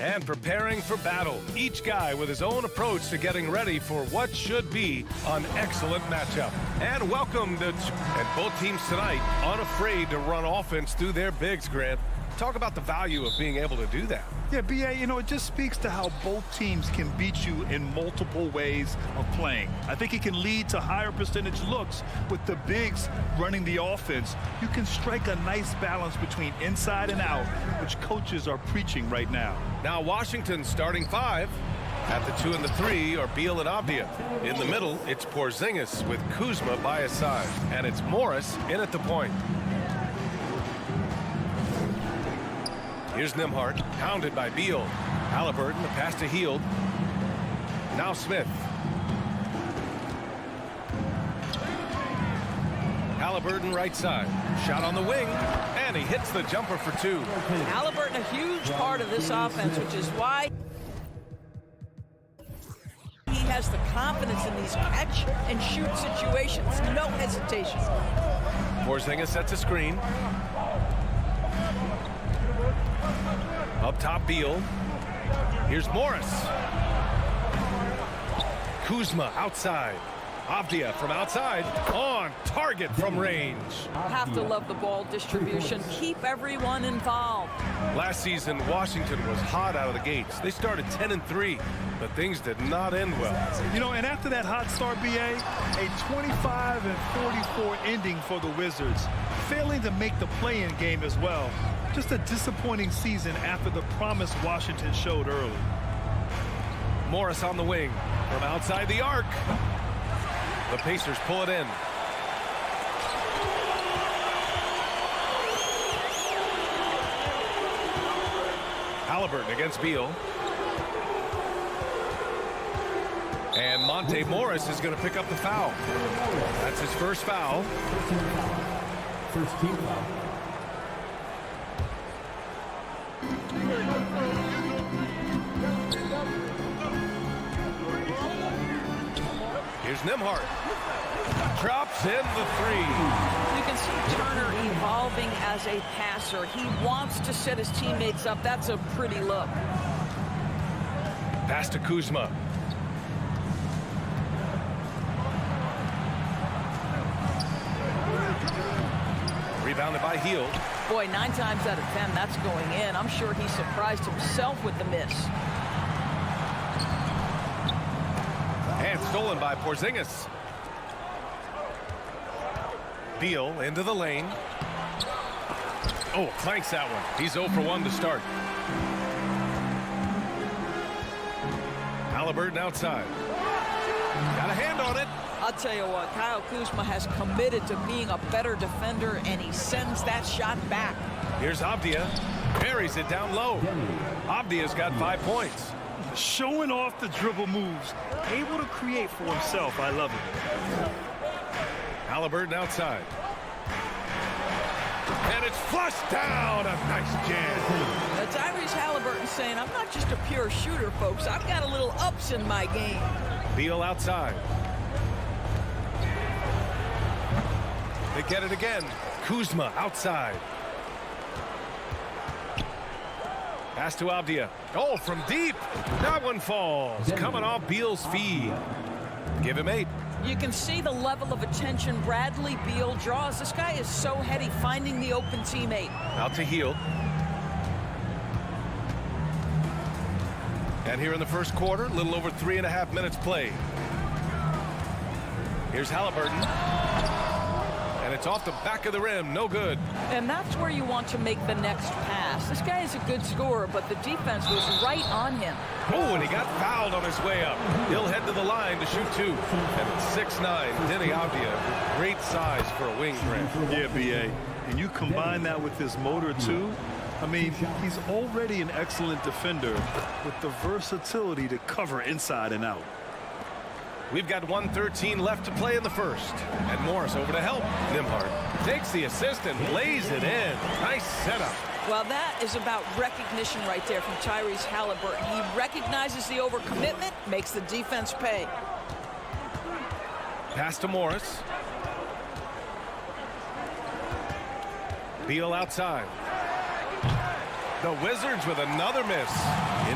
And preparing for battle, each guy with his own approach to getting ready for what should be an excellent matchup. And welcome to both teams tonight unafraid to run offense through their bigs, Grant. Talk about the value of being able to do that. Yeah, B.A., it just speaks to how both teams can beat you in multiple ways of playing. I think it can lead to higher percentage looks with the bigs running the offense. You can strike a nice balance between inside and out, which coaches are preaching right now. Now Washington's starting five. At the 2 and the 3 are Beal and Avdia. In the middle, it's Porzingis with Kuzma by his side. And it's Morris in at the point. Here's Nembhard, pounded by Beal. Halliburton, the pass to Hield. Now Smith. Halliburton right side. Shot on the wing, and he hits the jumper for 2. Halliburton, a huge part of this offense, which is why he has the confidence in these catch-and-shoot situations. No hesitation. Porzingis sets a screen. Up top, Beal. Here's Morris. Kuzma outside. Avdia from outside. On target from range. Have to love the ball distribution. Keep everyone involved. Last season, Washington was hot out of the gates. They started 10 and 3, but things did not end well. And after that hot start, B.A., a 25 and 44 ending for the Wizards, failing to make the play-in game as well. Just a disappointing season after the promise Washington showed early. Morris on the wing from outside the arc. The Pacers pull it in. Halliburton against Beal. And Monte Morris is going to pick up the foul. That's his first foul. First team foul. Here's Nembhard. Drops in the 3. You can see Turner evolving as a passer. He wants to set his teammates up. That's a pretty look. Pass to Kuzma. Rebounded by Hield. Boy, 9 times out of 10, that's going in. I'm sure he surprised himself with the miss. And stolen by Porzingis. Beal into the lane. Oh, clanks that one. He's 0 for 1 to start. Halliburton outside. Got a hand on it. I'll tell you what, Kyle Kuzma has committed to being a better defender, and he sends that shot back. Here's Avdia. Buries it down low. Avdia's got 5 points. Showing off the dribble moves. Able to create for himself. I love it. Halliburton outside. And it's flushed down. A nice jam. That's Tyrese Halliburton saying, I'm not just a pure shooter, folks. I've got a little ups in my game. Beal outside. They get it again. Kuzma outside. Pass to Avdia. Oh, from deep. That one falls. Coming off Beal's feed. Give him 8. You can see the level of attention Bradley Beal draws. This guy is so heady finding the open teammate. Out to Hield. And here in the first quarter, a little over 3.5 minutes played. Here's Halliburton. And it's off the back of the rim. No good. And that's where you want to make the next pass. This guy is a good scorer, but the defense was right on him. Oh, and he got fouled on his way up. He'll head to the line to shoot 2. And it's 6'9", Deni Avdia. Great size for a wing, Grant. Yeah, B.A. And you combine that with his motor, too. I mean, he's already an excellent defender with the versatility to cover inside and out. We've got 1:13 left to play in the first. And Morris over to help. Nembhard takes the assist and lays it in. Nice setup. Well, that is about recognition right there from Tyrese Halliburton. He recognizes the overcommitment, makes the defense pay. Pass to Morris. Beal outside. The Wizards with another miss.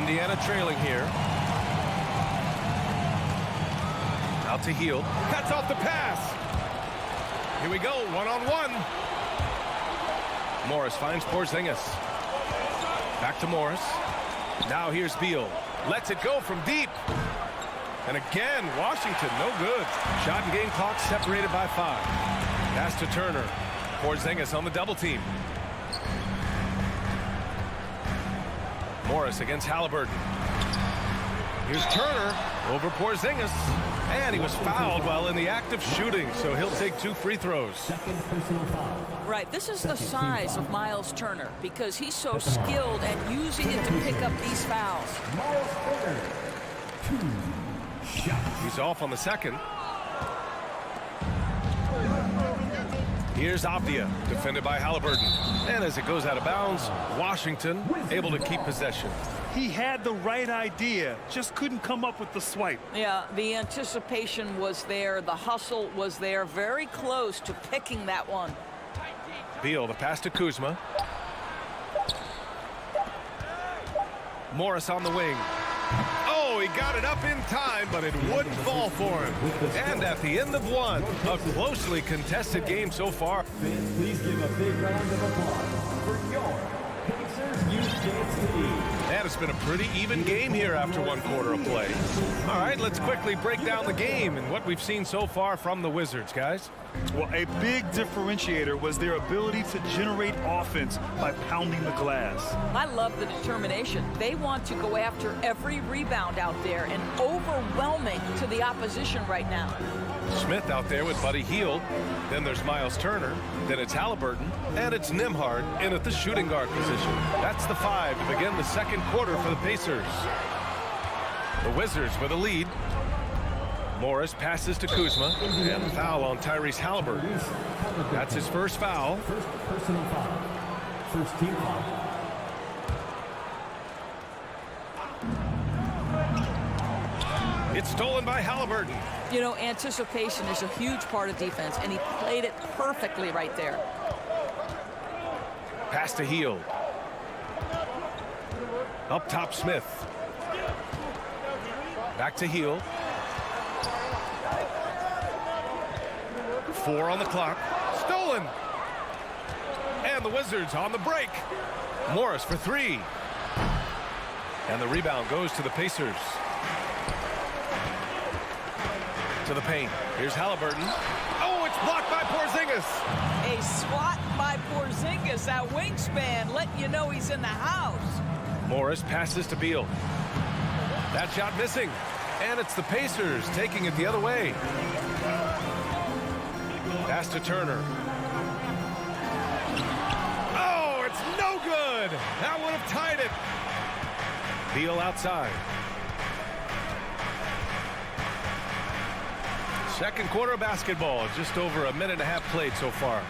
Indiana trailing here. Out to Heel. Cuts off the pass. Here we go, one-on-one. Morris finds Porzingis. Back to Morris. Now here's Beal. Lets it go from deep. And again, Washington, no good. Shot and game clock separated by 5. Pass to Turner. Porzingis on the double team. Morris against Halliburton. Here's Turner over Porzingis. And he was fouled while in the act of shooting, so he'll take 2 free throws. Second personal foul. Right, this is the size of Miles Turner because he's so skilled at using it to pick up these fouls. Miles Turner. 2 shots. He's off on the second. Here's Avdia, defended by Halliburton. And as it goes out of bounds, Washington able to keep possession. He had the right idea, just couldn't come up with the swipe. Yeah, the anticipation was there. The hustle was there. Very close to picking that one. Beal, the pass to Kuzma. Morris on the wing. Oh, he got it up in time, but it wouldn't fall for him. And at the end of one, a closely contested game so far. Fans, please give a big round of applause for your Pacers Youth Dance League. And it's been a pretty even game here after 1 quarter of play. All right, let's quickly break down the game and what we've seen so far from the Wizards, guys. Well, a big differentiator was their ability to generate offense by pounding the glass. I love the determination. They want to go after every rebound out there and overwhelming to the opposition right now. Smith out there with Buddy Hield. Then there's Miles Turner. Then it's Halliburton. And it's Nembhard in at the shooting guard position. That's the 5 to begin the second quarter for the Pacers. The Wizards with a lead. Morris passes to Kuzma. And the foul on Tyrese Halliburton. That's his first foul. First personal foul. First team foul. It's stolen by Halliburton. You know, anticipation is a huge part of defense, and he played it perfectly right there. Pass to Hield. Up top, Smith. Back to Hield. 4 on the clock. Stolen. And the Wizards on the break. Morris for 3. And the rebound goes to the Pacers. To the paint. Here's Halliburton. Oh, it's blocked by Porzingis. A swat by Porzingis, that wingspan, letting you know he's in the house. Morris passes to Beal. That shot missing. And it's the Pacers taking it the other way. Pass to Turner. Oh, it's no good. That would have tied it. Beal outside. Second quarter of basketball. Just over a minute and a half played so far.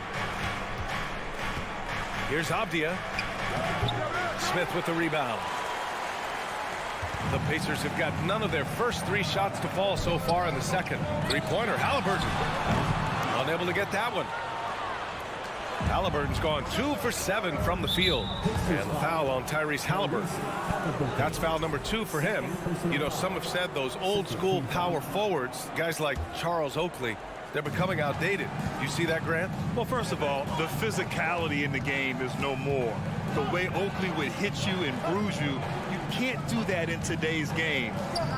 Here's Avdia. Smith with the rebound. The Pacers have got none of their first 3 shots to fall so far in the second. 3-pointer, Halliburton. Unable to get that one. Halliburton's gone 2 for 7 from the field. And the foul on Tyrese Halliburton. That's foul number 2 for him. You know, some have said those old school power forwards, guys like Charles Oakley, they're becoming outdated. You see that, Grant? Well, first of all, the physicality in the game is no more. The way Oakley would hit you and bruise you, you can't do that in today's game.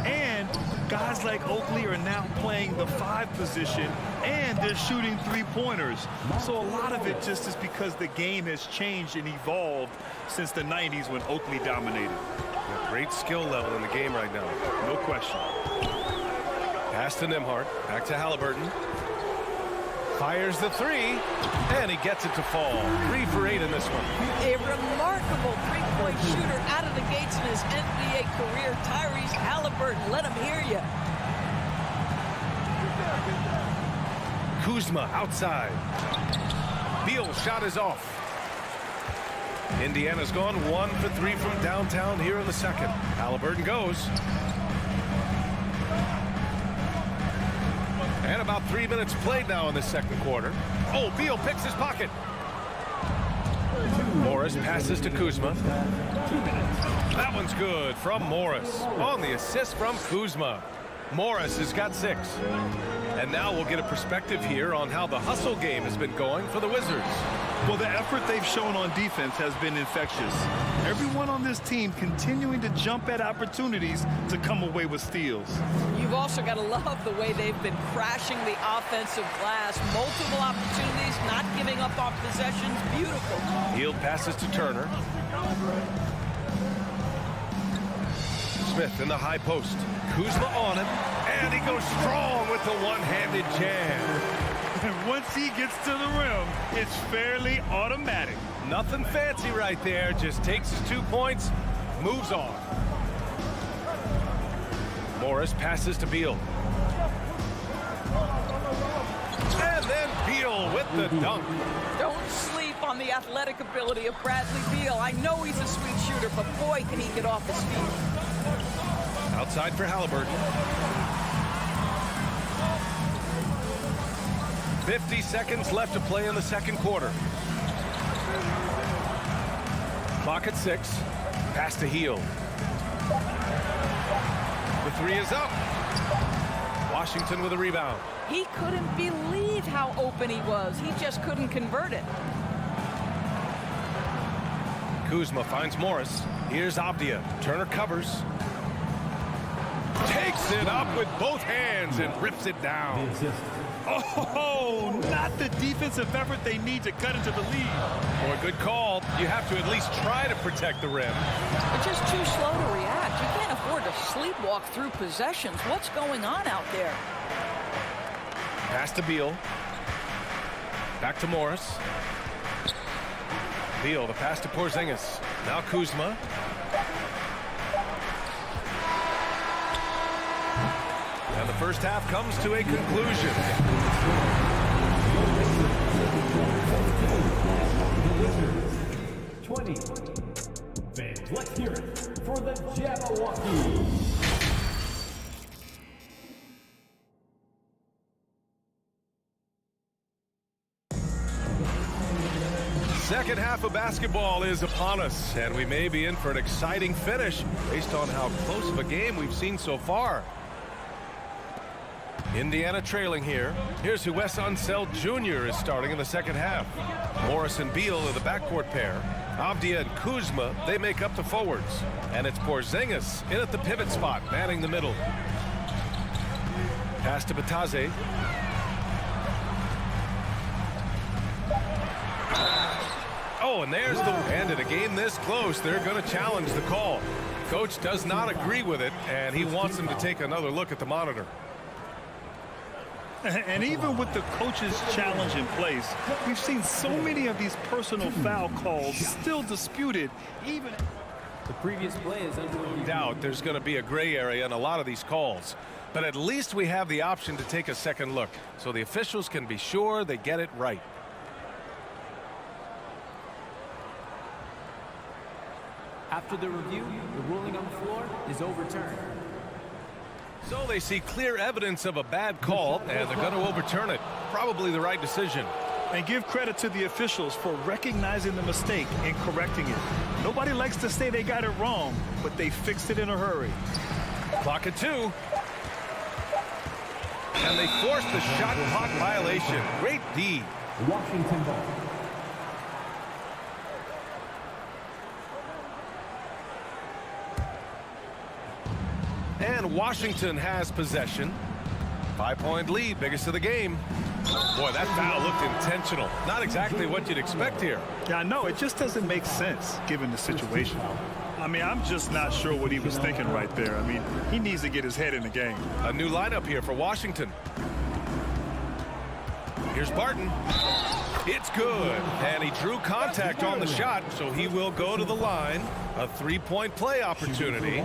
And guys like Oakley are now playing the 5 position, and they're shooting 3-pointers. So a lot of it just is because the game has changed and evolved since the 90s when Oakley dominated. A great skill level in the game right now. No question. Pass to Nembhard. Back to Halliburton. Fires the 3, and he gets it to fall. 3 for 8 in this one. A remarkable 3-point shooter out of the gates in his NBA career. Tyrese Halliburton, let him hear you. Kuzma outside. Beal's shot is off. Indiana's gone 1 for 3 from downtown here in the second. Halliburton goes. And about 3 minutes played now in the second quarter. Oh, Beal picks his pocket. Morris passes to Kuzma. That one's good from Morris. On the assist from Kuzma. Morris has got 6. And now we'll get a perspective here on how the hustle game has been going for the Wizards. Well, the effort they've shown on defense has been infectious. Everyone on this team continuing to jump at opportunities to come away with steals. You've also got to love the way they've been crashing the offensive glass. Multiple opportunities, not giving up on possessions. Beautiful. Hield passes to Turner. Smith in the high post. Kuzma on him, and he goes strong with the one-handed jam. And once he gets to the rim, it's fairly automatic. Nothing fancy right there. Just takes his 2 points, moves on. Morris passes to Beal. And then Beal with the dunk. Don't sleep on the athletic ability of Bradley Beal. I know he's a sweet shooter, but boy, can he get off his feet. Outside for Halliburton. 50 seconds left to play in the second quarter. Clock at 6. Pass to Hield. The 3 is up. Washington with a rebound. He couldn't believe how open he was. He just couldn't convert it. Kuzma finds Morris. Here's Avdia. Turner covers. Takes it up with both hands and rips it down. Oh, not the defensive effort they need to cut into the lead. For a good call, you have to at least try to protect the rim. They're just too slow to react. You can't afford to sleepwalk through possessions. What's going on out there? Pass to Beal. Back to Morris. Beal, the pass to Porzingis. Now Kuzma. And the first half comes to a conclusion. 20. Fans, let's hear it for the Jabberwocky. Second half of basketball is upon us, and we may be in for an exciting finish based on how close of a game we've seen so far. Indiana trailing here. Here's who Wes Unseld Jr. is starting in the second half. Morris and Beal are the backcourt pair. Avdia and Kuzma, they make up the forwards. And it's Porzingis in at the pivot spot, manning the middle. Pass to Bataze. Oh, and there's the end. In a game this close, they're going to challenge the call. Coach does not agree with it, and he wants them to take another look at the monitor. And even with the coach's challenge in place, we've seen so many of these personal foul calls still disputed, even The previous play is under review. Doubt there's going to be a gray area in a lot of these calls, but at least we have the option to take a second look so the officials can be sure they get it right. After the review, the ruling on the floor is overturned. So they see clear evidence of a bad call, and they're going to overturn it. Probably the right decision. and give credit to the officials for recognizing the mistake and correcting it. Nobody likes to say they got it wrong, but they fixed it in a hurry. Clock at 2. And they forced the shot clock violation. Great D. Washington ball. And Washington has possession. 5-point lead, biggest of the game. Boy, that foul looked intentional. Not exactly what you'd expect here. Yeah, I know. It just doesn't make sense given the situation. I mean, I'm just not sure what he was thinking right there. I mean, he needs to get his head in the game. A new lineup here for Washington. Here's Barton. It's good. And he drew contact on the shot, so he will go to the line. A three-point play opportunity.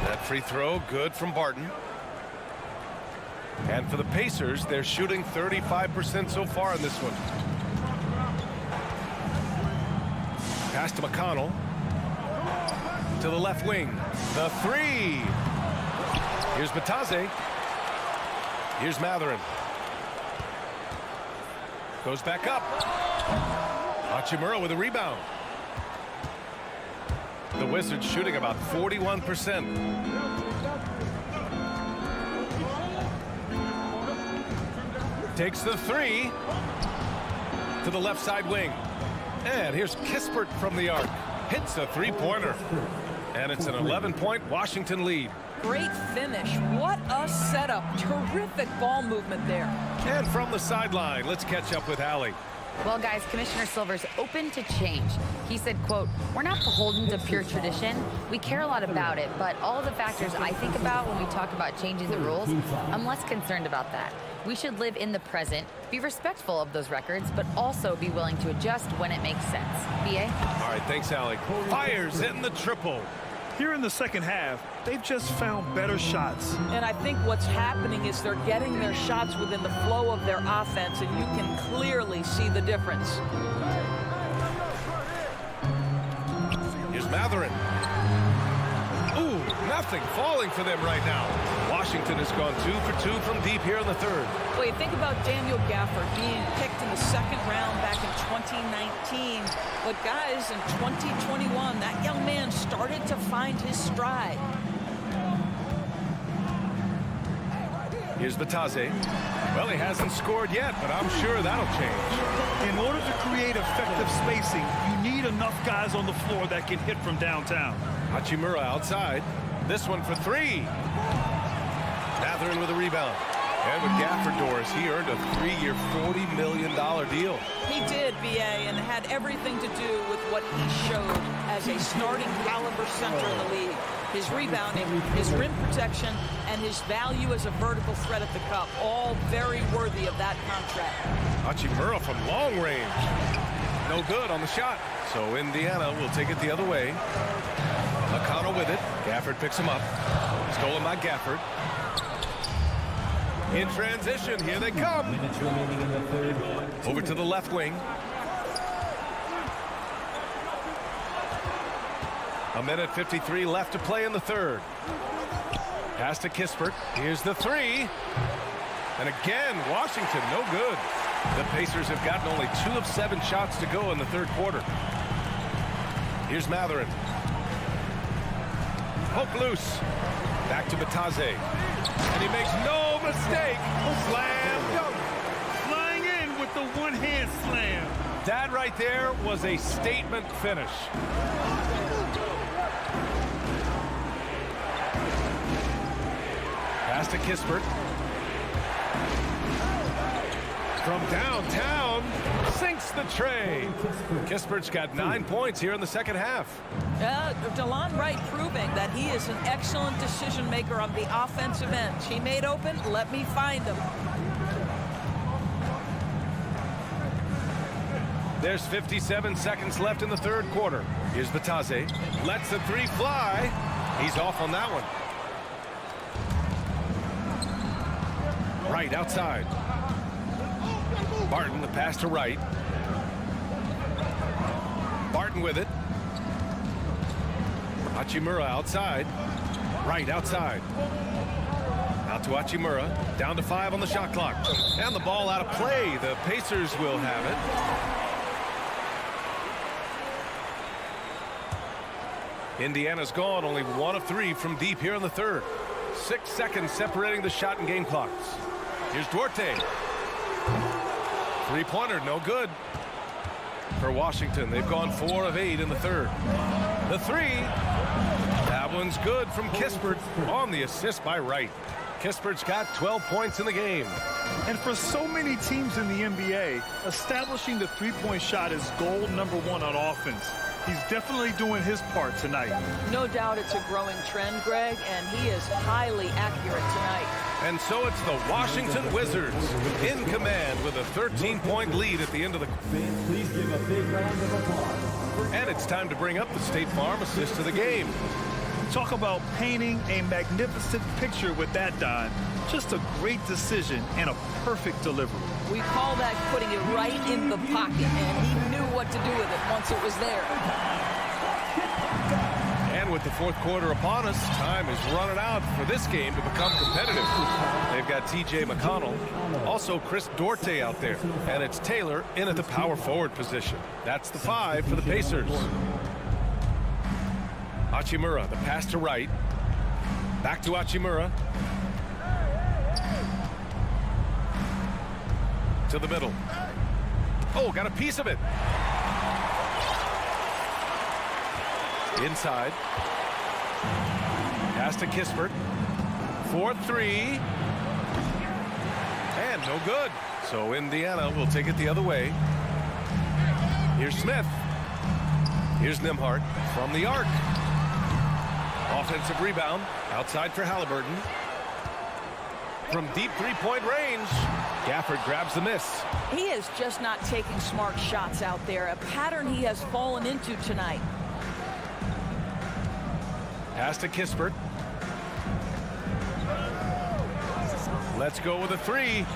That free throw, good from Barton. And for the Pacers, they're shooting 35% so far in this one. Pass to McConnell. To the left wing. The three. Here's Bataze. Here's Matherin. Goes back up. Hachimura with a rebound. The Wizards shooting about 41%. Takes the three to the left side wing. And here's Kispert from the arc. Hits a three-pointer. And it's an 11-point Washington lead. Great finish. What a setup. Terrific ball movement there. And from the sideline, let's catch up with Allie. Well, guys, Commissioner Silver's open to change. He said, quote, "We're not beholden to pure tradition. We care a lot about it, but all of the factors I think about when we talk about changing the rules, I'm less concerned about that. We should live in the present, be respectful of those records, but also be willing to adjust when it makes sense." BA? All right, thanks, Allie. Fires in the triple. Here in the second half, they've just found better shots. And I think what's happening is they're getting their shots within the flow of their offense, and you can clearly see the difference. Here's Matherin. Ooh, nothing falling for them right now. Washington has gone 2 for 2 from deep here in the third. Well, you think about Daniel Gafford being picked in the second round back in 2019. But guys, in 2021, that young man started to find his stride. Here's Batase. Well, he hasn't scored yet, but I'm sure that'll change. In order to create effective spacing, you need enough guys on the floor that can hit from downtown. Hachimura outside. This one for three. Matherin with a rebound. And with Gafford doors, he earned a 3-year, $40 million deal. He did, BA, and had everything to do with what he showed as a starting caliber center in the league. His rebounding, his rim protection, and his value as a vertical threat at the cup, all very worthy of that contract. Hachimura from long range. No good on the shot. So Indiana will take it the other way. McConnell with it. Gafford picks him up. Stolen by Gafford. In transition, here they come. Minutes remaining in the third. Over to the left wing. A minute 53 left to play in the third. Pass to Kispert. Here's the three. And again, Washington, no good. The Pacers have gotten only 2 of 7 shots to go in the third quarter. Here's Matherin. Poke loose. Back to Batase. And he makes no mistake. Slam dunk. Flying in with the one-hand slam. That right there was a statement finish. Pass to Kispert. From downtown, sinks the tray. Kispert's got 9 points here in the second half. DeLon Wright proving that he is an excellent decision maker on the offensive end. He made open, let me find him. There's 57 seconds left in the third quarter. Here's Batase. Lets the three fly. He's off on that one. Wright outside. Barton, the pass to Wright. Barton with it. Hachimura outside. Wright outside. Out to Hachimura. Down to 5 on the shot clock. And the ball out of play. The Pacers will have it. Indiana's gone only 1 of 3 from deep here in the third. 6 seconds separating the shot and game clocks. Here's Duarte. Three-pointer, no good. For Washington, they've gone 4 of 8 in the third. The three. That one's good from Kispert on the assist by Wright. Kispert's got 12 points in the game. And for so many teams in the NBA, establishing the three-point shot is goal number 1 on offense. He's definitely doing his part tonight. No doubt it's a growing trend, Greg, and he is highly accurate tonight. And so it's the Washington Wizards in command with a 13-point lead at the end of the... Please give a big round of applause. And it's time to bring up the State Farm assist to the game. Talk about painting a magnificent picture with that, Don. Just a great decision and a perfect delivery. We call that putting it right in the pocket, and he knew what to do with it once it was there. And with the fourth quarter upon us, time is running out for this game to become competitive. They've got T.J. McConnell, also Chris Duarte out there, and it's Taylor in at the power forward position. That's the 5 for the Pacers. Hachimura, the pass to right. Back to Hachimura. To the middle. Oh, got a piece of it. Inside. Pass to Kispert. 4-3. And no good. So Indiana will take it the other way. Here's Smith. Here's Nembhard from the arc. Offensive rebound. Outside for Halliburton. From deep three-point range, Gafford grabs the miss. He is just not taking smart shots out there, a pattern he has fallen into tonight. Pass to Kispert. Let's go with a 3.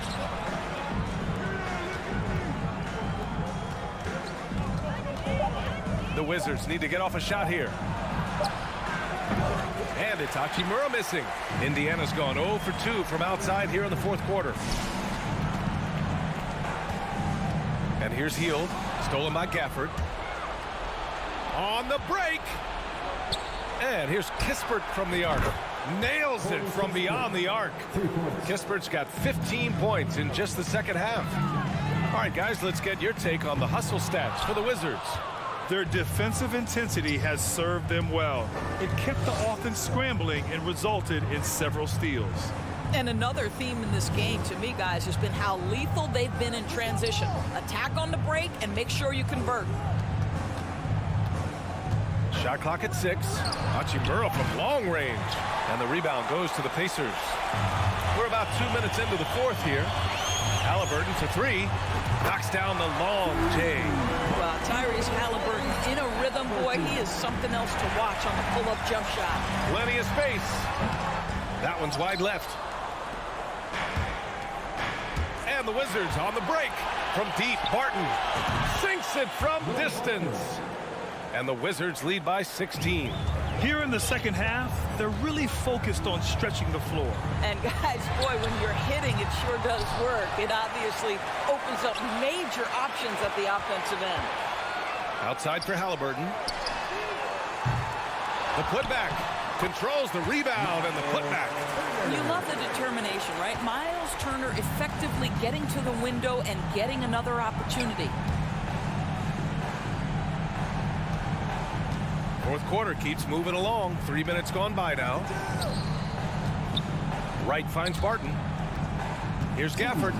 The Wizards need to get off a shot here. And it's Hachimura missing. Indiana's gone 0 for 2 from outside here in the fourth quarter. And here's Hield, stolen by Gafford. On the break. And here's Kispert from the arc. Nails it from beyond the arc. Kispert's got 15 points in just the second half. All right, guys, let's get your take on the hustle stats for the Wizards. Their defensive intensity has served them well. It kept the offense scrambling and resulted in several steals. And another theme in this game to me, guys, has been how lethal they've been in transition. Attack on the break and make sure you convert. Shot clock at 6. Hachimura from long range. And the rebound goes to the Pacers. We're about 2 minutes into the fourth here. Halliburton to 3. Knocks down the long J. Well, Tyrese Halliburton in a rhythm, boy, he is something else to watch on the pull-up jump shot. Plenty of space. That one's wide left. And the Wizards on the break. From deep, Barton sinks it from distance. And the Wizards lead by 16. Here in the second half, they're really focused on stretching the floor. And guys, boy, when you're hitting, it sure does work. It obviously opens up major options at the offensive end. Outside for Halliburton. The putback. Controls the rebound and the putback. You love the determination, right? Miles Turner effectively getting to the window and getting another opportunity. Fourth quarter keeps moving along. 3 minutes gone by now. Wright finds Barton. Here's Gafford.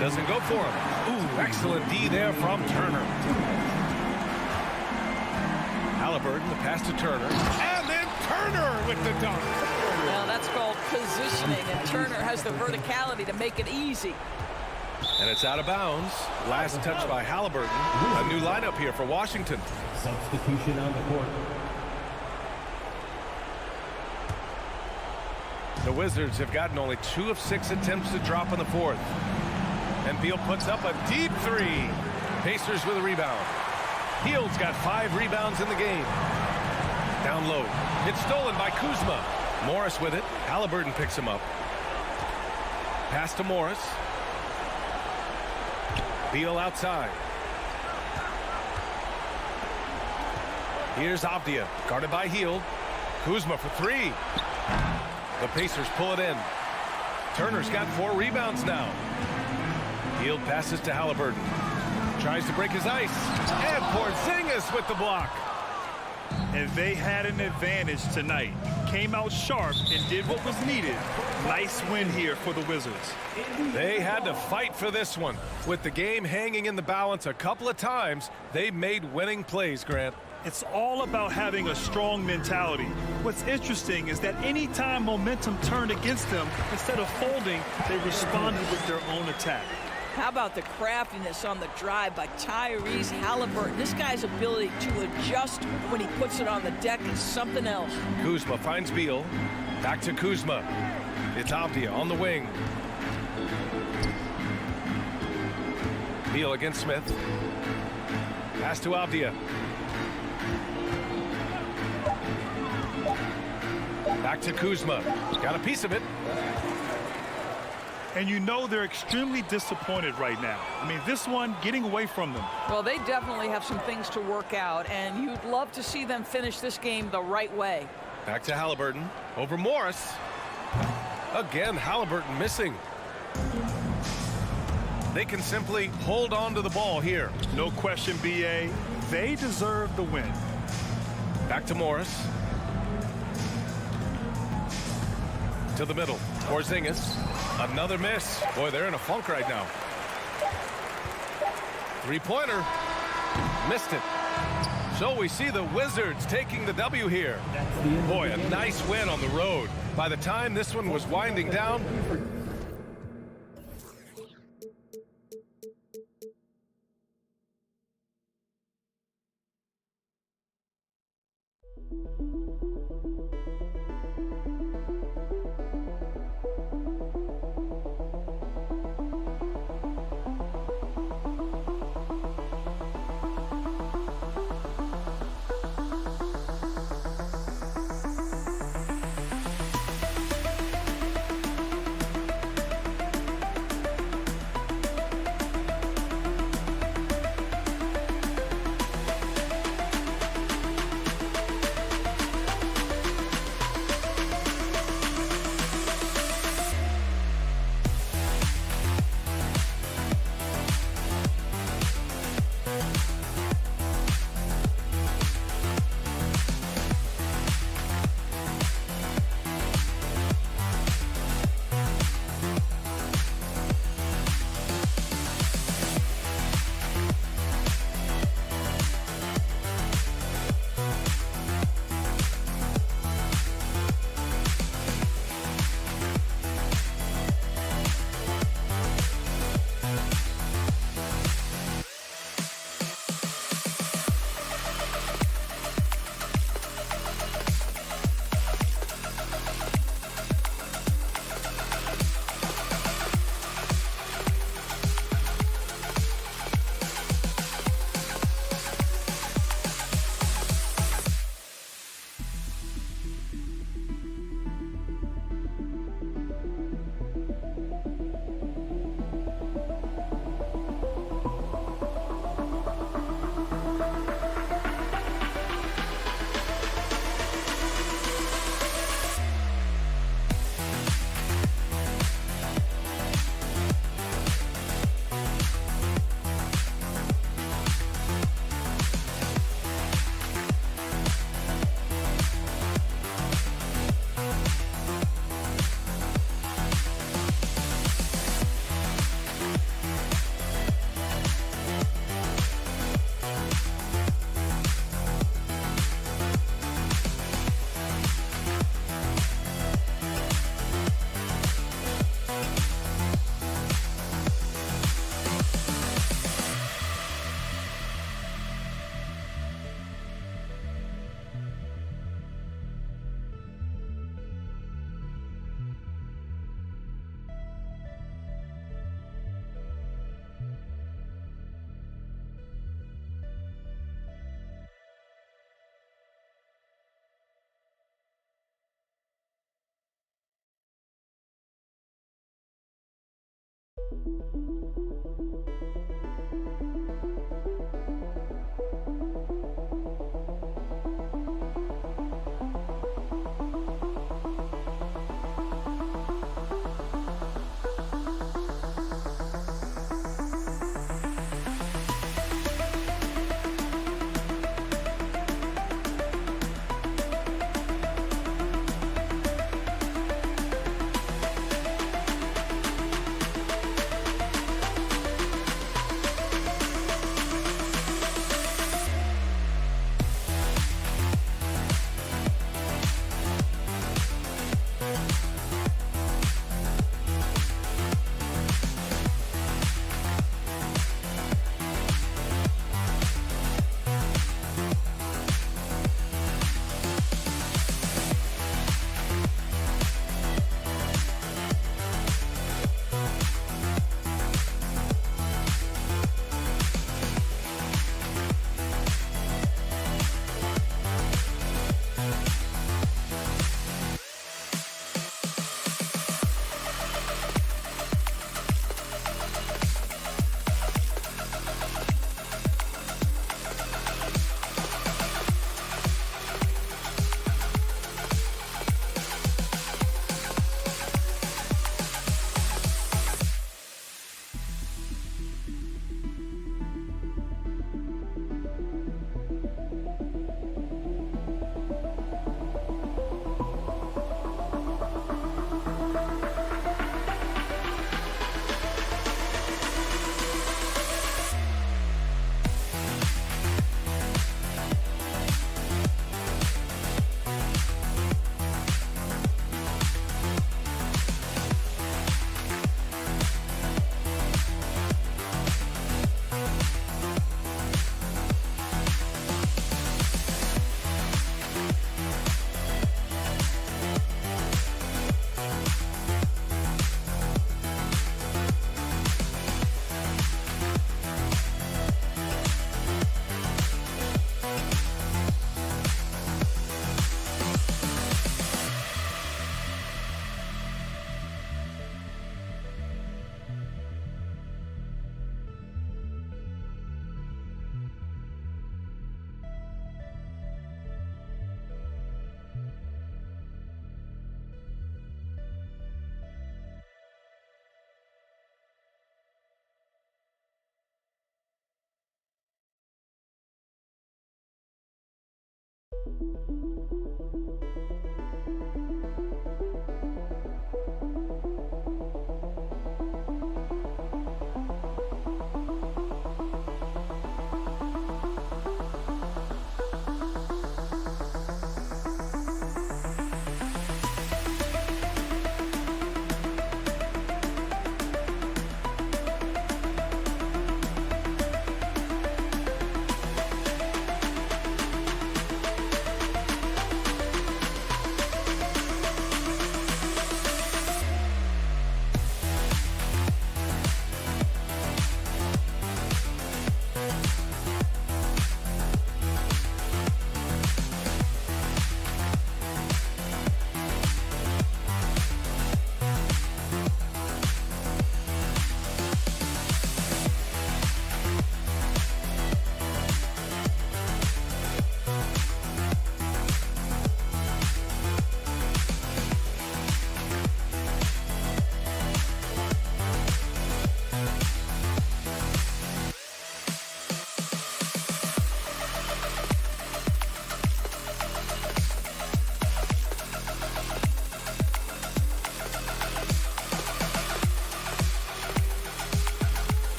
Doesn't go for him. Ooh, excellent D there from Turner. Halliburton, the pass to Turner. And then Turner with the dunk. Well, that's called positioning, and Turner has the verticality to make it easy. And it's out of bounds. Last touch by Halliburton. A new lineup here for Washington. Substitution on the court. The Wizards have gotten only 2 of 6 attempts to drop in the fourth. And Beal puts up a deep 3. Pacers with a rebound. Hield's got 5 rebounds in the game. Down low. It's stolen by Kuzma. Morris with it. Halliburton picks him up. Pass to Morris. Beal outside. Here's Avdia, guarded by Hield. Kuzma for 3. The Pacers pull it in. Turner's got 4 rebounds now. Hield passes to Halliburton. Tries to break his ice. And Porzingis with the block. And they had an advantage tonight. Came out sharp and did what was needed. Nice win here for the Wizards. They had to fight for this one. With the game hanging in the balance a couple of times, they made winning plays, Grant. It's all about having a strong mentality. What's interesting is that anytime momentum turned against them, instead of folding, they responded with their own attack. How about the craftiness on the drive by Tyrese Halliburton? This guy's ability to adjust when he puts it on the deck is something else. Kuzma finds Beal. Back to Kuzma. It's Avdia on the wing. Beal against Smith. Pass to Avdia. Back to Kuzma. Got a piece of it. And you know they're extremely disappointed right now. I mean, this one getting away from them. Well, they definitely have some things to work out, and you'd love to see them finish this game the right way. Back to Halliburton. Over Morris. Again, Halliburton missing. They can simply hold on to the ball here. No question, B.A. They deserve the win. Back to Morris. To the middle. Porzingis. Another miss. Boy, they're in a funk right now. Three-pointer. Missed it. So we see the Wizards taking the W here. Boy, a nice win on the road. By the time this one was winding down,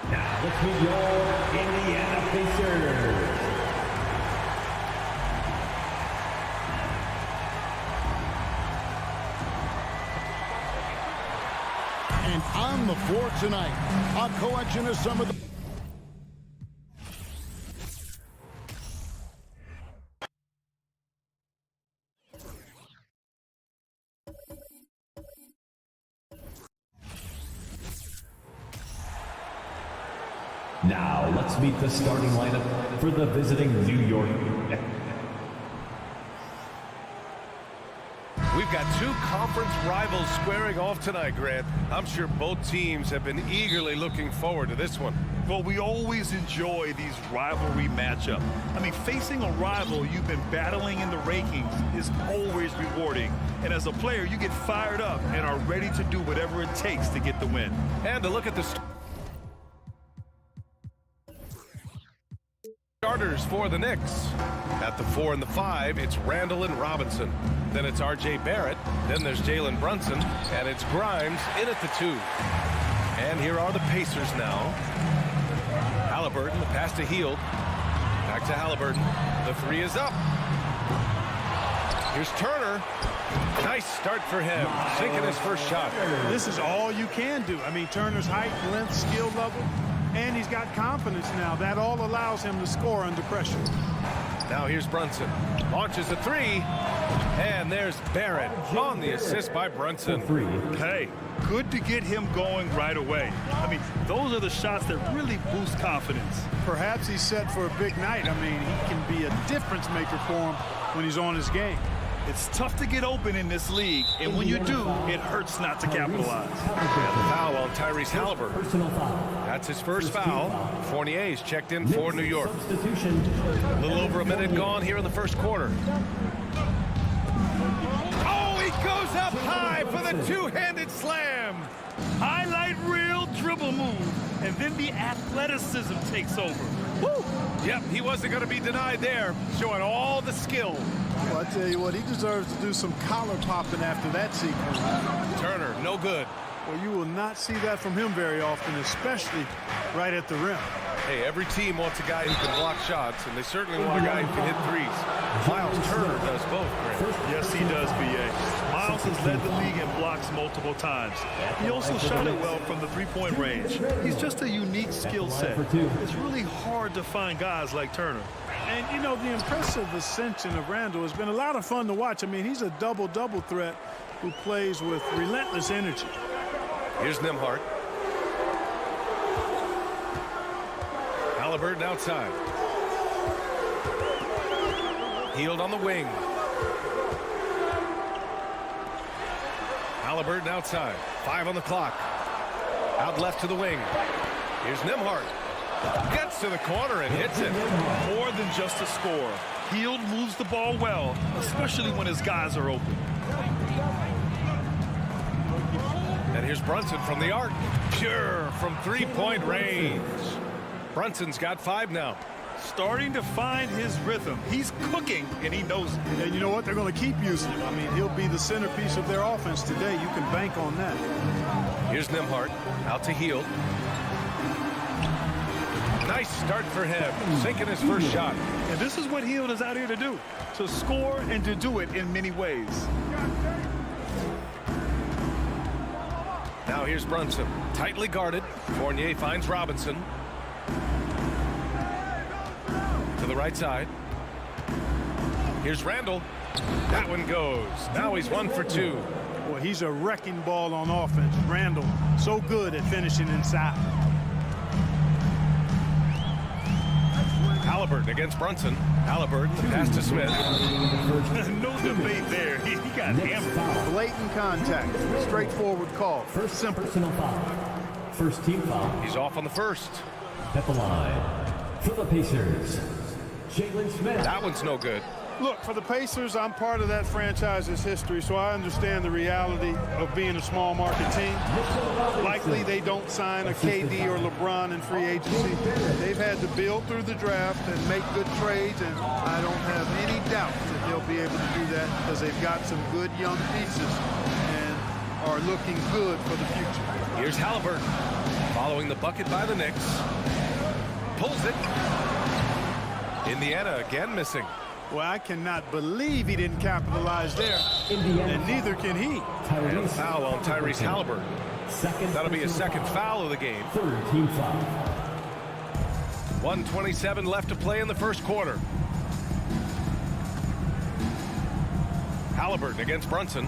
Now, let's meet your Indiana Pacers. And on the floor tonight, a collection of some of the... Now, let's meet the starting lineup for the visiting New York Knicks. We've got two conference rivals squaring off tonight, Grant. I'm sure both teams have been eagerly looking forward to this one. Well, we always enjoy these rivalry matchups. I mean, facing a rival you've been battling in the rankings is always rewarding. And as a player, you get fired up and are ready to do whatever it takes to get the win. And to look at the starters for the Knicks. At the 4 and the 5, it's Randall and Robinson. Then it's R.J. Barrett. Then there's Jalen Brunson. And it's Grimes in at the 2. And here are the Pacers now. Halliburton, the pass to Hield. Back to Halliburton. The 3 is up. Here's Turner. Nice start for him. Sinking his first shot. This is all you can do. I mean, Turner's height, length, skill level, and he's got confidence now. That all allows him to score under pressure. Now here's Brunson. Launches a 3. And there's Barrett on the assist by Brunson. Hey, good to get him going right away. I mean, those are the shots that really boost confidence. Perhaps he's set for a big night. I mean, he can be a difference maker for him when he's on his game. It's tough to get open in this league, and when you do, it hurts not to capitalize. Foul on Tyrese Halliburton. That's his first foul. Fournier's checked in for New York. A little over a minute gone here in the first quarter. Oh, he goes up high for the two-handed slam. Highlight reel dribble move, and then the athleticism takes over. Woo! Yep, he wasn't going to be denied there, showing all the skill. Well, I tell you what, he deserves to do some collar popping after that sequence. Turner, no good. Well, you will not see that from him very often, especially right at the rim. Hey, every team wants a guy who can block shots, and they certainly want a guy who can hit threes. Miles Turner does both, Grant. Yes, he does, B.A. Miles has led the league in blocks multiple times. He also shot it well from the three-point range. He's just a unique skill set. It's really hard to find guys like Turner. And, you know, the impressive ascension of Randall has been a lot of fun to watch. I mean, he's a double-double threat who plays with relentless energy. Here's Nembhard. Halliburton outside. Hield on the wing. Halliburton outside. 5 on the clock. Out left to the wing. Here's Nembhard. Gets to the corner and hits it. More than just a score. Hield moves the ball well, especially when his guys are open. And here's Brunson from the arc. Pure from three-point range. Brunson's got 5 now. Starting to find his rhythm. He's cooking, and he knows it. And you know what? They're going to keep using him. I mean, he'll be the centerpiece of their offense today. You can bank on that. Here's Nembhard. Out to Hield. Nice start for him. Sinking his first shot. And this is what Hield is out here to do. To score and to do it in many ways. Now here's Brunson. Tightly guarded. Fournier finds Robinson. To the right side. Here's Randall. That one goes. Now he's 1 for 2. Well, he's a wrecking ball on offense. Randall, so good at finishing inside. Halliburton against Brunson. Halliburton, the pass to Smith. No debate there. He got hammered. Blatant contact. Straightforward call. First personal foul. First team foul. He's off on the first. At the line for the Pacers, Jalen Smith. That one's no good. Look, for the Pacers, I'm part of that franchise's history, so I understand the reality of being a small market team. Likely they don't sign a KD or LeBron in free agency. They've had to build through the draft and make good trades, and I don't have any doubt that they'll be able to do that because they've got some good young pieces and are looking good for the future. Here's Halliburton. Following the bucket by the Knicks. Pulls it. Indiana again missing. Well, I cannot believe he didn't capitalize there, and neither can he. And a foul on Tyrese Halliburton. That'll be his second foul of the game. Third team foul. 1:27 left to play in the first quarter. Halliburton against Brunson.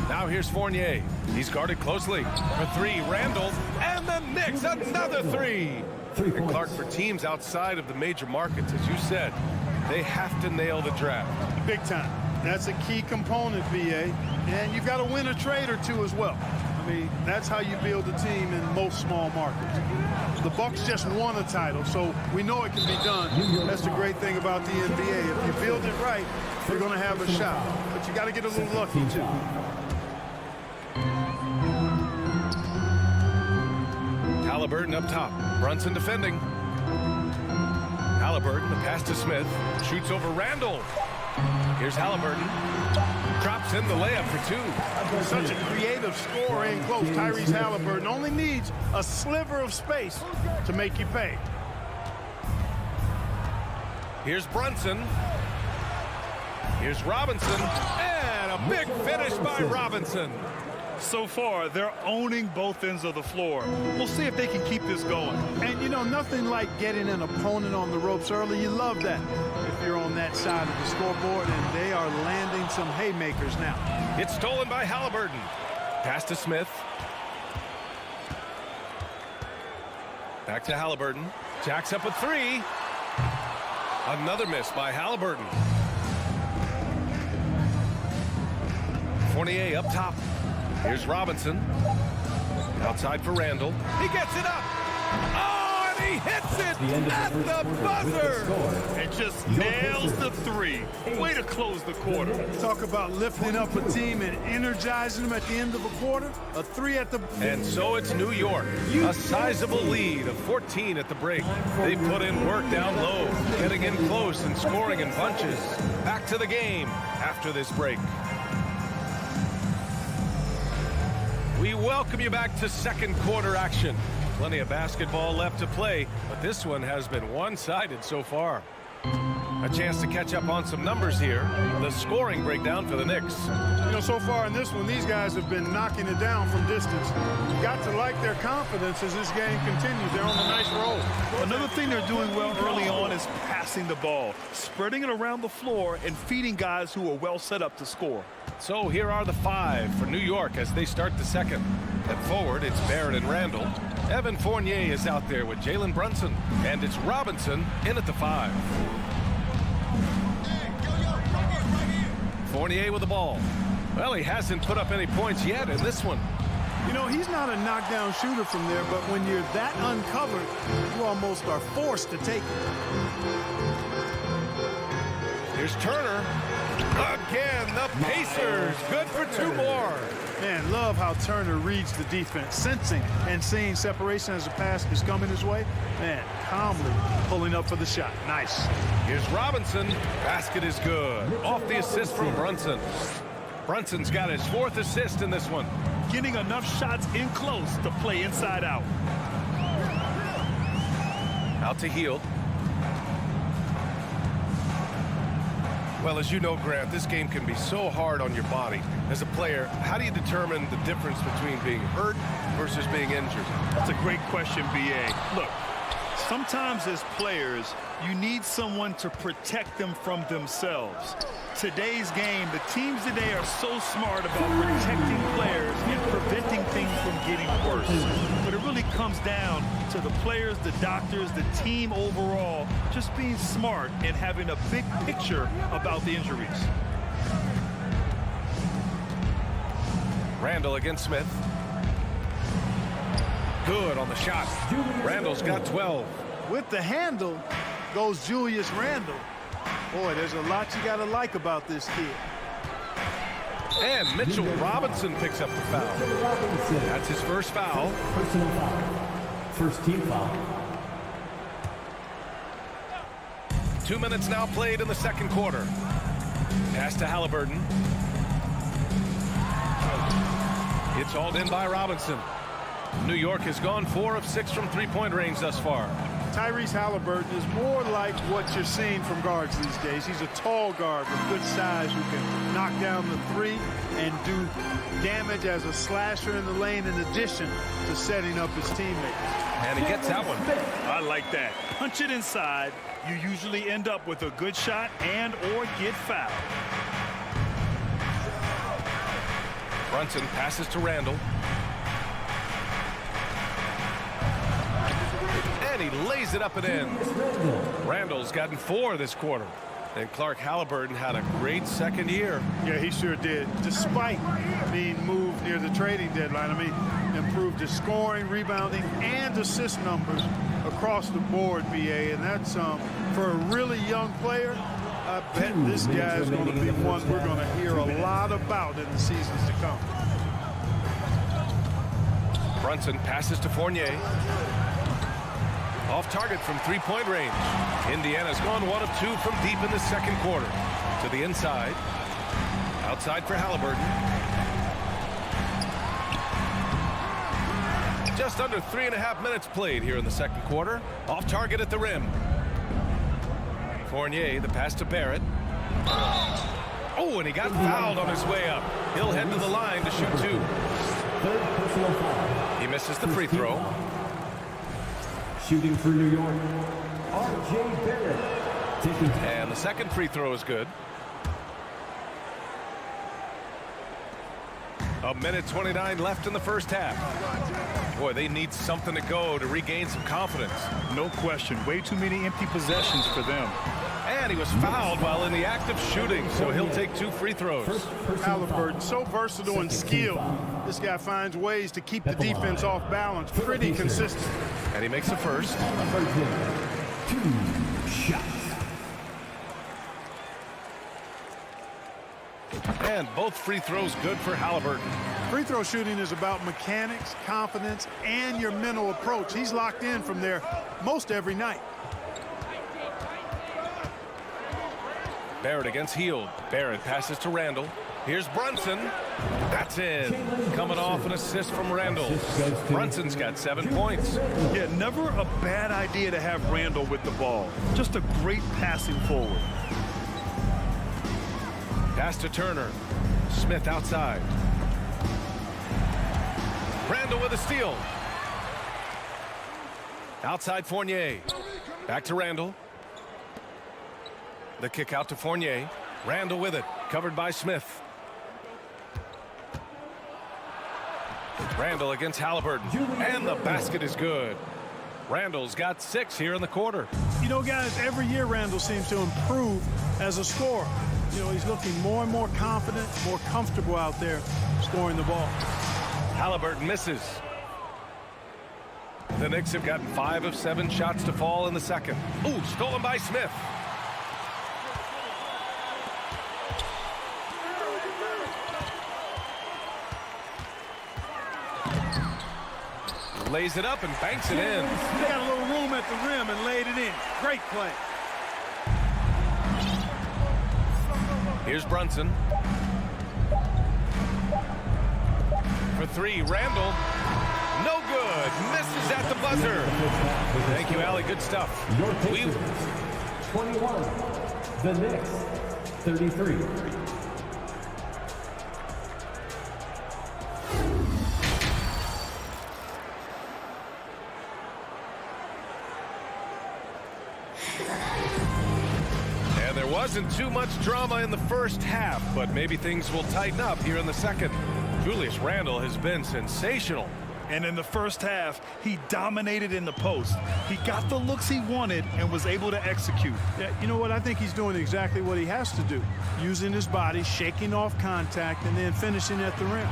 Now here's Fournier. He's guarded closely. For 3, Randall. And the Knicks, another 3. And Clark, for teams outside of the major markets, as you said, they have to nail the draft. Big time. That's a key component, BA. And you've got to win a trade or two as well. I mean, that's how you build a team in most small markets. The Bucks just won a title, so we know it can be done. That's the great thing about the NBA. If you build it right, you're going to have a shot. But you got to get a little lucky, too. Halliburton up top. Brunson defending. Halliburton, the pass to Smith. Shoots over Randall. Here's Halliburton. Drops in the layup for 2. Such a creative scorer in close. Tyrese Halliburton only needs a sliver of space to make you pay. Here's Brunson. Here's Robinson. And a big finish by Robinson. So far, they're owning both ends of the floor. We'll see if they can keep this going. And, you know, nothing like getting an opponent on the ropes early. You love that if you're on that side of the scoreboard, and they are landing some haymakers now. It's stolen by Halliburton. Pass to Smith. Back to Halliburton. Jacks up with 3. Another miss by Halliburton. Fournier up top. Here's Robinson. Outside for Randall. He gets it up. Oh, and he hits it at the buzzer. And just nails the 3. Way to close the quarter. Talk about lifting up a team and energizing them at the end of a quarter. A 3 at the... And so it's New York. A sizable lead of 14 at the break. They put in work down low, getting in close and scoring in bunches. Back to the game after this break. We welcome you back to second quarter action. Plenty of basketball left to play, but this one has been one-sided so far. A chance to catch up on some numbers here. The scoring breakdown for the Knicks. You know, so far in this one, these guys have been knocking it down from distance. You've got to like their confidence as this game continues. They're on a nice roll. Another thing they're doing well early on is passing the ball, spreading it around the floor and feeding guys who are well set up to score. So here are the 5 for New York as they start the second. At forward, it's Barrett and Randall. Evan Fournier is out there with Jalen Brunson. And it's Robinson in at the 5. Fournier with the ball. Well, he hasn't put up any points yet in this one. You know, he's not a knockdown shooter from there, but when you're that uncovered, you almost are forced to take it. Here's Turner. Again, the Pacers. Good for 2 more. Man, love how Turner reads the defense, sensing and seeing separation as the pass is coming his way. Man, calmly pulling up for the shot. Nice. Here's Robinson. Basket is good. Off the assist from Brunson. Brunson's got his 4th assist in this one. Getting enough shots in close to play inside out. Out to Hield. Well, as you know, Grant, this game can be so hard on your body. As a player, how do you determine the difference between being hurt versus being injured? That's a great question, B.A. Look, sometimes as players, you need someone to protect them from themselves. Today's game, the teams today are so smart about protecting players and preventing things from getting worse. But it really comes down to the players, the doctors, the team overall, just being smart and having a big picture about the injuries. Randall against Smith. Good on the shot. Randall's got 12. With the handle goes Julius Randle. Boy, there's a lot you got to like about this kid. And Mitchell Robinson picks up the foul. That's his first foul. Personal foul. First team foul. 2 minutes now played in the second quarter. Pass to Halliburton. It's hauled in by Robinson. New York has gone 4 of 6 from three-point range thus far. Tyrese Halliburton is more like what you're seeing from guards these days. He's a tall guard with good size who can knock down the 3 and do damage as a slasher in the lane in addition to setting up his teammates. And he gets that one. I like that. Punch it inside. You usually end up with a good shot and or get fouled. Brunson passes to Randall. And he lays it up and in. Randall's gotten 4 this quarter. And Clark Halliburton had a great second year. Yeah, he sure did. Despite being moved near the trading deadline, I mean, improved his scoring, rebounding, and assist numbers across the board, BA. And that's for a really young player. I bet this guy is going to be one we're going to hear a lot about in the seasons to come. Brunson passes to Fournier. Off target from three-point range. Indiana's gone 1 of 2 from deep in the second quarter. To the inside. Outside for Halliburton. Just under 3.5 minutes played here in the second quarter. Off target at the rim. Fournier, the pass to Barrett. Oh, and he got fouled on his way up. He'll head to the line to shoot 2. Third personal foul. He misses the free throw. Shooting for New York, R.J. Barrett. And the second free throw is good. A minute 29 left in the first half. Boy, they need something to go to regain some confidence. No question. Way too many empty possessions for them. And he was fouled while in the act of shooting, so he'll take 2 free throws. Halliburton, so versatile and skilled. This guy finds ways to keep the defense off balance pretty consistent. And he makes the first. 2 shots. And both free throws good for Halliburton. Free throw shooting is about mechanics, confidence, and your mental approach. He's locked in from there most every night. Barrett against Hield. Barrett passes to Randall. Here's Brunson. That's in. Coming off an assist from Randall. Brunson's got 7 points. Yeah, never a bad idea to have Randall with the ball. Just a great passing forward. Pass to Turner. Smith outside. Randall with a steal. Outside Fournier. Back to Randall. The kick out to Fournier. Randall with it. Covered by Smith. Randall against Halliburton. And the basket is good. Randall's got 6 here in the quarter. You know, guys, every year Randall seems to improve as a scorer. You know, he's looking more and more confident, more comfortable out there scoring the ball. Halliburton misses. The Knicks have gotten 5 of 7 shots to fall in the second. Ooh, stolen by Smith. Lays it up and banks it in. He got a little room at the rim and laid it in. Great play. Here's Brunson. For 3, Randall. No good. Misses at the buzzer. Thank you, Allie. Good stuff. Your Pacers, 21. The Knicks, 33. And there wasn't too much drama in the first half, but maybe things will tighten up here in the second. Julius Randle has been sensational. And in the first half, he dominated in the post. He got the looks he wanted and was able to execute. Yeah, you know what? I think he's doing exactly what he has to do. Using his body, shaking off contact, and then finishing at the rim.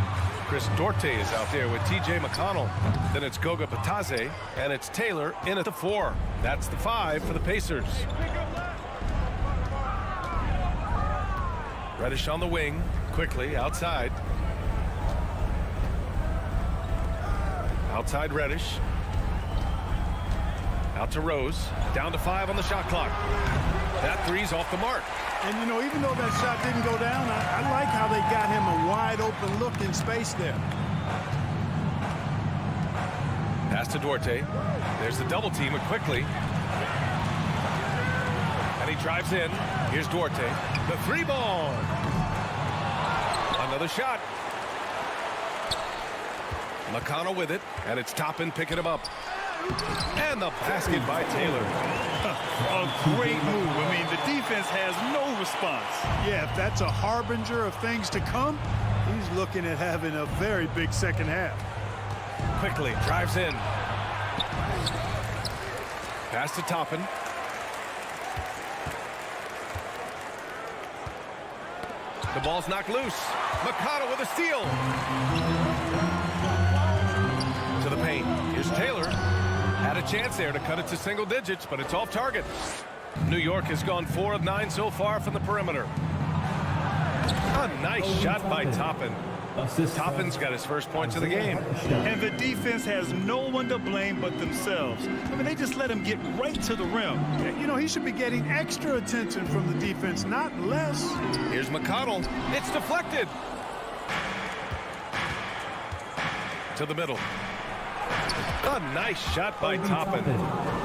Chris Duarte is out there with T.J. McConnell. Then it's Goga Pataze, and it's Taylor in at the 4. That's the 5 for the Pacers. Reddish on the wing, quickly outside. Outside Reddish. Out to Rose. Down to 5 on the shot clock. That 3's off the mark. And, you know, even though that shot didn't go down, I like how they got him a wide open look in space there. Pass to Duarte. There's the double team with quickly. And he drives in. Here's Duarte. The 3-ball. Another shot. McConnell with it, and it's Toppin picking him up. And the basket by Taylor. A great move. I mean, the defense has no response. Yeah, if that's a harbinger of things to come, he's looking at having a very big second half. Quickly drives in. Pass to Toppin. The ball's knocked loose. McConnell with a steal. To the paint. Here's Taylor. Had a chance there to cut it to single digits, but it's off target. New York has gone 4 of 9 so far from the perimeter. A nice shot by Toppin. Toppin's got his first points of the game. And the defense has no one to blame but themselves. I mean, they just let him get right to the rim. You know, he should be getting extra attention from the defense, not less. Here's McConnell. It's deflected. To the middle. A nice shot by Toppin.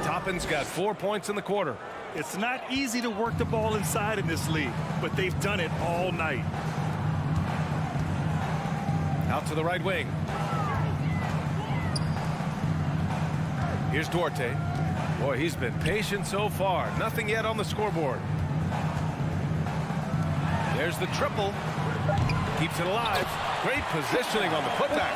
Toppin's got 4 points in the quarter. It's not easy to work the ball inside in this league, but they've done it all night. Out to the right wing. Here's Duarte. Boy, he's been patient so far. Nothing yet on the scoreboard. There's the triple. Keeps it alive. Great positioning on the putback.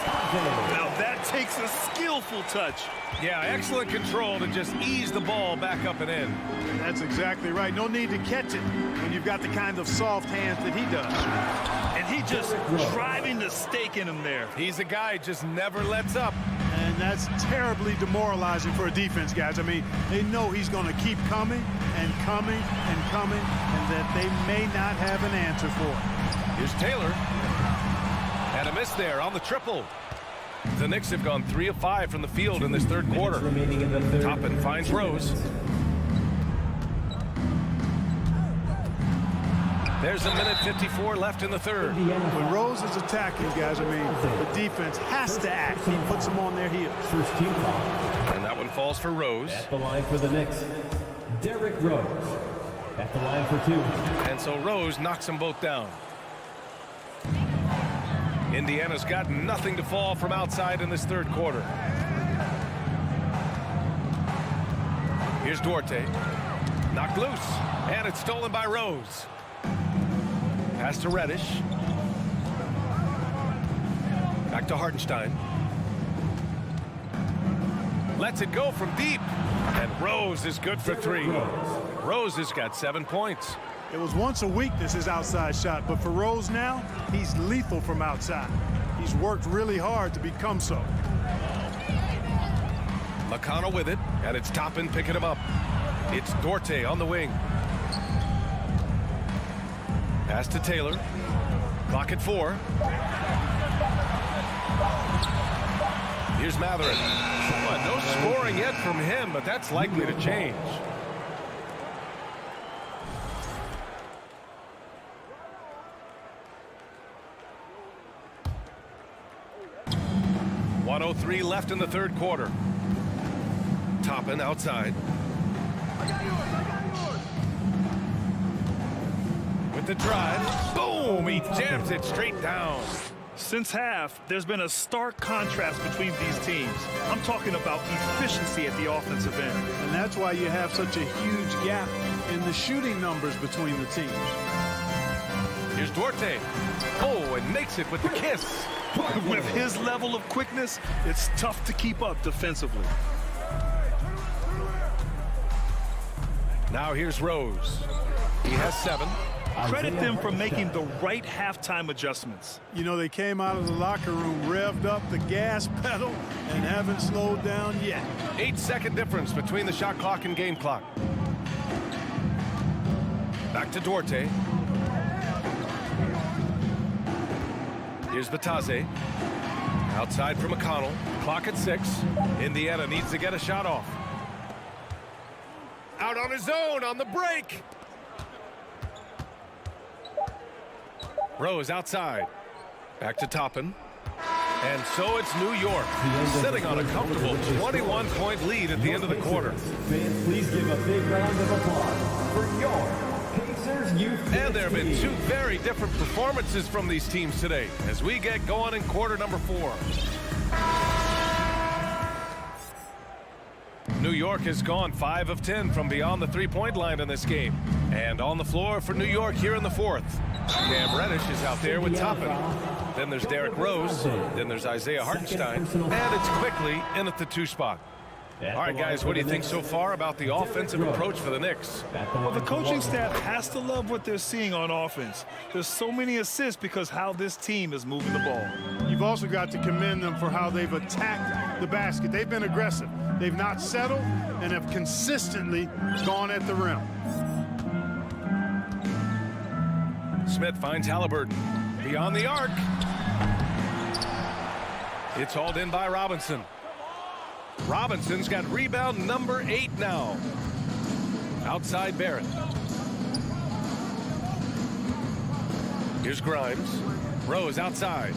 Now that takes a skillful touch. Yeah, excellent control to just ease the ball back up and in. That's exactly right. No need to catch it when you've got the kind of soft hands that he does. And he just driving the stake in him there. He's a guy who just never lets up. And that's terribly demoralizing for a defense, guys. I mean, they know he's going to keep coming and coming and coming, and that they may not have an answer for it. Here's Taylor. And a miss there on the triple. The Knicks have gone 3 of 5 from the field in this third quarter. Toppin finds Rose. There's a minute 54 left in the third. When Rose is attacking, guys, I mean, the defense has to act. He puts them on their heels. First team foul. And that one falls for Rose. At the line for the Knicks, Derrick Rose. At the line for 2. And so Rose knocks them both down. Indiana's got nothing to fall from outside in this third quarter. Here's Duarte. Knocked loose. And it's stolen by Rose. Pass to Reddish. Back to Hartenstein. Lets it go from deep. And Rose is good for 3. Rose has got 7 points. It was once a weakness, his outside shot, but for Rose now, he's lethal from outside. He's worked really hard to become so. McConnell with it, and it's Toppin picking him up. It's Duarte on the wing. Pass to Taylor. Clock at 4. Here's Matherin. No scoring yet from him, but that's likely to change. .103 left in the third quarter. Toppin outside. With the drive. Boom! He jams it straight down. Since half, there's been a stark contrast between these teams. I'm talking about efficiency at the offensive end. And that's why you have such a huge gap in the shooting numbers between the teams. Here's Duarte. Oh, and makes it with the kiss. With his level of quickness, it's tough to keep up defensively. Now here's Rose. He has 7. Credit them for making the right halftime adjustments. You know, they came out of the locker room, revved up the gas pedal, and haven't slowed down yet. 8-second difference between the shot clock and game clock. Back to Duarte. Here's Batase. Outside for McConnell. Clock at 6. Indiana needs to get a shot off. Out on his own on the break. Rose outside. Back to Toppin. And so it's New York, sitting on a comfortable 21-point lead at the end of the quarter. Fans, please give a big round of applause for your Pacers youth. And there have been 2 very different performances from these teams today as we get going in quarter number 4. New York has gone 5 of 10 from beyond the three-point line in this game. And on the floor for New York here in the 4th. Cam Reddish is out there with Toppin. Then there's Derrick Rose. Then there's Isaiah Hartenstein. And it's quickly in at the 2 spot. All right, guys, what do you think so far about the offensive approach for the Knicks? Well, the coaching staff has to love what they're seeing on offense. There's so many assists because how this team is moving the ball. You've also got to commend them for how they've attacked the basket. They've been aggressive. They've not settled and have consistently gone at the rim. Smith finds Halliburton. Beyond the arc. It's hauled in by Robinson. Robinson's got rebound number 8 now. Outside Barrett. Here's Grimes. Rose outside.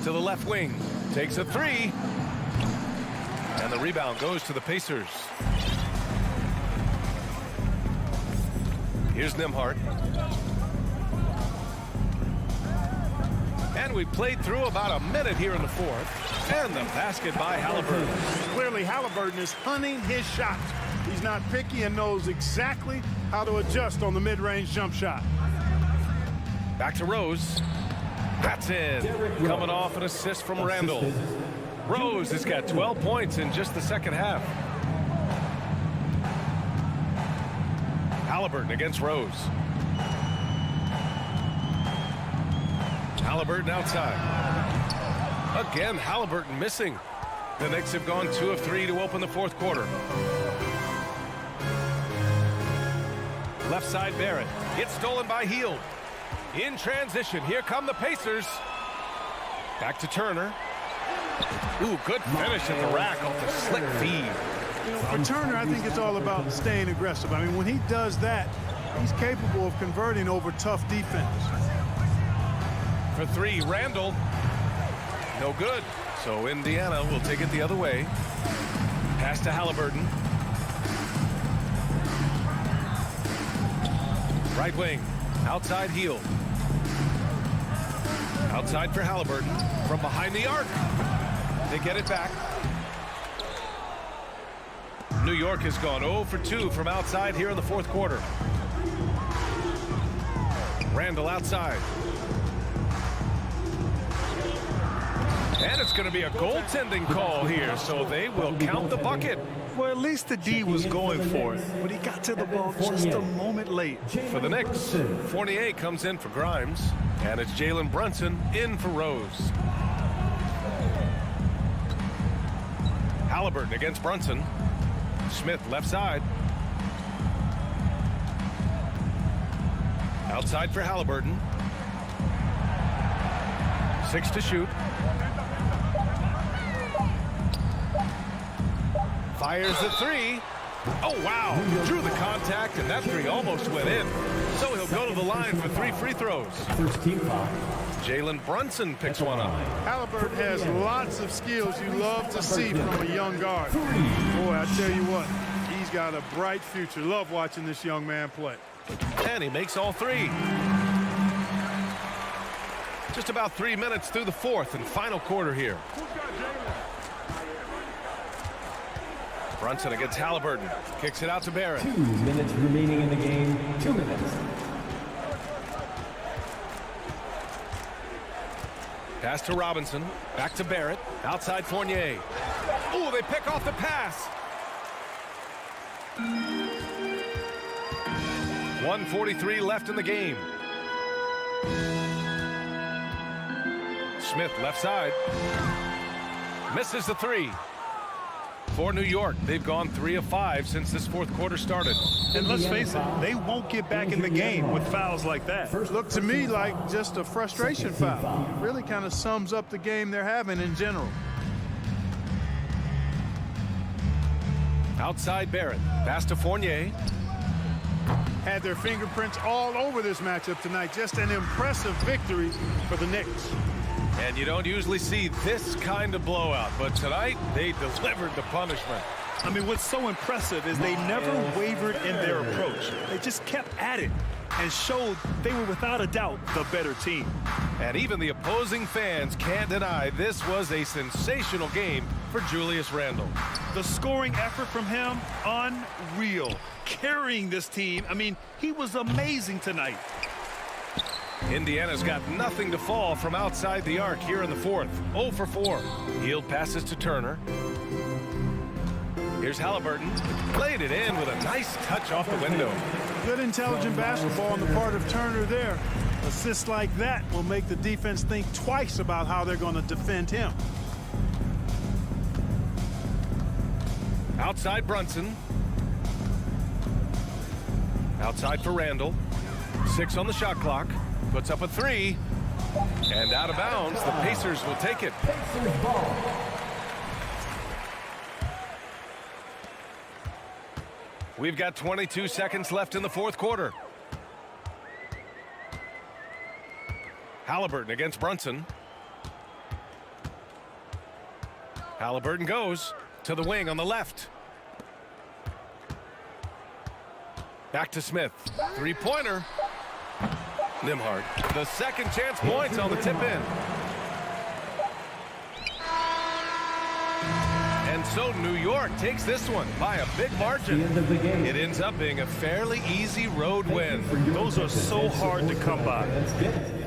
To the left wing. Takes a 3. And the rebound goes to the Pacers. Here's Nembhard. And we played through about a minute here in the 4th. And the basket by Halliburton. Clearly, Halliburton is hunting his shots. He's not picky and knows exactly how to adjust on the mid-range jump shot. Back to Rose. That's in. Coming off an assist from Randall. Rose has got 12 points in just the second half. Halliburton against Rose. Halliburton outside. Again, Halliburton missing. The Knicks have gone 2 of 3 to open the 4th quarter. Left side Barrett. It's stolen by Hield. In transition, here come the Pacers. Back to Turner. Ooh, good finish at the rack off the slick feed. You know, for Turner, I think it's all about staying aggressive. I mean, when he does that, he's capable of converting over tough defense. For three, Randall. No good. So Indiana will take it the other way. Pass to Halliburton. Right wing. Outside heel. Outside for Halliburton. From behind the arc. They get it back. New York has gone 0 for 2 from outside here in the fourth quarter. Randall outside. And it's going to be a goaltending call here, so they will count the bucket. Well, at least the D was going for it, but he got to the ball just a moment late. For the Knicks, Fournier comes in for Grimes, and it's Jalen Brunson in for Rose. Halliburton against Brunson. Smith left side. Outside for Halliburton. 6 to shoot. Fires the three. Oh, wow. Drew the contact, and that three almost went in. So he'll go to the line for 3 free throws. First team foul. Jalen Brunson picks one up. Halliburton has lots of skills you love to see from a young guard. Boy, I tell you what, he's got a bright future. Love watching this young man play. And he makes all 3. Just about 3 minutes through the fourth and final quarter here. Brunson against Halliburton. Kicks it out to Barrett. 2 minutes remaining in the game. 2 minutes. Pass to Robinson. Back to Barrett. Outside Fournier. Oh, they pick off the pass. 1:43 left in the game. Smith left side. Misses the 3. For New York, they've gone 3 of 5 since this fourth quarter started. And let's face it, they won't get back in the game with fouls like that. Looked to me like just a frustration foul. It really kind of sums up the game they're having in general. Outside Barrett. Pass to Fournier. Had their fingerprints all over this matchup tonight. Just an impressive victory for the Knicks. And you don't usually see this kind of blowout, but tonight they delivered the punishment. I mean, what's so impressive is they never wavered in their approach. They just kept at it and showed they were without a doubt the better team. And even the opposing fans can't deny this was a sensational game for Julius Randle. The scoring effort from him, unreal. Carrying this team, I mean, he was amazing tonight. Indiana's got nothing to fall from outside the arc here in the fourth. 0 for 4. Hield passes to Turner. Here's Halliburton. Played it in with a nice touch off the window. Good intelligent basketball on the part of Turner there. Assists like that will make the defense think twice about how they're going to defend him. Outside Brunson. Outside for Randall. 6 on the shot clock. Puts up a 3. And out of bounds, the Pacers will take it. Pacers ball. We've got 22 seconds left in the fourth quarter. Halliburton against Brunson. Halliburton goes to the wing on the left. Back to Smith. 3-pointer. Nimhart. The second chance points on the tip in. And so New York takes this one by a big margin. It ends up being a fairly easy road win. Those are so hard to come by. Let's get it.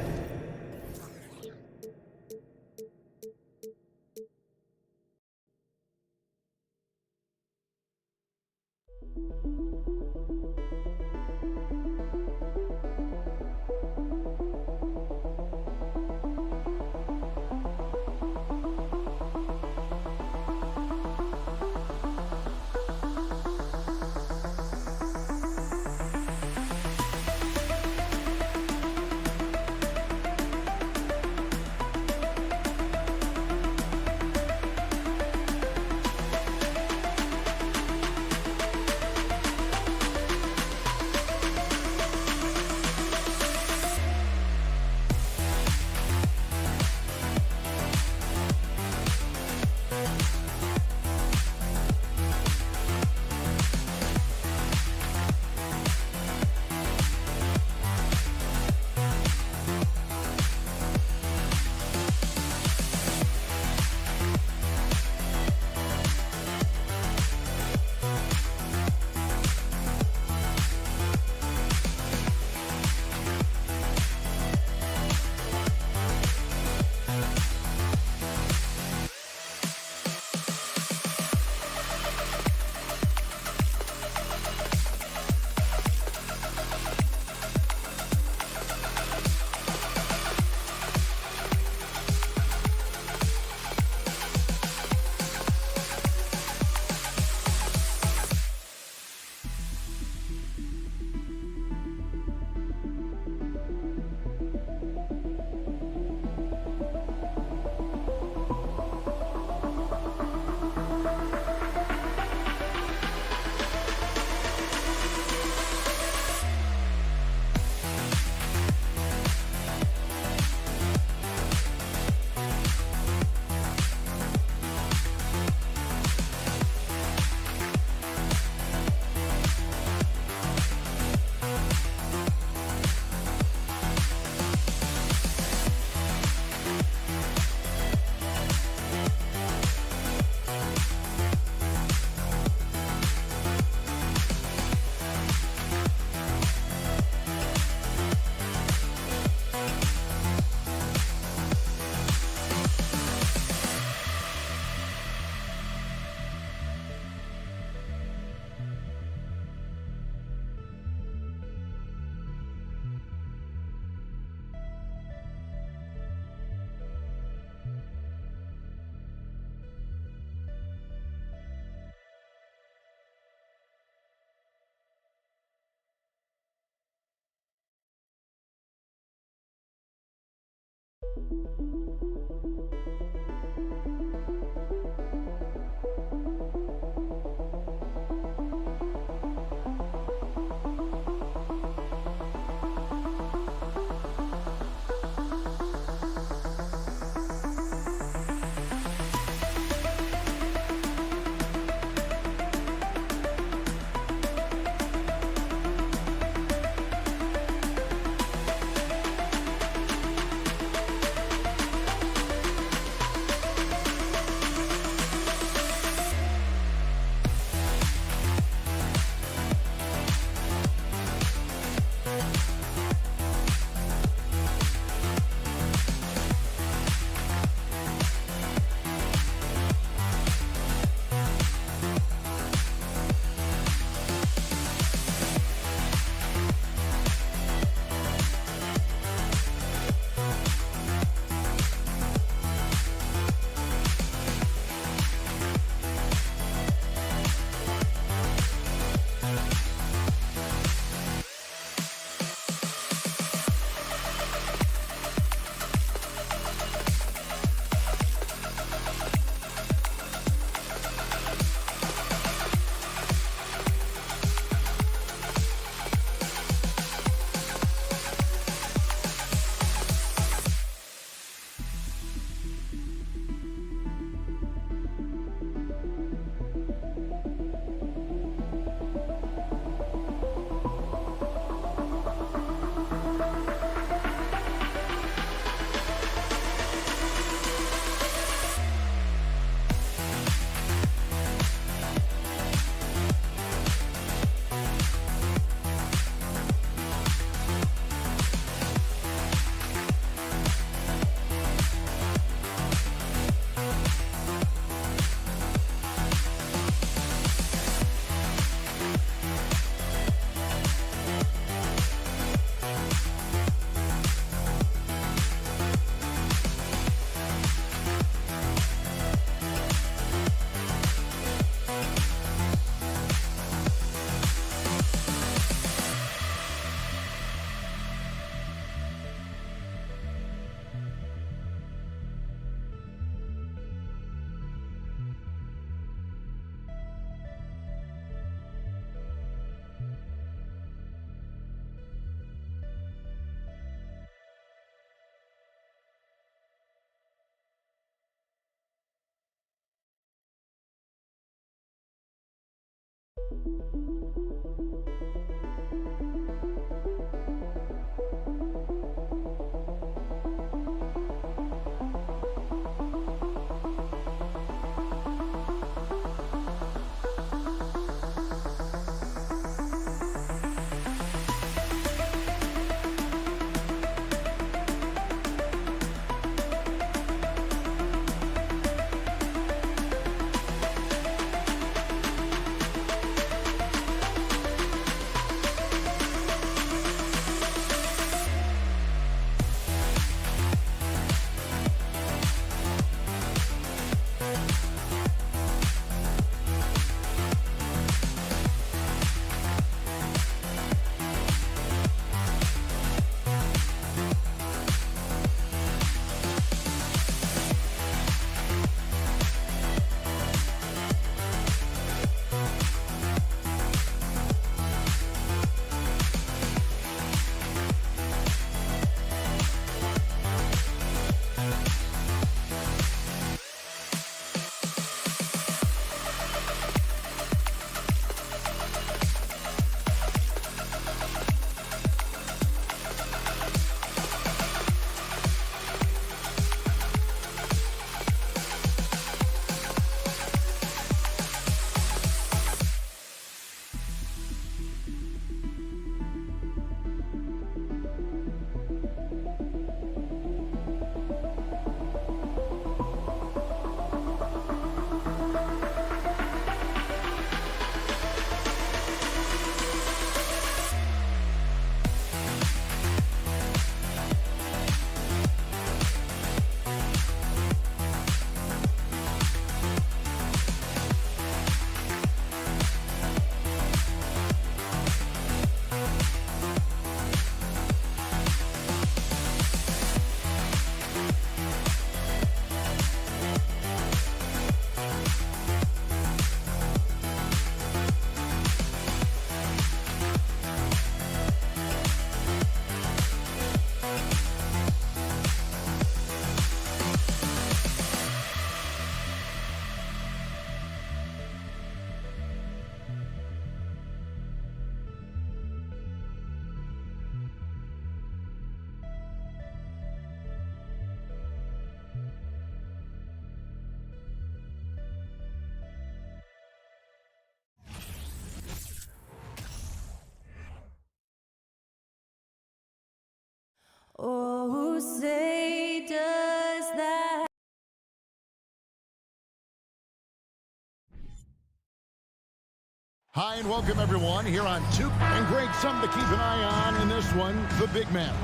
Hi, and welcome, everyone, here on Tuke and Greg. Something to keep an eye on in this one, the big man.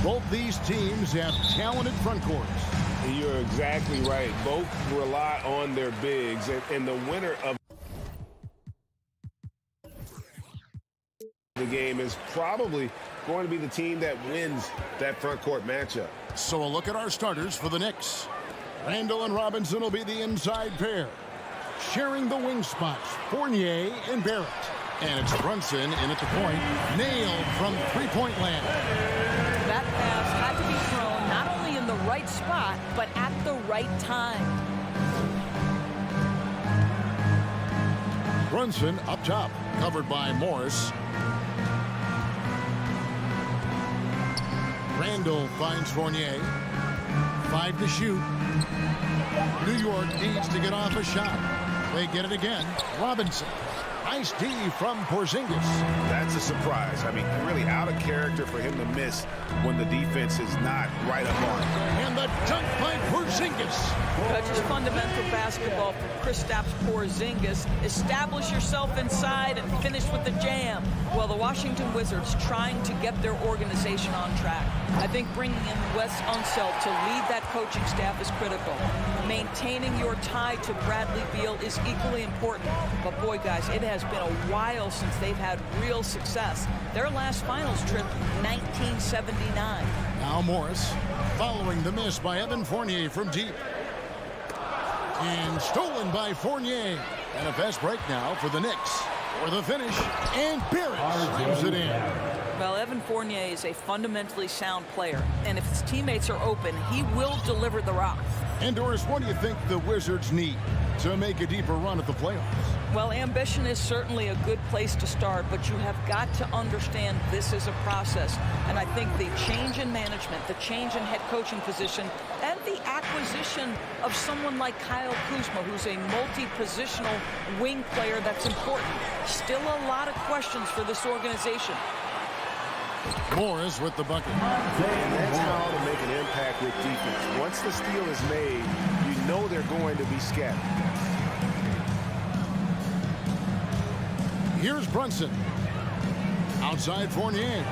Both these teams have talented front courts. You're exactly right. Both rely on their bigs, and the winner of the game is probably going to be the team that wins that front court matchup. So a look at our starters for the Knicks. Randall and Robinson will be the inside pair. Sharing the wing spots, Fournier and Barrett. And it's Brunson in at the point, nailed from three-point land. That pass had to be thrown not only in the right spot, but at the right time. Brunson up top, covered by Morris. Randall finds Fournier. 5 to shoot. New York needs to get off a shot. They get it again. Robinson. Nice D from Porzingis. That's a surprise. I mean, really out of character for him to miss when the defense is not right up on him. And the dunk by Porzingis. That's just fundamental basketball for Kristaps Porzingis. Establish yourself inside and finish with the jam. Well, the Washington Wizards trying to get their organization on track. I think bringing in Wes Unseld to lead that coaching staff is critical. Maintaining your tie to Bradley Beal is equally important. But boy, guys, it has been a while since they've had real success. Their last finals trip, 1979. Now Morris, following the miss by Evan Fournier from deep. And stolen by Fournier. And a fast break now for the Knicks. For the finish, and Barrett slams it in. Well, Evan Fournier is a fundamentally sound player, and if his teammates are open, he will deliver the rock. And Doris, what do you think the Wizards need to make a deeper run at the playoffs? Well, ambition is certainly a good place to start, but you have got to understand this is a process. And I think the change in management, the change in head coaching position, and the acquisition of someone like Kyle Kuzma, who's a multi-positional wing player that's important. Still a lot of questions for this organization. Morris with the bucket. And that's how to make an impact with defense. Once the steal is made, you know they're going to be scattered. Here's Brunson. Outside Fournier.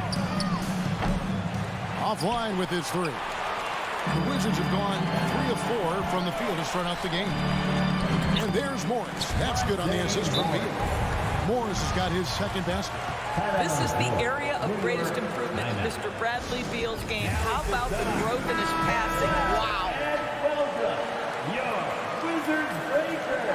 Offline with his three. The Wizards have gone 3 of 4 from the field to start out the game. And there's Morris. That's good on the assist from Beal. Morris has got his second basket. This is the area of greatest improvement in Mr. Bradley Beal's game. How about the growth in his passing? Wow. Your Wizards breaker.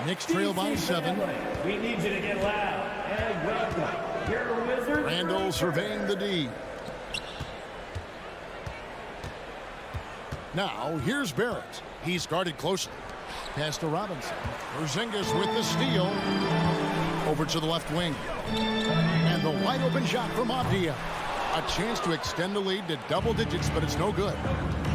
Knicks trail by 7. We need you to get loud. And welcome, your Wizards. Randall surveying the D. Now, here's Barrett. He's guarded closely. Pass to Robinson. Porzingis with the steal. Over to the left wing. And the wide open shot from Avdia. A chance to extend the lead to double digits, but it's no good.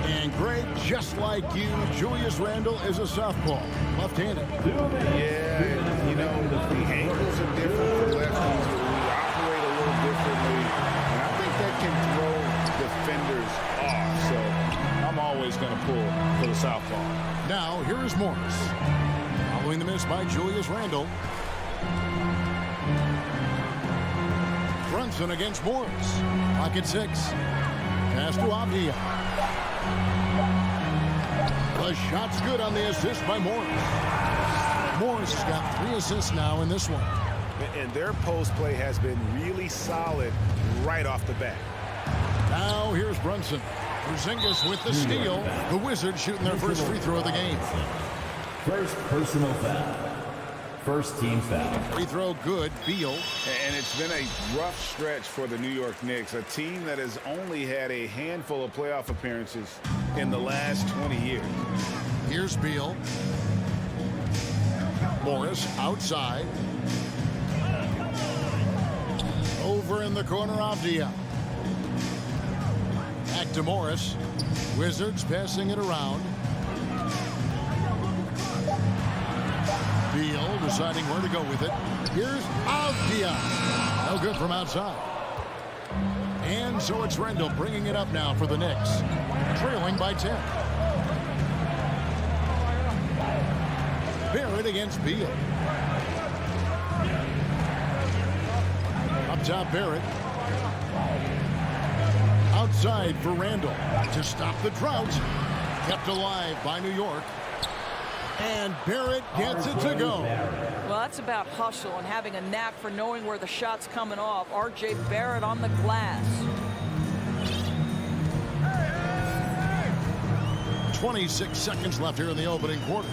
And Greg, just like you, Julius Randle is a southpaw. Left-handed. Yeah, you know, the angles are different for lefties. We operate a little differently. And I think that can throw defenders off. So I'm always going to pull for the southpaw. Now, here is Morris. Following the miss by Julius Randle. Brunson against Morris. Pocket 6. Pass to Avdia. The shot's good on the assist by Morris. Morris has got 3 assists now in this one. And their post play has been really solid right off the bat. Now here's Brunson. Porzingis with the steal. The Wizards shooting their first free throw of the game. First personal foul. First team foul. Free throw good. Beal. And it's been a rough stretch for the New York Knicks, a team that has only had a handful of playoff appearances in the last 20 years. Here's Beal. Morris outside. Over in the corner, Avdia. Back to Morris. Wizards passing it around. Beal deciding where to go with it. Here's Avdia. No good from outside. And so it's Randall bringing it up now for the Knicks. Trailing by 10. Barrett against Beal. Up top, Barrett. Outside for Randall to stop the drought. Kept alive by New York. And Barrett gets it to go. Well, that's about hustle and having a knack for knowing where the shot's coming off. R.J. Barrett on the glass. 26 seconds left here in the opening quarter.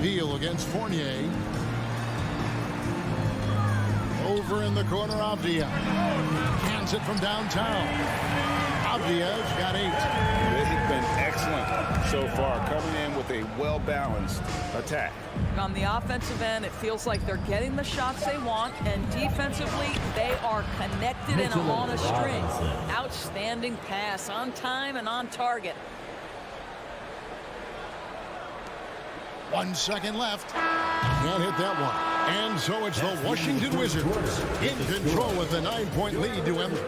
Beal against Fournier. Over in the corner, Avdia. Hands it from downtown. Avdia's got 8. They have been excellent so far, coming in with a well-balanced attack. On the offensive end, it feels like they're getting the shots they want, and defensively, they are connected and on a string. Outstanding pass, on time and on target. 1 second left. Can't hit that one. And so it's the Washington Wizards in control with a 9-point lead to end.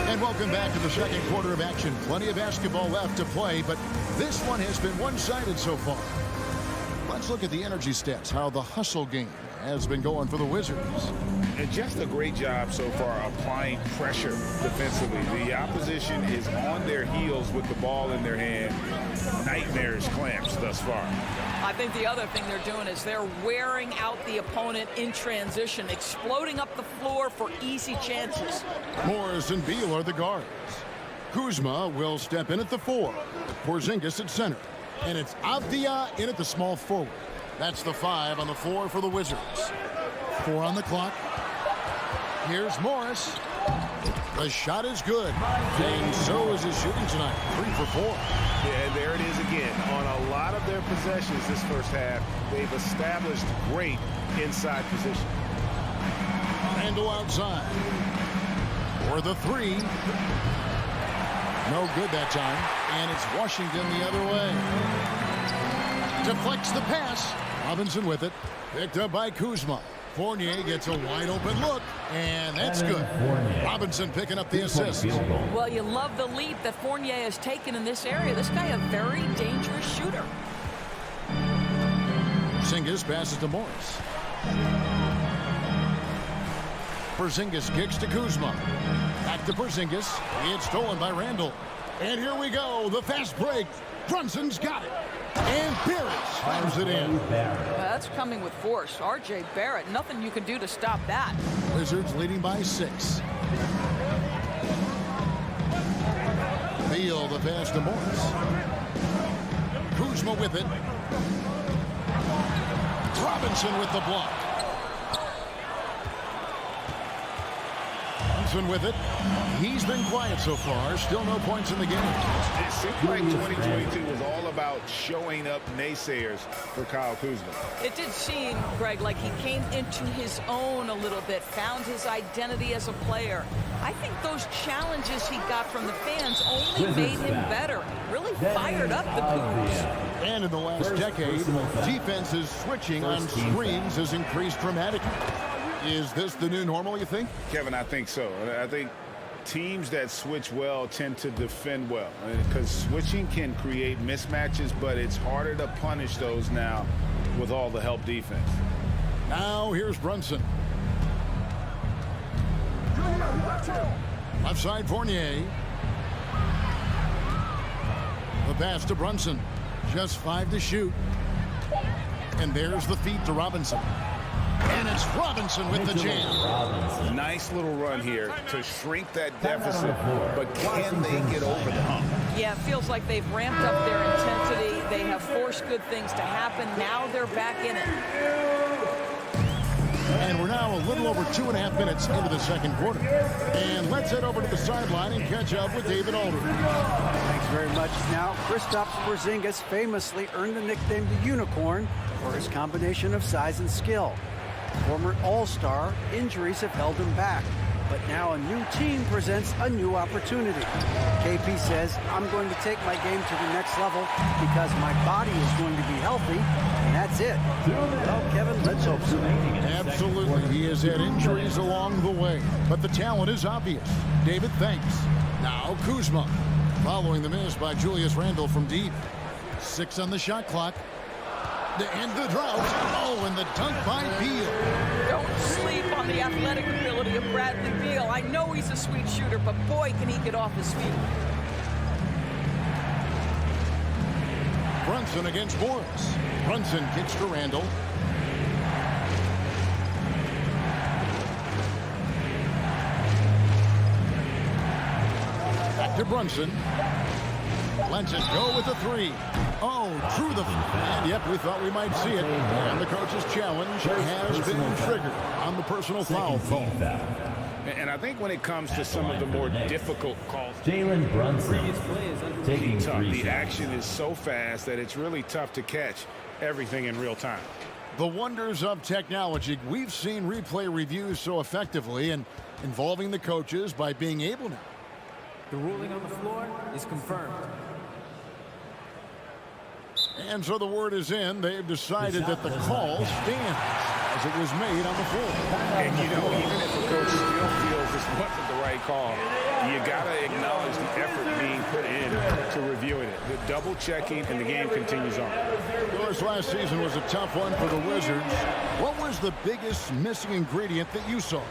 And welcome back to the second quarter of action. Plenty of basketball left to play, but this one has been one-sided so far. Let's look at the energy stats, how the hustle game has been going for the Wizards. And just a great job so far applying pressure defensively. The opposition is on their heels with the ball in their hand. Nightmares clamps thus far. I think the other thing they're doing is they're wearing out the opponent in transition, exploding up the floor for easy chances. Morris and Beal are the guards. Kuzma will step in at the 4. Porzingis at center. And it's Avdia in at the small forward. That's the 5 on the 4 for the Wizards. 4 on the clock. Here's Morris. The shot is good. And so is his shooting tonight. 3 for 4. Yeah, there it is again. On a lot of their possessions this first half, they've established great inside position. Randall outside. For the 3. No good that time. And it's Washington the other way. Deflects the pass. Robinson with it. Picked up by Kuzma. Fournier gets a wide open look, and that's good. Robinson picking up the assist. Well, you love the leap that Fournier has taken in this area. This guy a very dangerous shooter. Porzingis passes to Morris. Porzingis kicks to Kuzma. Back to Porzingis. It's stolen by Randall. And here we go. The fast break. Brunson's got it. And Barrett slams it in. That's coming with force. R.J. Barrett, nothing you can do to stop that. Wizards leading by 6. Beal the pass to Morris. Kuzma with it. Robinson with the block. Robinson with it. He's been quiet so far. Still no points in the game. It seemed like 2022 was all about showing up naysayers for Kyle Kuzma. It did seem, Greg, like he came into his own a little bit, found his identity as a player. I think those challenges he got from the fans only made him better. Really fired up the Cougars. And in the last decade, defenses switching on screens has increased dramatically. Is this the new normal, you think? Kevin, I think so. I think teams that switch well tend to defend well, because switching can create mismatches, but it's harder to punish those now with all the help defense. Now here's Brunson. Left side Fournier. The pass to Brunson. Just 5 to shoot. And there's the feed to Robinson. And it's Robinson with the jam. Nice little run here to shrink that deficit, but can they get over the hump? Yeah, it feels like they've ramped up their intensity. They have forced good things to happen. Now they're back in it. And we're now a little over 2.5 minutes into the second quarter. And let's head over to the sideline and catch up with David Aldridge. Thanks very much. Now, Kristaps Porzingis famously earned the nickname the Unicorn for his combination of size and skill. Former All-Star, injuries have held him back. But now a new team presents a new opportunity. KP says, I'm going to take my game to the next level because my body is going to be healthy, and that's it. Well, Kevin, let's hope so. Absolutely. He has had injuries along the way, but the talent is obvious. David, thanks. Now Kuzma. Following the miss by Julius Randle from deep. 6 on the shot clock. To end the drought. Oh, and the dunk by Beal. Don't sleep on the athletic ability of Bradley Beal. I know he's a sweet shooter, but boy, can he get off his feet. Brunson against Morris. Brunson kicks to Randle. Back to Brunson. Lets it go with a 3. Oh, through the... And yep, we thought we might see it. And the coach's challenge has been triggered on the personal foul call. And I think when it comes to some of the more difficult calls, Jalen Brunson taking tough. 3 The shots. action is so fast that it's really tough to catch everything in real time. The wonders of technology. We've seen replay reviews so effectively and involving the coaches by being able to. The ruling on the floor is confirmed. And so the word is in. They've decided that the call stands as it was made on the floor. And, you know, even if the coach still feels this wasn't the right call, you got to acknowledge the effort being put in to reviewing it. The double checking, and the game continues on. Of course, last season was a tough one for the Wizards. What was the biggest missing ingredient that you saw?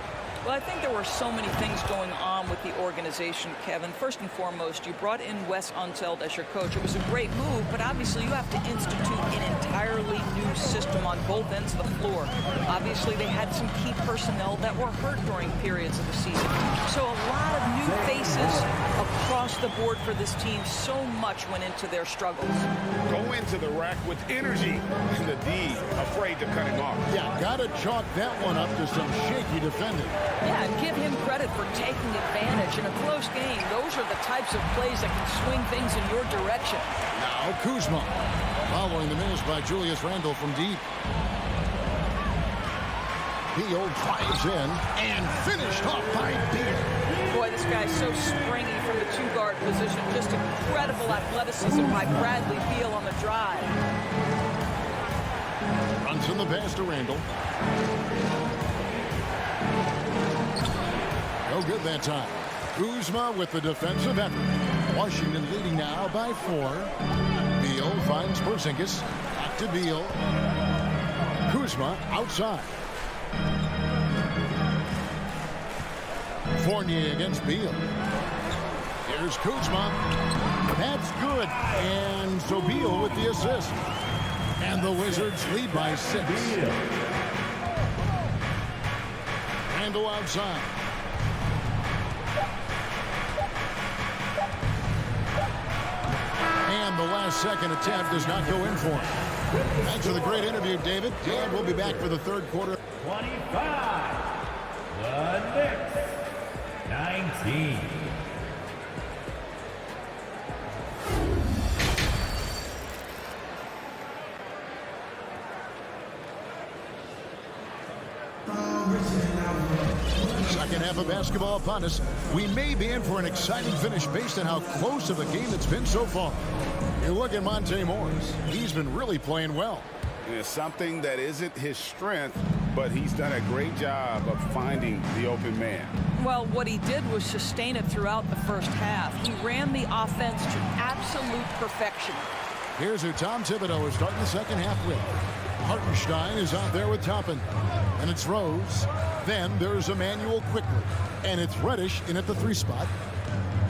Well, I think there were so many things going on with the organization, Kevin. First and foremost, you brought in Wes Unseld as your coach. It was a great move, but obviously you have to institute an entirely new system on both ends of the floor. Obviously, they had some key personnel that were hurt during periods of the season. So a lot of new faces across the board for this team. So much went into their struggles. Go into the rack with energy, and the D afraid to cut him off. Yeah, got to chalk that one up to some shaky defending. Yeah, and give him credit for taking advantage in a close game. Those are the types of plays that can swing things in your direction. Now Kuzma, following the miss by Julius Randle from deep. Beal drives in and finished off by Beal. Boy, this guy's so springy from the two-guard position. Just incredible athleticism by Bradley Beal on the drive. Runs in the pass to Randle. No good that time. Kuzma with the defensive effort. Washington leading now by 4. Beal finds Porzingis. Back to Beal. Kuzma outside. Fournier against Beal. Here's Kuzma. That's good. And so Beal with the assist. And the Wizards lead by 6. Randle outside. And the last-second attempt does not go in for him. Thanks for the great interview, David. And we'll be back for the third quarter. 25. The Knicks. 19. Second half of basketball upon us. We may be in for an exciting finish based on how close of a game it's been so far. You look at Monte Morris. He's been really playing well. It's something that isn't his strength, but he's done a great job of finding the open man. Well, what he did was sustain it throughout the first half. He ran the offense to absolute perfection. Here's who Tom Thibodeau is starting the second half with. Hartenstein is out there with Toppin. And it's Rose. Then there's Emmanuel quickly. And it's Reddish in at the 3 spot.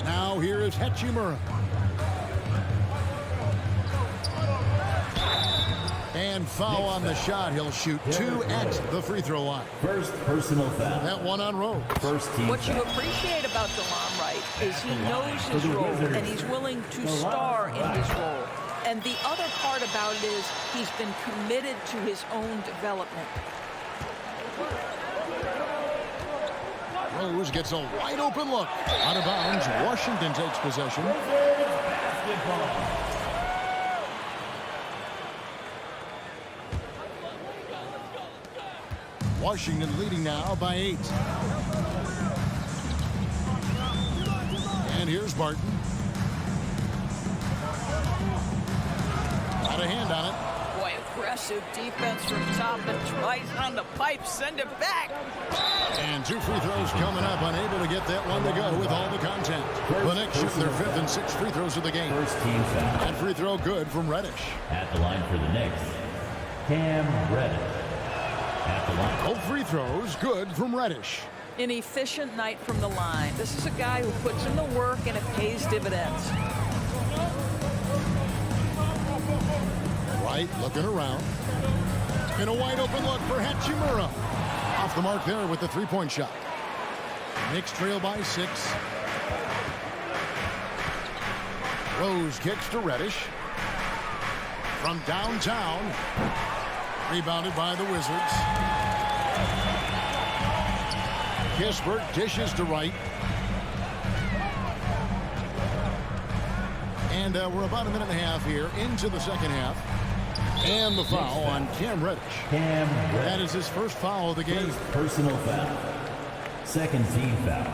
Now here is Hachimura. And foul on the shot. He'll shoot 2 at the free throw line. First personal foul. That one on Rose. First team What you foul. appreciate about DeLon Wright is he knows his role and he's willing to star in his role. And the other part about it is he's been committed to his own development. Rose gets a wide open look. Out of bounds. Washington takes possession. Washington leading now by 8. And here's Barton. Got a hand on it. Boy, aggressive defense from Toppin. Tries on the pipe, send it back. And 2 free throws coming up. Unable to get that one to go with all the contact. The Knicks shoot their 5th and 6 free throws of the game. First team foul. And free throw good from Reddish. At the line for the Knicks, Cam Reddish. At the line. Both free throws good from Reddish. An efficient night from the line. This is a guy who puts in the work and it pays dividends. Wright looking around. In a wide open look for Hachimura. Off the mark there with the three-point shot. Knicks trail by 6. Rose kicks to Reddish. From downtown. Rebounded by the Wizards. Kispert dishes to Wright. And we're about a minute and a half here into the second half. And the foul on Cam Reddish. Cam Reddish. That is his first foul of the game. First personal foul. Second team foul.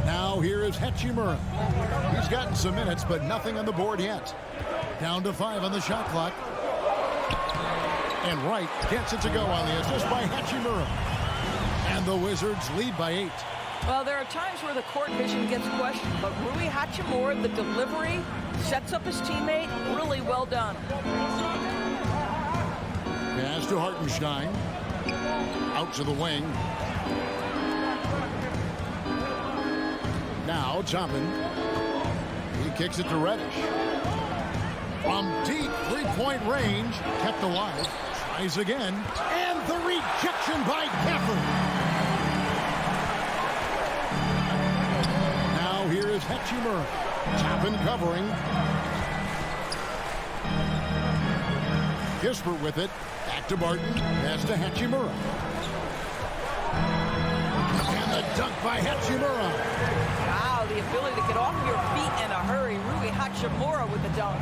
Now here is Hachimura. He's gotten some minutes, but nothing on the board yet. Down to 5 on the shot clock. And Wright gets it to go on the assist by Hachimura. And the Wizards lead by 8. Well, there are times where the court vision gets questioned, but Rui Hachimura, the delivery, sets up his teammate. Really well done. Pass to Hartenstein. Out to the wing. Now Toppin. He kicks it to Reddish. From deep three-point range. Kept alive. Tries again. And the rejection by Gafford. Now here is Hachimura. Toppin covering. Kispert with it. Back to Barton. Pass to Hachimura. And the dunk by Hachimura. Wow, the ability to get off your feet in a hurry. Rui Hachimura with the dunk.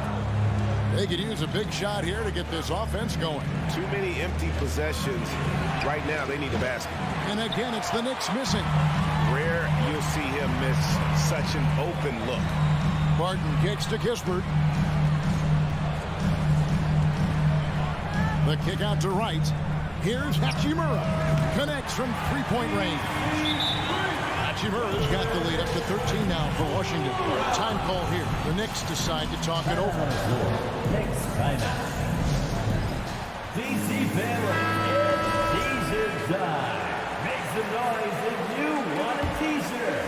They could use a big shot here to get this offense going. Too many empty possessions. Right now, they need a basket. And again, it's the Knicks missing. Rare you'll see him miss such an open look. Barton kicks to Kispert. The kick out to Wright. Here's Hachimura. Connects from three-point range. Hachimura's got the lead up to 13 now for Washington. Time call here. The Knicks decide to talk it over. Knicks timeout. DC family, it's t-shirt time. Make some noise if you want a t-shirt.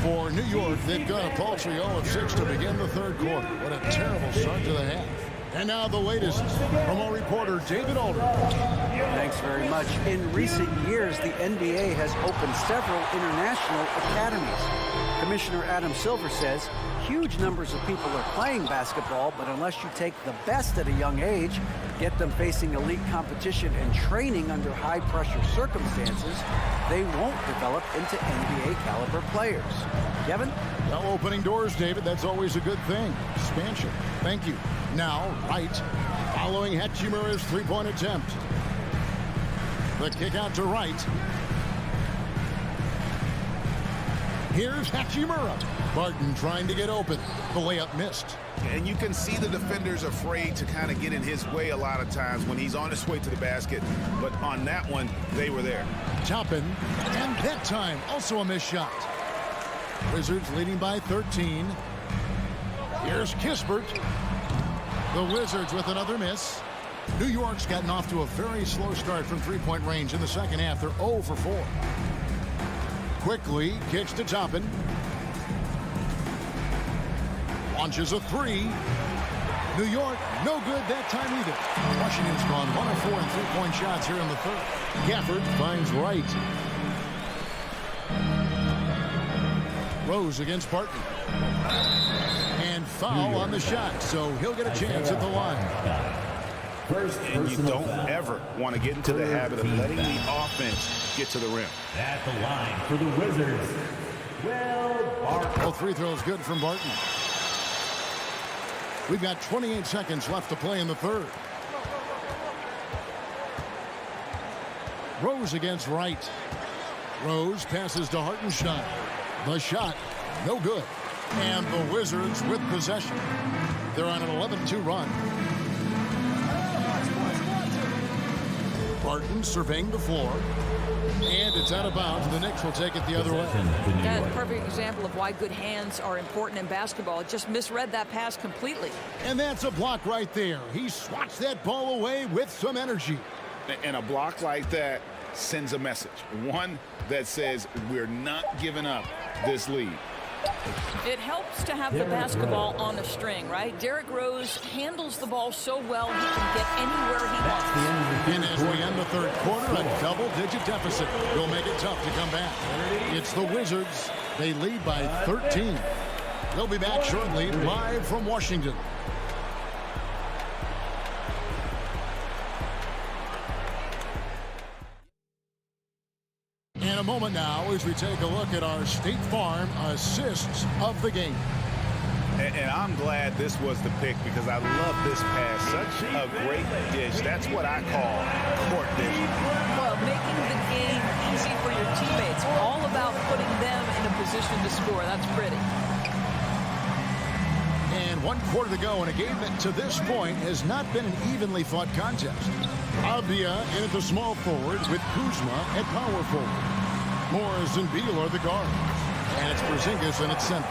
For New York, they've got a paltry 0-6 to begin the third quarter. What a terrible start to the half. And now the latest from our reporter, David Alder. Thanks very much. In recent years, the NBA has opened several international academies. Commissioner Adam Silver says huge numbers of people are playing basketball, but unless you take the best at a young age, get them facing elite competition and training under high-pressure circumstances, they won't develop into NBA-caliber players. Kevin? Well, opening doors, David, that's always a good thing. Expansion. Thank you. Now, Wright, following Hachimura's three-point attempt. The kick out to Wright. Here's Hachimura. Barton trying to get open. The layup missed. And you can see the defenders afraid to kind of get in his way a lot of times when he's on his way to the basket. But on that one, they were there. Toppin, and that time, also a missed shot. Wizards leading by 13. Here's Kispert. The Wizards with another miss. New York's gotten off to a very slow start from three-point range in the second half. They're 0 for 4. Quickly kicks to Toppin. Launches a three. New York, no good that time either. Washington's gone 1 of 4 in three-point shots here in the third. Gafford finds Wright. Rose against Barton. And foul on the shot, so he'll get a chance at the line. And you don't ever want to get into the habit of letting the offense get to the rim. At the line for the Wizards, Barton. Both free throws good from Barton. We've got 28 seconds left to play in the third. Rose against Wright. Rose passes to Hartenstein. The shot, no good. And the Wizards with possession. They're on an 11-2 run. Barton surveying the floor. And It's out of bounds. The Knicks will take it the other way. That's a perfect example of why good hands are important in basketball. It just misread that pass completely. And that's a block right there. He swats that ball away with some energy. And a block like that sends a message. One that says we're not giving up this lead. It helps to have the basketball on a string, right? Derrick Rose handles the ball so well he can get anywhere he wants. And as we end the third quarter, a double-digit deficit will make it tough to come back. It's the Wizards. They lead by 13. They'll be back shortly, live from Washington. In a moment now, as we take a look at our State Farm assists of the game. And I'm glad this was the pick because I love this pass. Such a great dish. That's what I call court vision. Well, making the game easy for your teammates. All about putting them in a position to score. That's pretty. And 1 quarter to go in a game that to this point has not been an evenly fought contest. Avdia in at the small forward with Kuzma at power forward. Morris and Beal are the guards. And it's Porzingis in at center.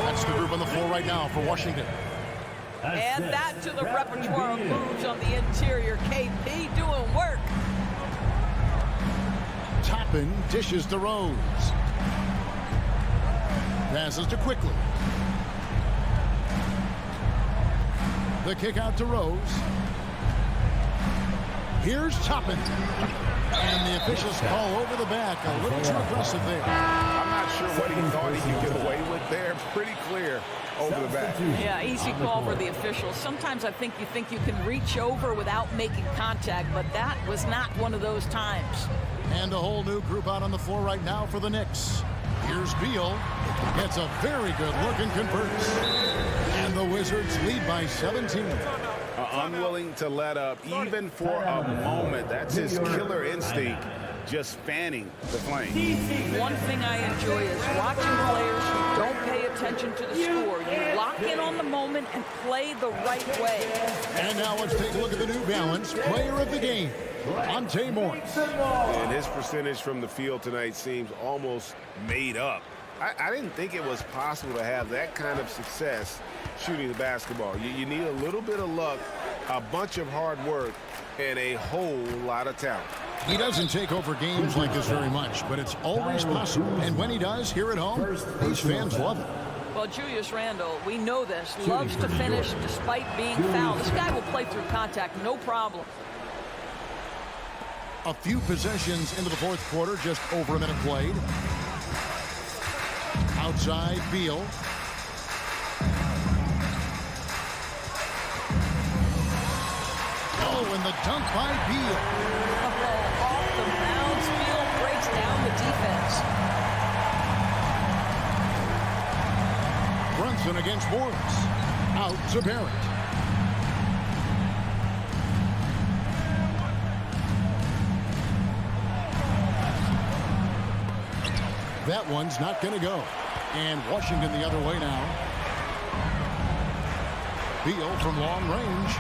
That's the group on the floor right now for Washington. Add that to the repertoire of moves on the interior. KP doing work. Toppin dishes to Rose. Passes to Quickly. The kick out to Rose. Here's Toppin. And the officials call over the back. A little too aggressive there. I'm not sure what he thought he could get away with there. Pretty clear over the back. Yeah, easy call for the officials. Sometimes I think you can reach over without making contact, but that was not one of those times. And a whole new group out on the floor right now for the Knicks. Here's Beal. Gets a very good look and converts. And the Wizards lead by 17. Unwilling to let up even for a moment. That's his killer instinct, just fanning the flame. One thing I enjoy is watching players who don't pay attention to the score. You lock in on the moment and play the right way. And now let's take a look at the New Balance player of the game, Monte Morris. And his percentage from the field tonight seems almost made up. I didn't think it was possible to have that kind of success shooting the basketball. You need a little bit of luck, a bunch of hard work, and a whole lot of talent. He doesn't take over games like this very much, but it's always possible. And when he does, here at home, these fans love it. Well, Julius Randle, we know this, loves to finish despite being fouled. This guy will play through contact, no problem. A few possessions into the fourth quarter, just over a minute played. Outside, Beal. Oh, and the dunk by Beal. Off the bounce, Beal breaks down the defense. Brunson against Morris. Out to Barrett. That one's not going to go. And Washington the other way now. Beal from long range.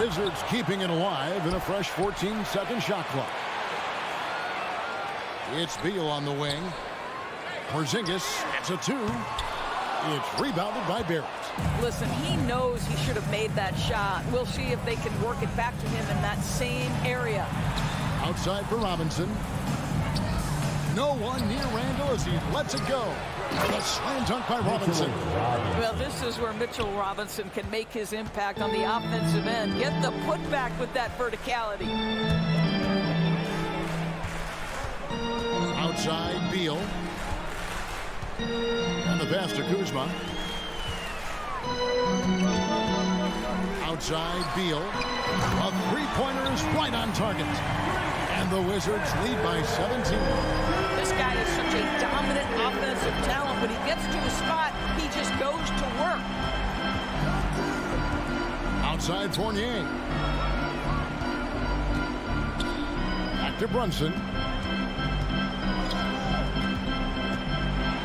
Wizards keeping it alive in a fresh 14-second shot clock. It's Beal on the wing. Porzingis gets a two. It's rebounded by Barrett. Listen, he knows he should have made that shot. We'll see if they can work it back to him in that same area. Outside for Robinson. No one near Randle as he lets it go. And a slam dunk by Robinson. Well, this is where Mitchell Robinson can make his impact on the offensive end. Get the putback with that verticality. Outside, Beal. And the pass to Kuzma. Outside, Beal. A three-pointer is right on target. And the Wizards lead by 17. This guy is such a dominant offensive talent. When he gets to a spot, he just goes to work. Outside Fournier. Back to Brunson.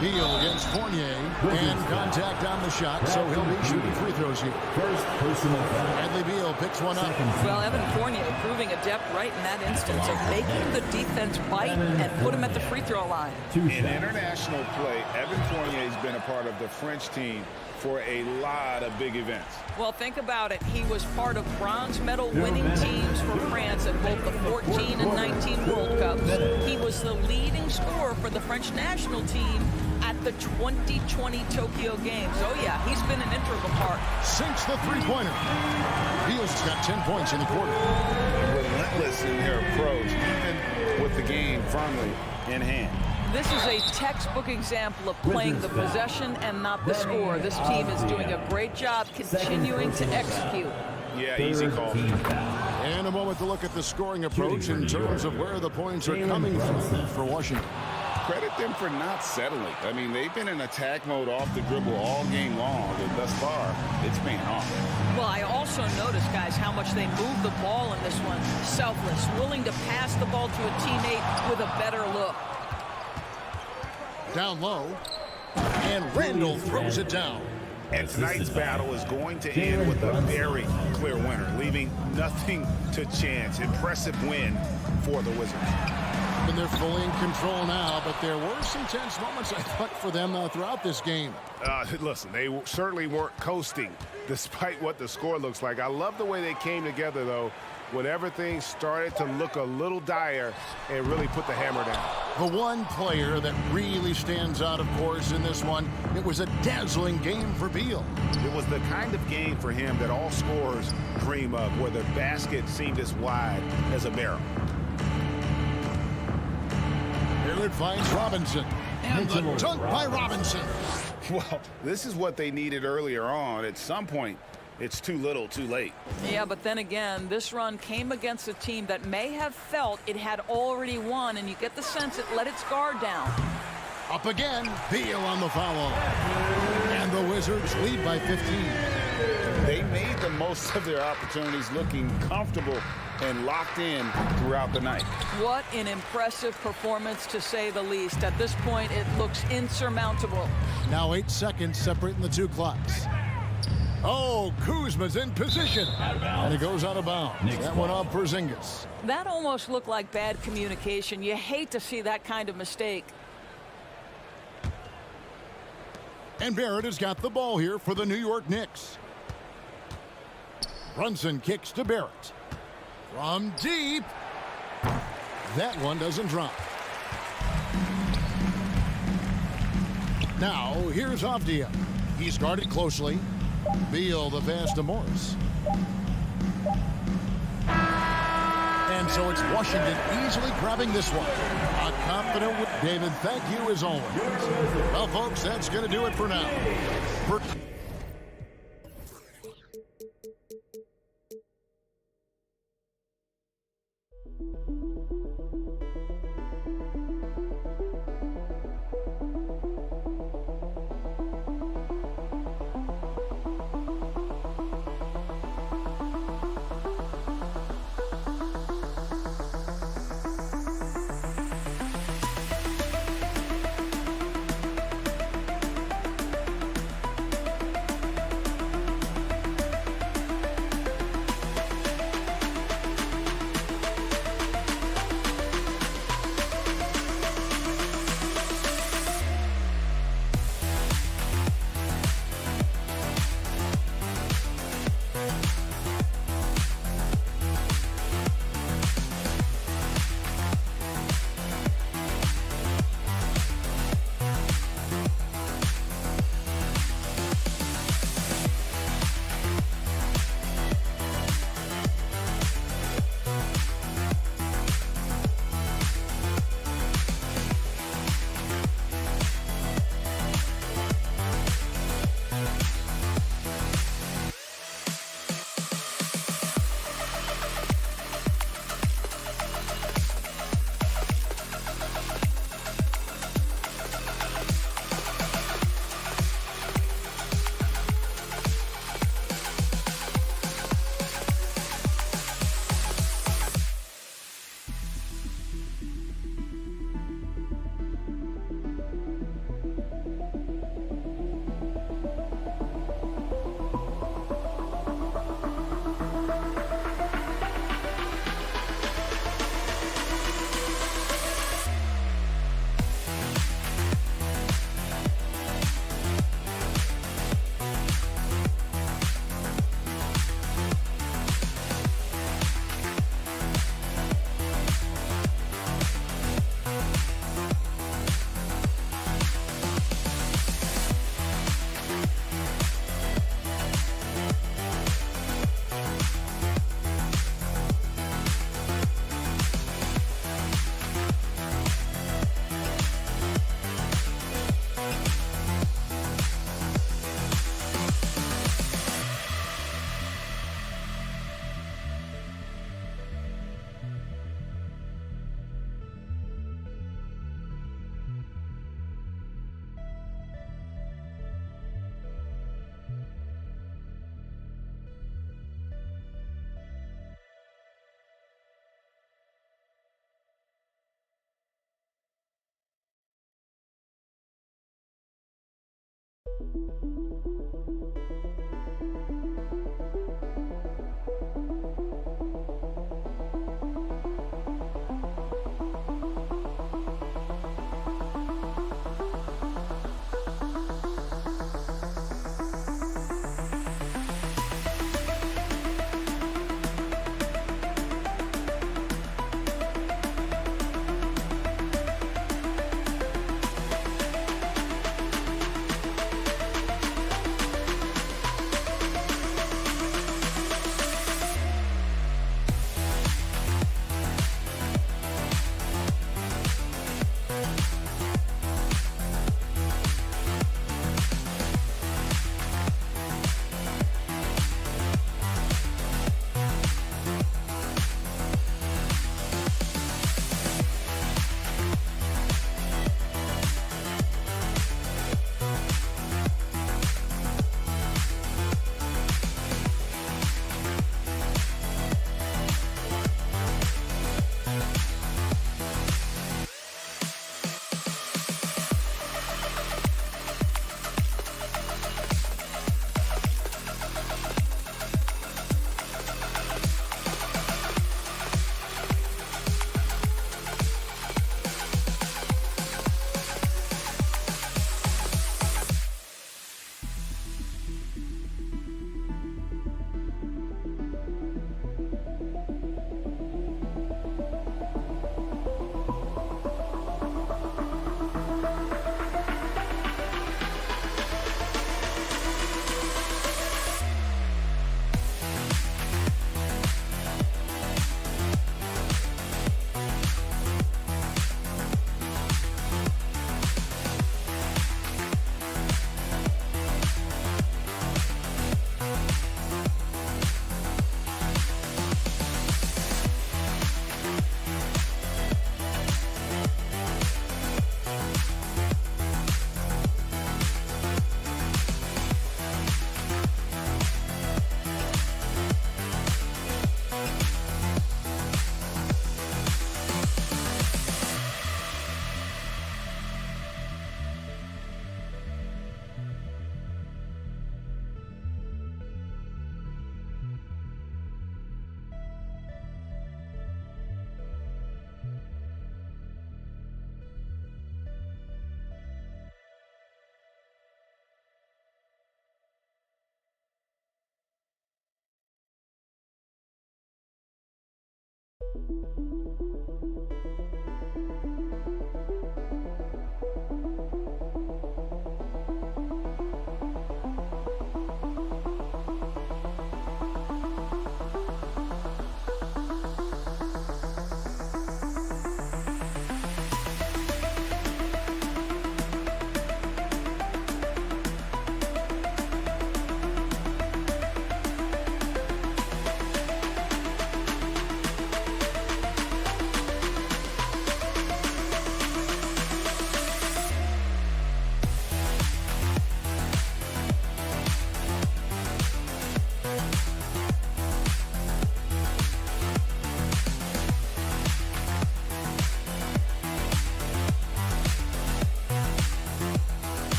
Beal against Fournier, and contact on the shot, so he'll be shooting free throws here. First personal foul. Bradley Beal picks one up. Well, Evan Fournier proving adept right in that instance of making the defense bite and put him at the free throw line. In international play, Evan Fournier has been a part of the French team for a lot of big events. Well, think about it. He was part of bronze medal winning teams for France at both the 14 and 19 World Cups. He was the leading scorer for the French national team at the 2020 Tokyo Games. Oh, yeah, he's been an integral part. Sinks the three-pointer. Beal's got 10 points in the quarter. Relentless in their approach, even with the game firmly in hand. This is a textbook example of playing the possession and not the score. This team is doing a great job continuing to execute. Yeah, easy call. And a moment to look at the scoring approach in terms of where the points are coming from for Washington. Credit them for not settling. I mean, they've been in attack mode off the dribble all game long, and thus far, it's paying off. Well, I also noticed, guys, how much they moved the ball in this one. Selfless, willing to pass the ball to a teammate with a better look. Down low, and Randall throws it down. And tonight's battle is going to end with a very clear winner, leaving nothing to chance. Impressive win for the Wizards. And they're fully in control now, but there were some tense moments, I thought, for them throughout this game. Listen, they certainly weren't coasting, despite what the score looks like. I love the way they came together, though, when everything started to look a little dire and really put the hammer down. The one player that really stands out, of course, in this one, it was a dazzling game for Beal. It was the kind of game for him that all scorers dream of, where the basket seemed as wide as a barrel. Here it finds Robinson. And the dunk by Robinson. Well, this is what they needed earlier on. At some point, it's too little, too late. Yeah, but then again, this run came against a team that may have felt it had already won, and you get the sense it let its guard down. Up again, Beal on the foul. And the Wizards lead by 15. They made the most of their opportunities, looking comfortable and locked in throughout the night. What an impressive performance, to say the least. At this point, it looks insurmountable. Now 8 seconds separating the two clocks. Oh, Kuzma's in position. And it goes out of bounds. That one off Porzingis. That almost looked like bad communication. You hate to see that kind of mistake. And Barrett has got the ball here for the New York Knicks. Brunson kicks to Barrett. From deep. That one doesn't drop. Now, here's Avdia. He's guarded closely. Beal the pass to Morris. And so it's Washington easily grabbing this one. A confident with David, thank you as always. Well, folks, that's going to do it for now.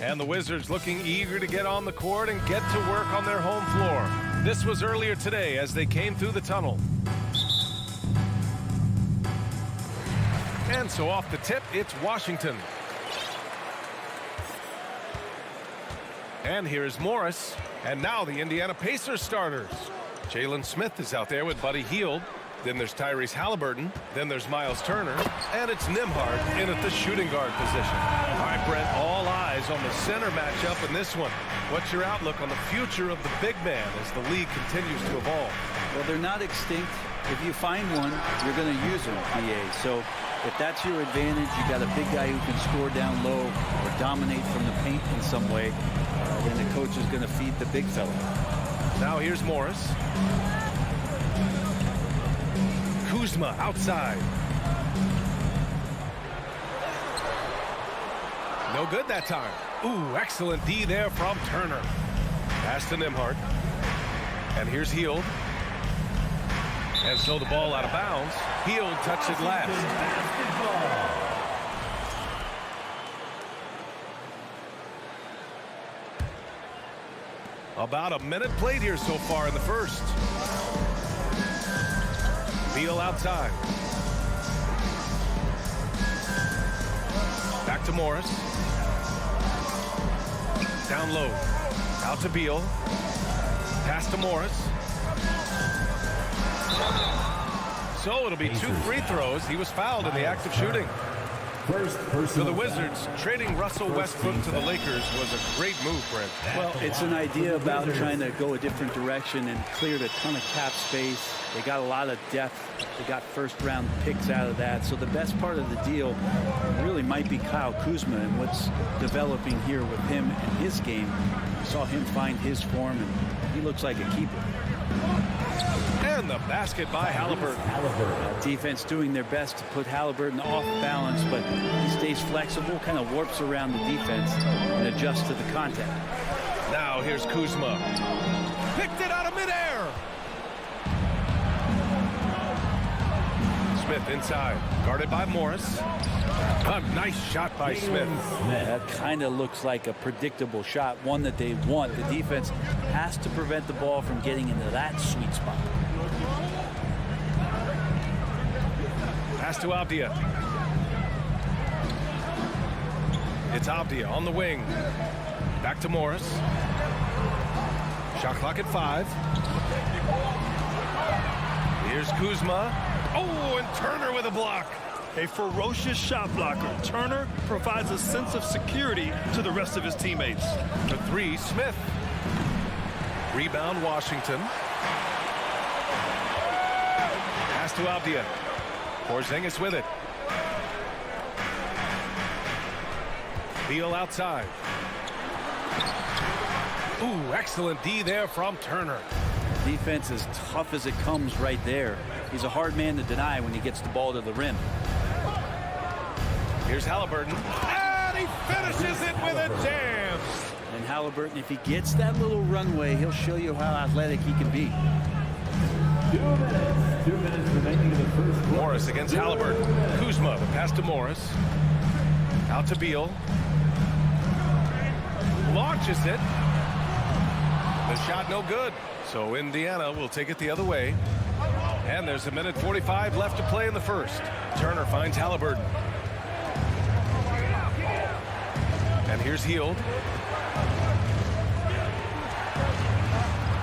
And the Wizards looking eager to get on the court and get to work on their home floor. This was earlier today as they came through the tunnel. And so off the tip, it's Washington. And here's Morris. And now the Indiana Pacers starters. Jalen Smith is out there with Buddy Hield. Then there's Tyrese Halliburton. Then there's Miles Turner. And it's Nembhard in at the shooting guard position. All right, Brent, all eyes on the center matchup in this one. What's your outlook on the future of the big man as the league continues to evolve? Well, they're not extinct. If you find one, you're going to use them, PA. So if that's your advantage, you got a big guy who can score down low or dominate from the paint in some way, then the coach is going to feed the big fella. Now here's Morris. Kuzma outside. No good that time. Ooh, excellent D there from Turner. Pass to Nembhard. And here's Hield. And so the ball out of bounds. Hield touched it last. About a minute played here so far in the first. Beal outside. Back to Morris. Down low. Out to Beal. Pass to Morris. So it'll be 2 free throws. He was fouled in the act of shooting. So the Wizards trading Russell Westbrook to the Lakers was a great move, Brent. Well, it's an idea about trying to go a different direction and cleared a ton of cap space. They got a lot of depth. They got first-round picks out of that. So the best part of the deal really might be Kyle Kuzma and what's developing here with him and his game. We saw him find his form, and he looks like a keeper. And the basket by Halliburton. Defense doing their best to put Halliburton off balance, but he stays flexible, kind of warps around the defense and adjusts to the contact. Now here's Kuzma. Picked it out of midair. Smith inside. Guarded by Morris. A nice shot by Smith. That kind of looks like a predictable shot, one that they want. The defense has to prevent the ball from getting into that sweet spot. Pass to Avdia. It's Avdia on the wing. Back to Morris. Shot clock at 5. Here's Kuzma. Oh, and Turner with a block. A ferocious shot blocker. Turner provides a sense of security to the rest of his teammates. The 3, Smith. Rebound, Washington. Pass to Avdia. Porzingis with it. Beal outside. Ooh, excellent D there from Turner. Defense is tough as it comes right there. He's a hard man to deny when he gets the ball to the rim. Here's Halliburton. And he finishes it with a jam. And Halliburton, if he gets that little runway, he'll show you how athletic he can be. 2 minutes remaining in the first quarter. Morris against Halliburton. Kuzma, the pass to Morris. Out to Beal. Launches it. The shot no good. So Indiana will take it the other way. And there's a minute 45 left to play in the first. Turner finds Halliburton. And here's Hield.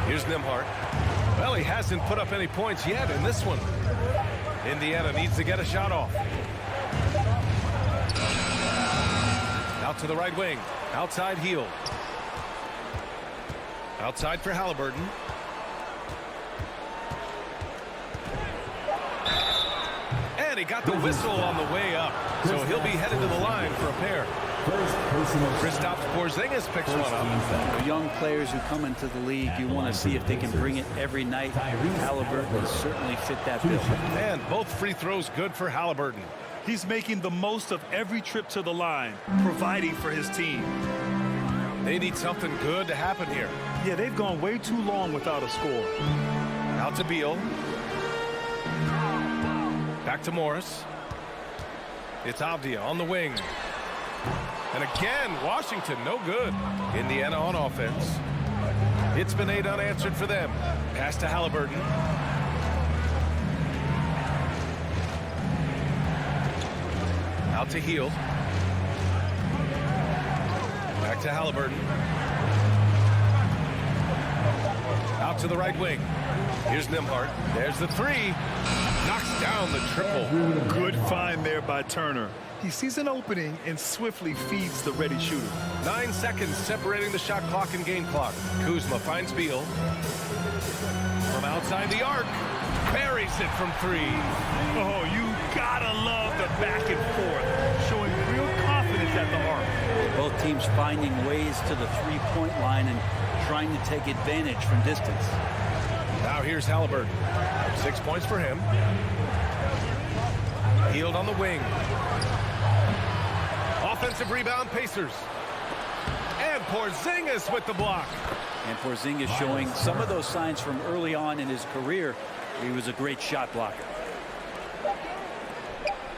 Here's Nembhard. Well, he hasn't put up any points yet in this one. Indiana needs to get a shot off. Out to the right wing. Outside Hield. Outside for Halliburton. And he got the whistle on the way up. So he'll be headed to the line for a pair. Kristaps Porzingis picks one up. Young players who come into the league, you want to see if they can bring it every night. Halliburton certainly fit that bill. And both free throws good for Halliburton. He's making the most of every trip to the line, providing for his team. They need something good to happen here. Yeah, they've gone way too long without a score. Out to Beal. Back to Morris. It's Avdia on the wing. And again, Washington, no good. Indiana on offense. It's been 8 unanswered for them. Pass to Halliburton. Out to Hield. Back to Halliburton. Out to the right wing. Here's Nembhard. There's the 3. Knocks down the triple. Good find there by Turner. He sees an opening and swiftly feeds the ready shooter. 9 seconds separating the shot clock and game clock. Kuzma finds Beal. From outside the arc. Buries it from 3. Oh, you gotta love the back and forth. Showing real confidence at the arc. Both teams finding ways to the three-point line and trying to take advantage from distance. Now here's Halliburton. 6 points for him. Hield on the wing. Offensive rebound, Pacers. And Porzingis with the block. And Porzingis showing some of those signs from early on in his career. He was a great shot blocker.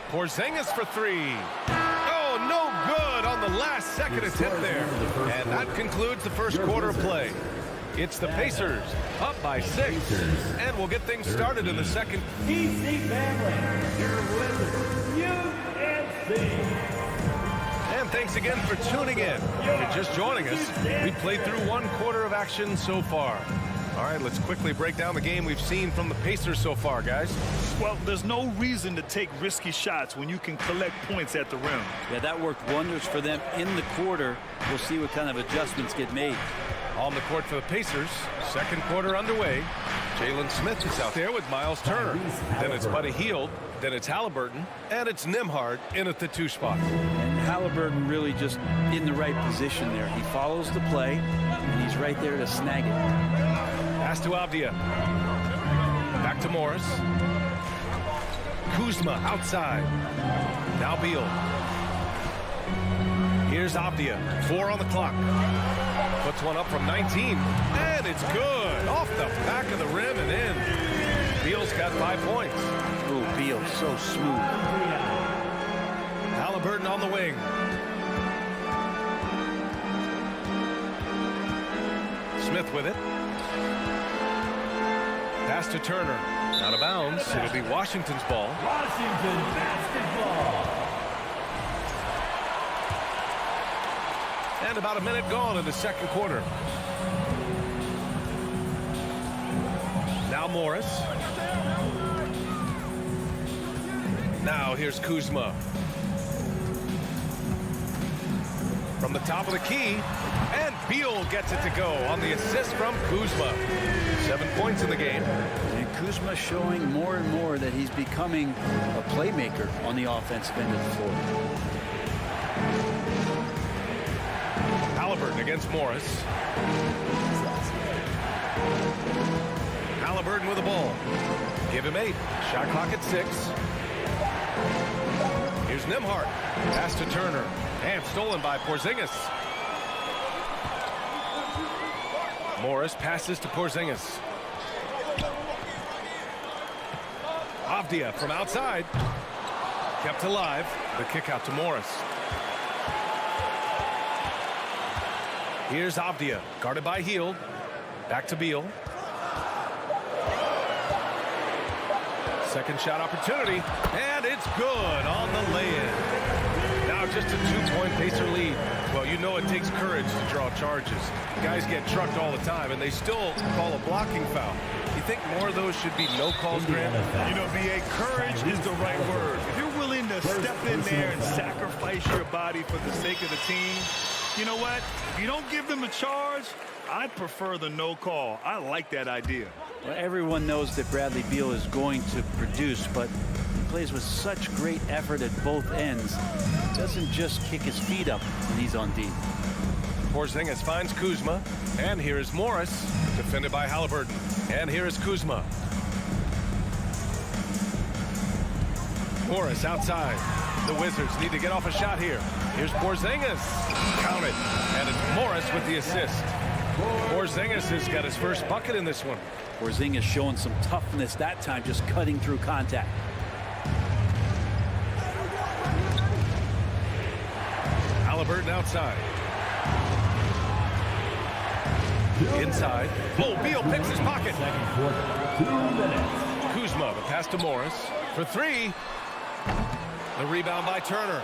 Porzingis for 3. Oh, no good on the last second attempt there. And that concludes the first quarter of play. It's the Pacers up by 6. And we'll get things started in the second. DC family, your winners, UNC. And thanks again for tuning in. If you're just joining us, we played through 1 quarter of action so far. All right, let's quickly break down the game we've seen from the Pacers so far, guys. Well, there's no reason to take risky shots when you can collect points at the rim. Yeah, that worked wonders for them in the quarter. We'll see what kind of adjustments get made. On the court for the Pacers, second quarter underway. Jalen Smith is out there with Miles Turner. Then it's Buddy Hield. Then it's Halliburton. And it's Nembhard in at the 2 spot. And Halliburton really just in the right position there. He follows the play, and he's right there to snag it. Pass to Avdia. Back to Morris. Kuzma outside. Now Beal. Here's Avdia. 4 on the clock. Puts one up from 19. And it's good. Off the back of the rim and in. Beal's got 5 points. Ooh, Beal, so smooth. Halliburton on the wing. Smith with it. Pass to Turner. Out of bounds. It'll be Washington's ball. Washington basketball. And about a minute gone in the second quarter. Now Morris. Now here's Kuzma. From the top of the key. And Beal gets it to go on the assist from Kuzma. 7 points in the game. And Kuzma showing more and more that he's becoming a playmaker on the offensive end of the floor. Halliburton against Morris. Halliburton with the ball. Give him 8. Shot clock at 6. Here's Nembhard. Pass to Turner. And stolen by Porzingis. Morris passes to Porzingis. Avdia from outside. Kept alive. The kick out to Morris. Here's Avdia, guarded by Hield. Back to Beal. Second shot opportunity, and it's good on the lay-in. Now just a 2-point Pacer lead. Well, you know it takes courage to draw charges. Guys get trucked all the time, and they still call a blocking foul. You think more of those should be no calls, Grant? You know, B.A., courage is the right word. If you're willing to step in there and sacrifice your body for the sake of the team, you know what? If you don't give them a charge, I prefer the no call. I like that idea. Well, everyone knows that Bradley Beal is going to produce, but he plays with such great effort at both ends. He doesn't just kick his feet up when he's on deep. Porzingis finds Kuzma, and here is Morris, defended by Halliburton. And here is Kuzma. Morris outside. The Wizards need to get off a shot here. Here's Porzingis. Count it. And it's Morris with the assist. Porzingis has got his first bucket in this one. Porzingis showing some toughness that time, just cutting through contact. Halliburton outside. Inside. Oh, Beal picks his pocket. Second quarter, 2 minutes. Kuzma, the pass to Morris for 3. The rebound by Turner.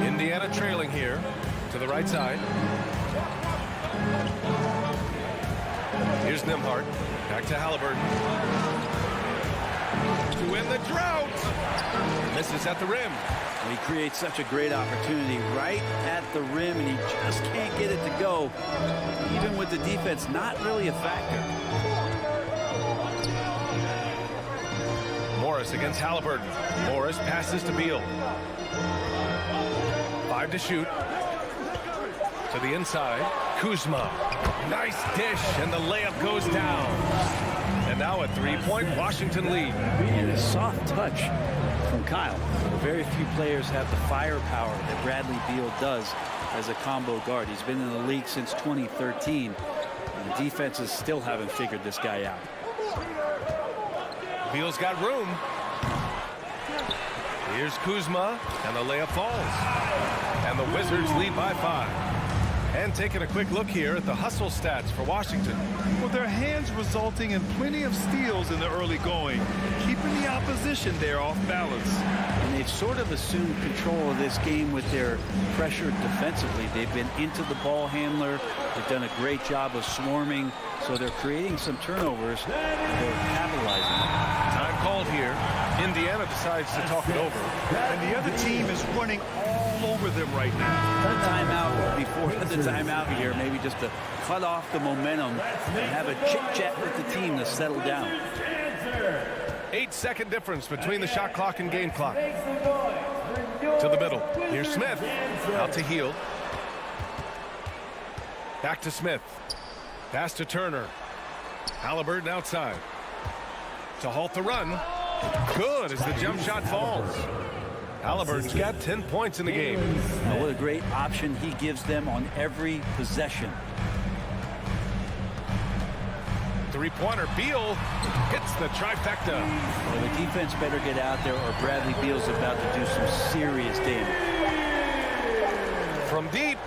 Indiana trailing here to the right side. Here's Nembhard. Back to Halliburton. To win the drought. Misses at the rim. He creates such a great opportunity right at the rim, and he just can't get it to go. Even with the defense not really a factor. Morris against Halliburton. Morris passes to Beal. 5 to shoot. To the inside. Kuzma. Nice dish, and the layup goes down. And now a 3-point Washington lead. And a soft touch from Kyle. Very few players have the firepower that Bradley Beal does as a combo guard. He's been in the league since 2013, and the defenses still haven't figured this guy out. Beal's got room. Here's Kuzma, and the layup falls. And the Wizards lead by 5. And taking a quick look here at the hustle stats for Washington. With their hands resulting in plenty of steals in the early going, keeping the opposition there off balance. And they've sort of assumed control of this game with their pressure defensively. They've been into the ball handler. They've done a great job of swarming. So they're creating some turnovers. They're capitalizing. Time called here. Indiana decides to talk it over. And the other team is running all over them right now. A timeout before the timeout here, maybe just to cut off the momentum and have a chit-chat with the team to settle down. 8-second difference between the shot clock and game clock. To the middle. Here's Smith. Out to Hield. Back to Smith. Pass to Turner. Halliburton outside. To halt the run. Good as the jump shot falls. Halliburton's got 10 points in the game. Oh, what a great option he gives them on every possession. Three-pointer. Beal hits the trifecta. Well, the defense better get out there or Bradley Beal's about to do some serious damage. From deep.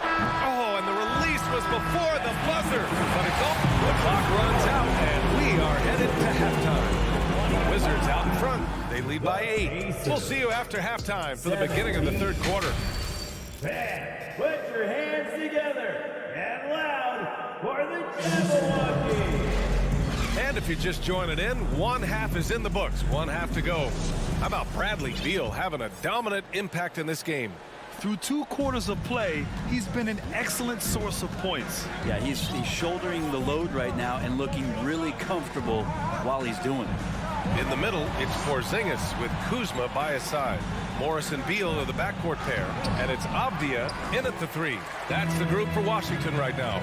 Oh, and the release was before the buzzer. But it's off. The clock runs out, and we are headed to halftime. Wizards out in front. They lead by 8. We'll see you after halftime for the beginning of the third quarter. Fans, put your hands together and loud for the Jabberwocky. And if you're just joining in, one half is in the books. One half to go. How about Bradley Beal having a dominant impact in this game? Through 2 quarters of play, he's been an excellent source of points. Yeah, he's shouldering the load right now and looking really comfortable while he's doing it. In the middle, it's Porzingis with Kuzma by his side. Morris and Beal are the backcourt pair, and it's Avdia in at the 3. That's the group for Washington right now.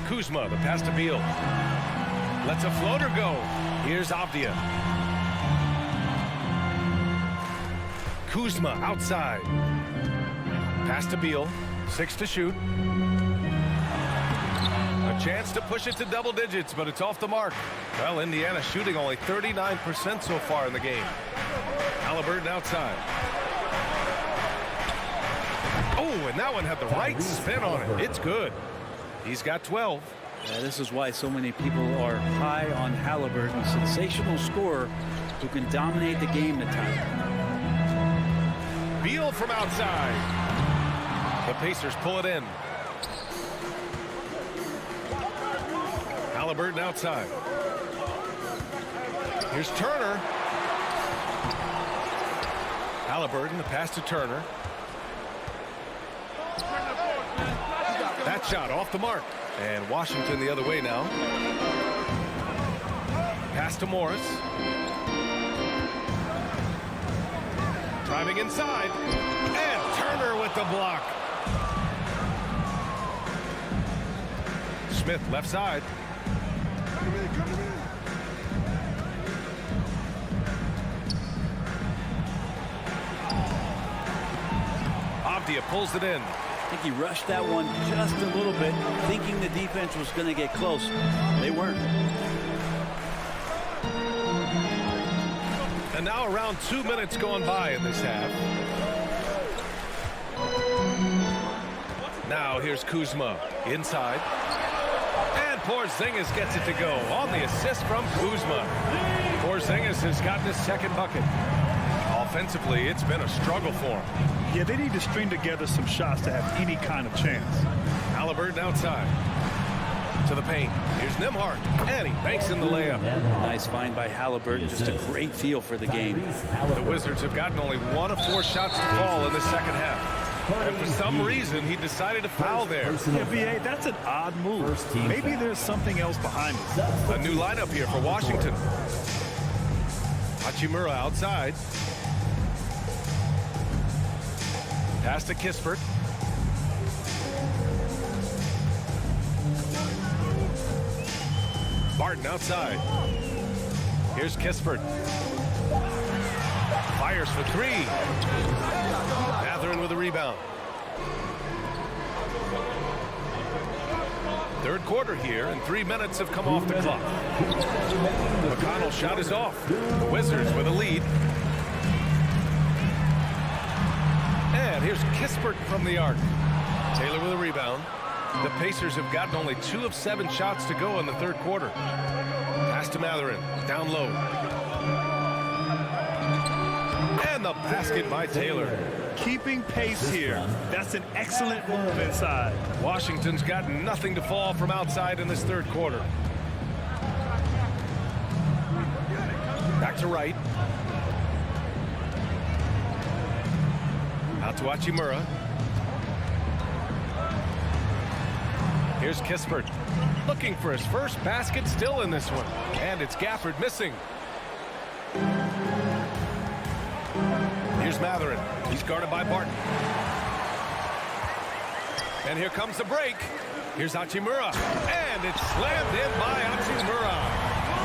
Kuzma, the pass to Beal. Lets a floater go. Here's Avdia. Kuzma outside. Pass to Beal. 6 to shoot. A chance to push it to double digits, but it's off the mark. Well, Indiana shooting only 39% so far in the game. Halliburton outside. Oh, and that one had the right spin on it. It's good. He's got 12. Yeah, this is why so many people are high on Halliburton. Sensational scorer who can dominate the game at times. Beal from outside. The Pacers pull it in. Halliburton outside. Here's Turner. Halliburton, the pass to Turner. That shot off the mark. And Washington the other way now. Pass to Morris. Driving inside. And Turner with the block. Smith left side. Avdia pulls it in. I think he rushed that one just a little bit, thinking the defense was going to get close. They weren't. And now around 2 minutes going by in this half. Now here's Kuzma inside. And Porzingis gets it to go on the assist from Kuzma. Porzingis has gotten his second bucket. Offensively, it's been a struggle for him. Yeah, they need to string together some shots to have any kind of chance. Halliburton outside. To the paint. Here's Nembhard. And he banks in the layup. Nice find by Halliburton. Just a great feel for the game. The Wizards have gotten only 1 of 4 shots to fall in the second half. And for some reason, he decided to foul there. Yeah, B.A., that's an odd move. Maybe there's something else behind it. A new lineup here for Washington. Hachimura outside. Pass to Kispert. Barton outside. Here's Kispert. Fires for 3. Mathurin with a rebound. Third quarter here, and 3 minutes have come off the clock. McConnell's shot is off. The Wizards with a lead. And here's Kispert from the arc. Taylor with a rebound. The Pacers have gotten only 2 of 7 shots to go in the third quarter. Pass to Mathurin, down low. And the basket by Taylor. Keeping pace here. That's an excellent move inside. Washington's got nothing to fall from outside in this third quarter. Back to Wright. Out to Hachimura. Here's Kispert. Looking for his first basket still in this one. And it's Gafford missing. Here's Mathurin. He's guarded by Barton. And here comes the break. Here's Hachimura. And it's slammed in by Hachimura.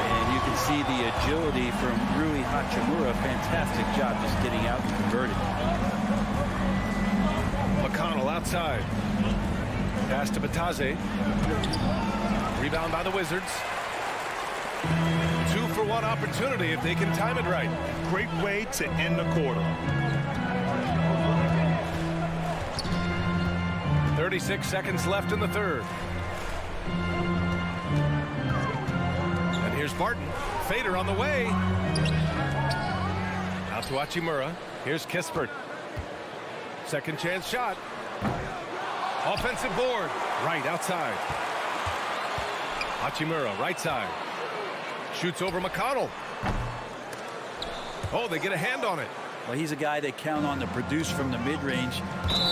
And you can see the agility from Rui Hachimura. Fantastic job just getting out and converting. McConnell outside. Pass to Batase. Rebound by the Wizards. 2 for 1 opportunity if they can time it right. Great way to end the quarter. 36 seconds left in the third. And here's Barton. Fader on the way. Out to Hachimura. Here's Kispert. Second chance shot. Offensive board. Right outside. Hachimura, right side. Shoots over McConnell. Oh, they get a hand on it. Well, he's a guy they count on to produce from the mid-range.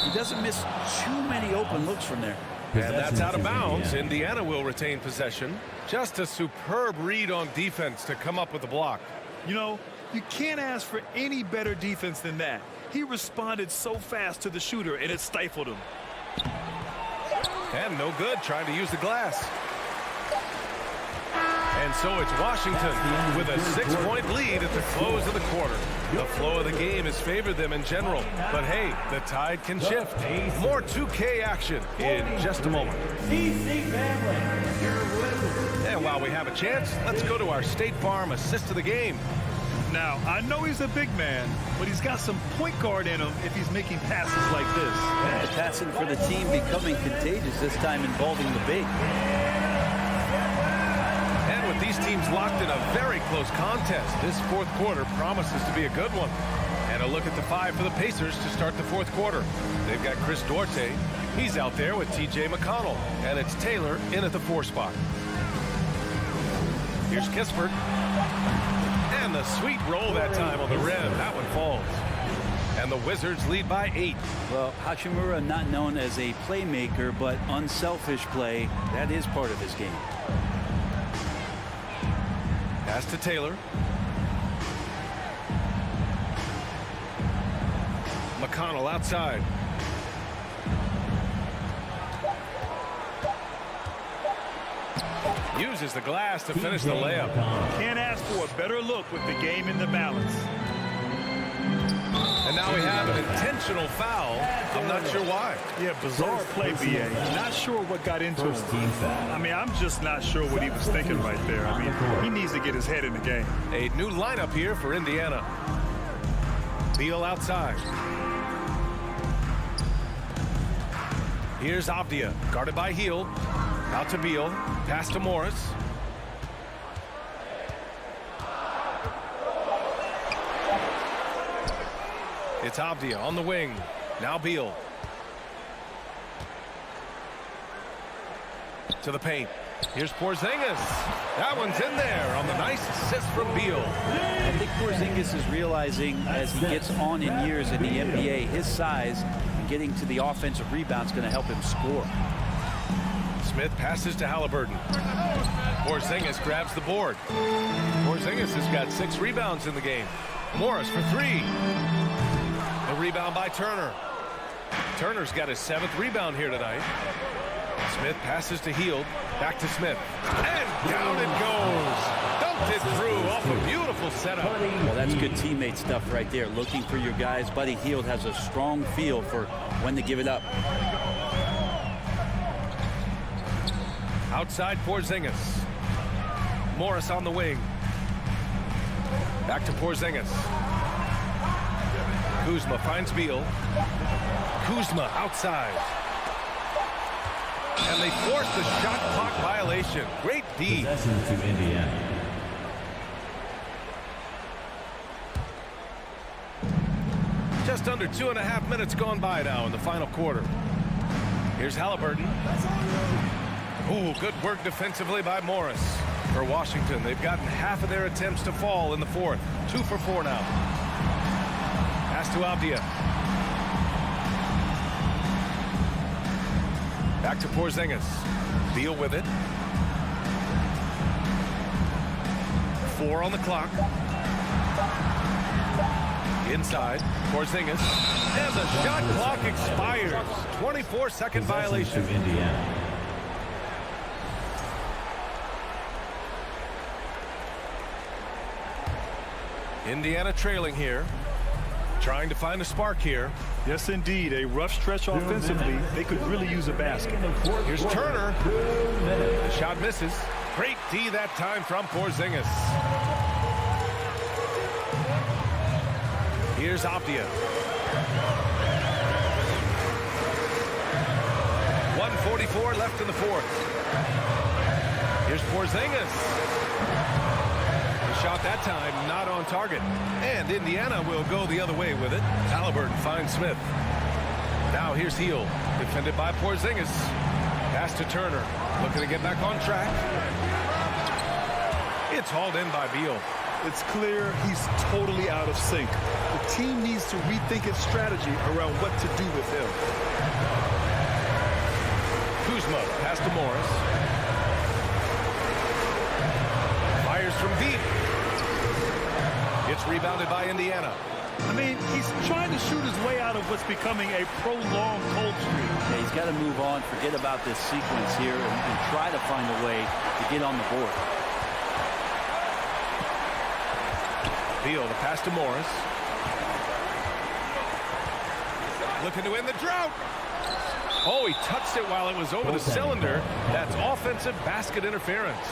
He doesn't miss too many open looks from there. And that's out of bounds. Indiana will retain possession. Just a superb read on defense to come up with the block. You know, you can't ask for any better defense than that. He responded so fast to the shooter, and it stifled him. And no good trying to use the glass. And so it's Washington with a 6-point lead at the close of the quarter. The flow of the game has favored them in general. But hey, the tide can shift. More 2K action in just a moment. And while we have a chance, let's go to our State Farm assist of the game. Now, I know he's a big man, but he's got some point guard in him if he's making passes like this. The passing for the team becoming contagious, this time involving the big. And with these teams locked in a very close contest, this fourth quarter promises to be a good one. And a look at the 5 for the Pacers to start the fourth quarter. They've got Chris Duarte. He's out there with T.J. McConnell. And it's Taylor in at the 4 spot. Here's Kispert. And the sweet roll that time on the rim. That one falls. And the Wizards lead by 8. Well, Hachimura not known as a playmaker, but unselfish play. That is part of his game. Pass to Taylor. McConnell outside. Uses the glass to finish the layup. Can't ask for a better look with the game in the balance. And now we have an intentional foul. I'm not sure why. Yeah, bizarre play, B.A. Not sure what got into him. I mean, I'm just not sure what he was thinking right there. I mean, he needs to get his head in the game. A new lineup here for Indiana. Beal outside. Here's Avdia, guarded by Hield. Out to Beal, pass to Morris. It's Avdia on the wing. Now Beal. To the paint. Here's Porzingis. That one's in there on the nice assist from Beal. I think Porzingis is realizing as he gets on in years in the NBA, his size and getting to the offensive rebound is going to help him score. Smith passes to Halliburton. Porzingis grabs the board. Porzingis has got 6 rebounds in the game. Morris for 3. A rebound by Turner. Turner's got his 7th rebound here tonight. Smith passes to Hield. Back to Smith. And down it goes. Dumped it through off a beautiful setup. Well, that's good teammate stuff right there. Looking for your guys. Buddy Hield has a strong feel for when to give it up. Outside Porzingis. Morris on the wing. Back to Porzingis. Kuzma finds Beal. Kuzma outside. And they force the shot clock violation. Great D. Possession to Indiana. Just under 2.5 minutes gone by now in the final quarter. Here's Halliburton. Ooh, good work defensively by Morris. For Washington, they've gotten half of their attempts to fall in the 4th. 2 for 4 now. Pass to Avdia. Back to Porzingis. Beal with it. 4 on the clock. Inside, Porzingis. And the shot clock expires. 24-second violation. To Indiana. Indiana trailing here. Trying to find a spark here. Yes, indeed. A rough stretch offensively. They could really use a basket. Here's Turner. The shot misses. Great D that time from Porzingis. Here's Avdia. 1:44 left in the 4th. Here's Porzingis. Shot that time, not on target. And Indiana will go the other way with it. Halliburton finds Smith. Now here's Hield, defended by Porzingis. Pass to Turner, looking to get back on track. It's hauled in by Beal. It's clear he's totally out of sync. The team needs to rethink its strategy around what to do with him. Kuzma, pass to Morris. Fires from deep. It's rebounded by Indiana. I mean, he's trying to shoot his way out of what's becoming a prolonged cold streak. Yeah, he's got to move on, forget about this sequence here, and try to find a way to get on the board. Beal, the pass to Morris. Looking to end the drought. Oh, he touched it while it was over the cylinder. That's offensive basket interference.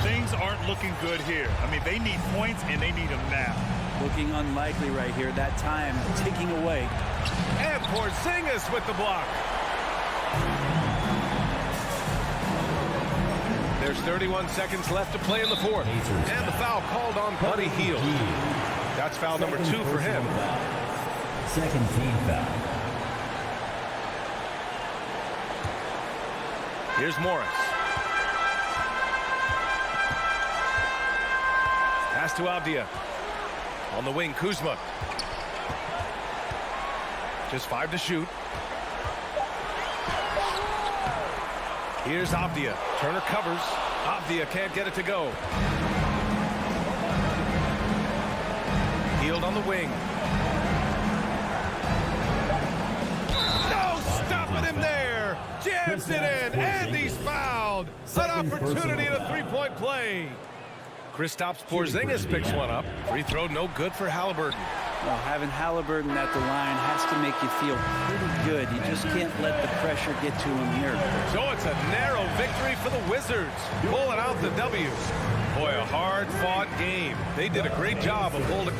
Things aren't looking good here. I mean, they need points, and they need them now. Looking unlikely right here. That time ticking away. And Porzingis with the block. There's 31 seconds left to play in the 4th. And the foul called on Buddy Hield. That's foul number 2 for him. Second team foul. Here's Morris. Pass to Avdia. On the wing, Kuzma. Just 5 to shoot. Here's Avdia. Turner covers. Avdia can't get it to go. Hield on the wing. No stopping him there. Jams it in, and he's fouled. An opportunity at a 3-point play. Kristaps Porzingis picks one up. Free throw no good for Halliburton. Well, having Halliburton at the line has to make you feel pretty good. You just can't let the pressure get to him here. So it's a narrow victory for the Wizards, pulling out the W. Boy, a hard-fought game. They did a great job of holding.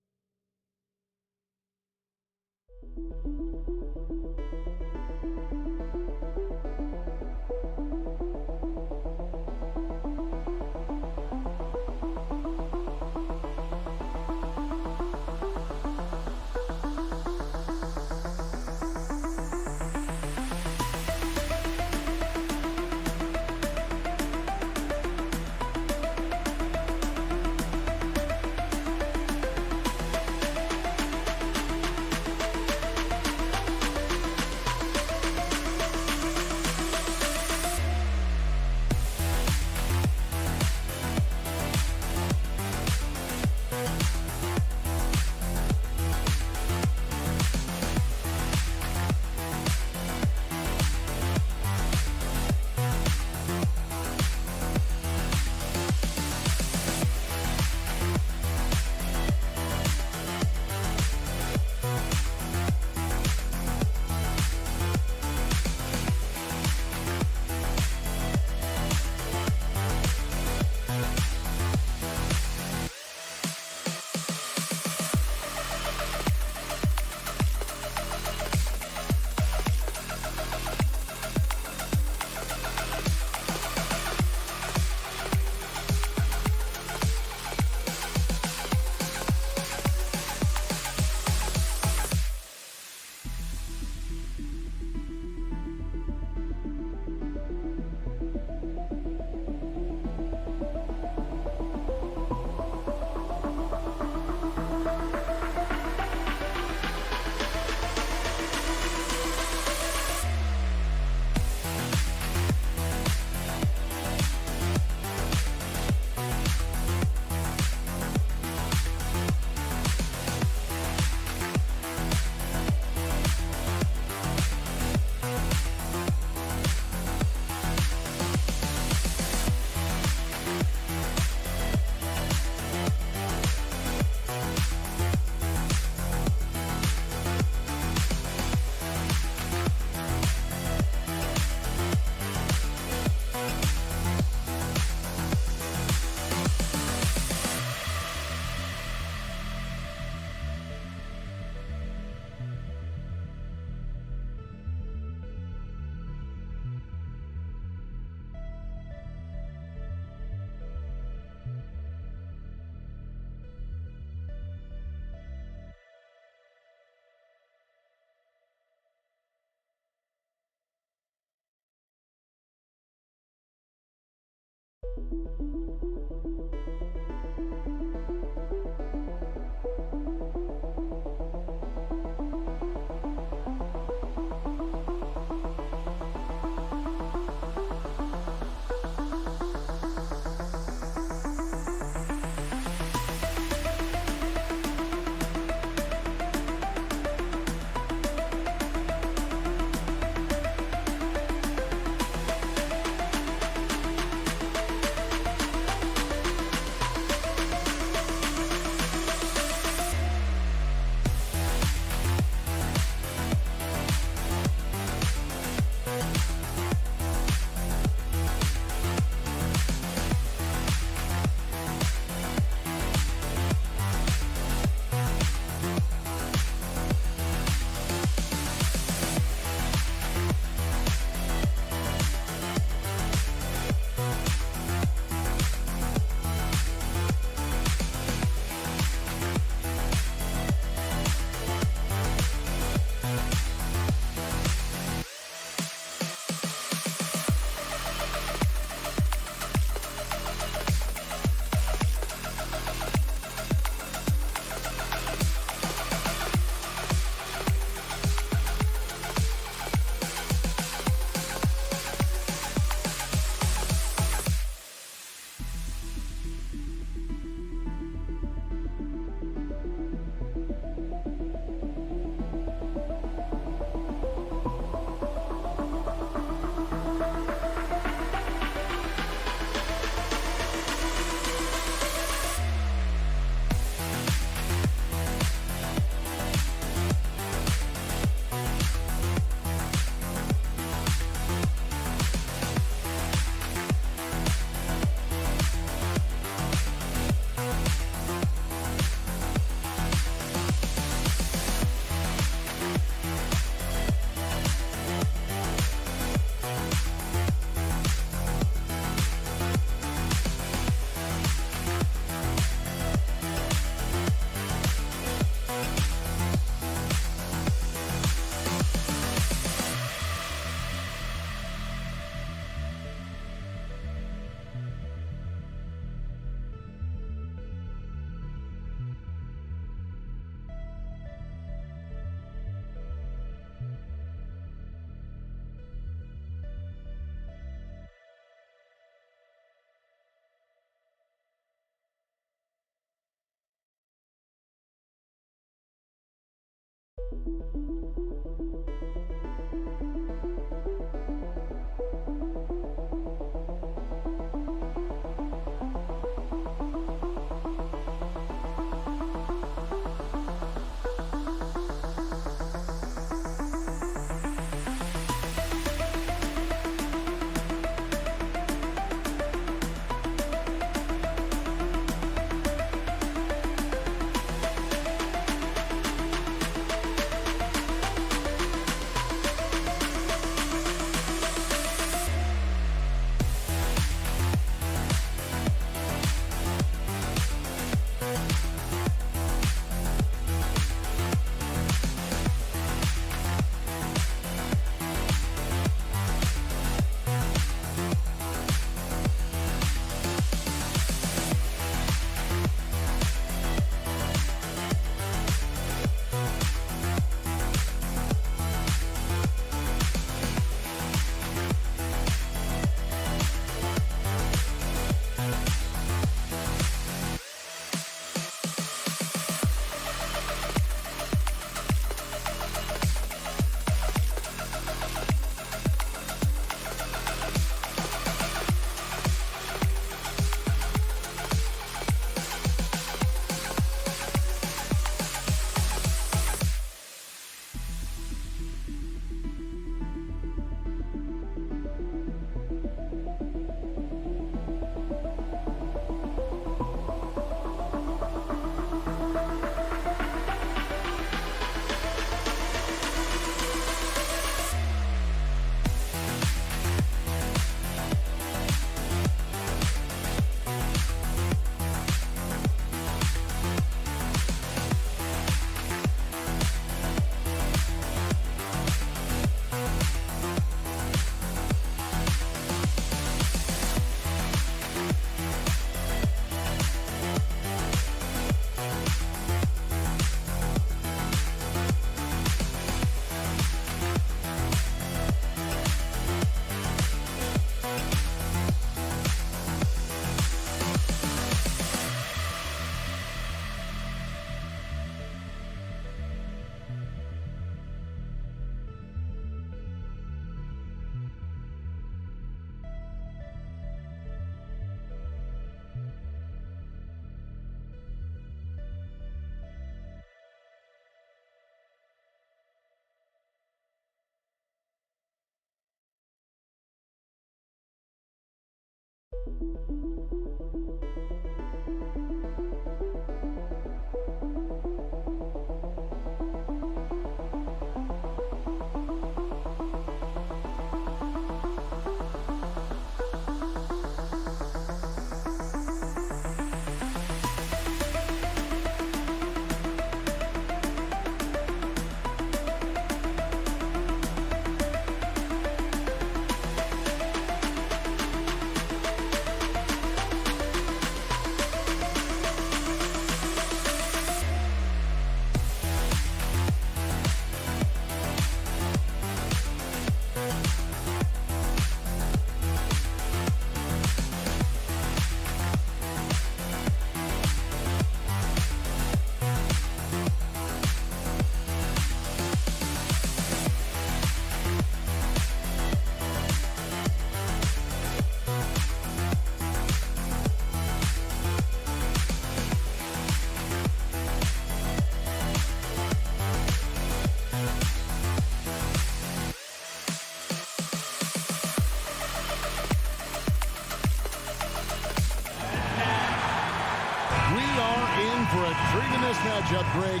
for a treat in this matchup, Greg,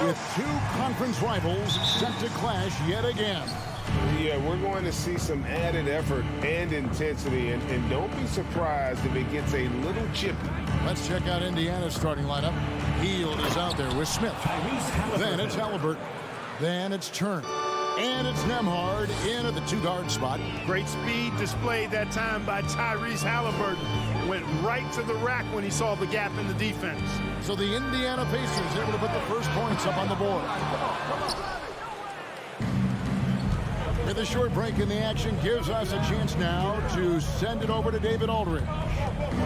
with two conference rivals set to clash yet again. Yeah, we're going to see some added effort and intensity, and don't be surprised if it gets a little chippy. Let's check out Indiana's starting lineup. Hield is out there with Smith. Then it's Halliburton. Then it's Turner. And it's Nembhard in at the two-guard spot. Great speed displayed that time by Tyrese Halliburton. Went right to the rack when he saw the gap in the defense. So the Indiana Pacers able to put the first points up on the board. With a short break in the action gives us a chance now to send it over to David Aldridge.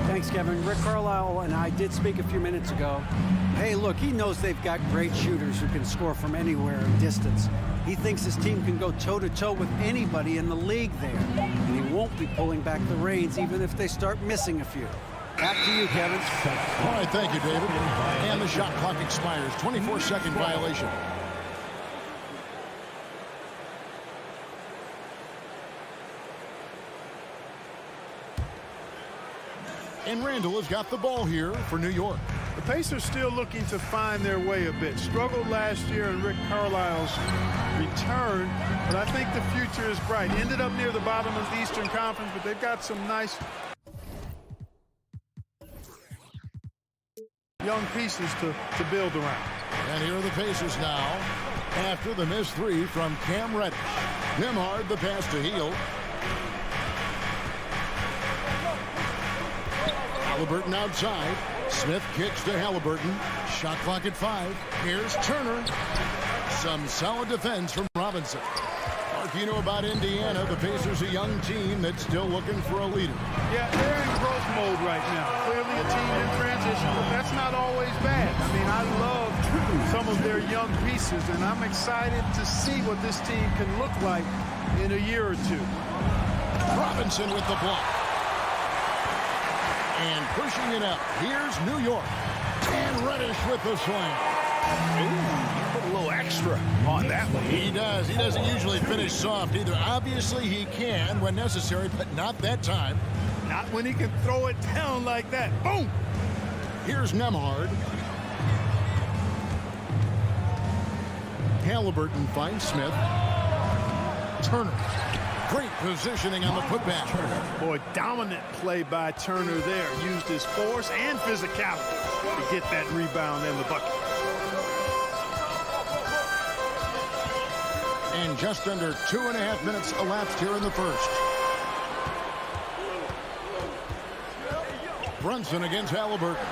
Thanks, Kevin. Rick Carlisle and I did speak a few minutes ago. Hey, look, he knows they've got great shooters who can score from anywhere in distance. He thinks his team can go toe-to-toe with anybody in the league there. And he won't be pulling back the reins even if they start missing a few. Back to you, Kevin. All right, thank you, David. And the shot clock expires. 24-second violation. And Randall has got the ball here for New York. The Pacers still looking to find their way a bit. Struggled last year in Rick Carlisle's return, but I think the future is bright. Ended up near the bottom of the Eastern Conference, but they've got some nice young pieces to build around. And here are the Pacers now after the missed three from Cam Reddish. Nembhard the pass to Hield. Halliburton outside. Smith kicks to Halliburton. Shot clock at 5. Here's Turner. Some solid defense from Robinson. Mark, you know about Indiana. The Pacers, a young team that's still looking for a leader. Yeah, they're in growth mode right now. Clearly a team in transition, but that's not always bad. I mean, I love some of their young pieces, and I'm excited to see what this team can look like in a year or two. Robinson with the block. And pushing it up. Here's New York. And Reddish with the swing. Ooh, put a little extra on that one. He does. He doesn't usually finish soft either. Obviously, he can when necessary, but not that time. Not when he can throw it down like that. Boom! Here's Nembhard. Halliburton finds Smith. Turner. Great positioning on the putback. Boy, dominant play by Turner there. Used his force and physicality to get that rebound and the bucket. And just under 2.5 minutes elapsed here in the first. Brunson against Halliburton.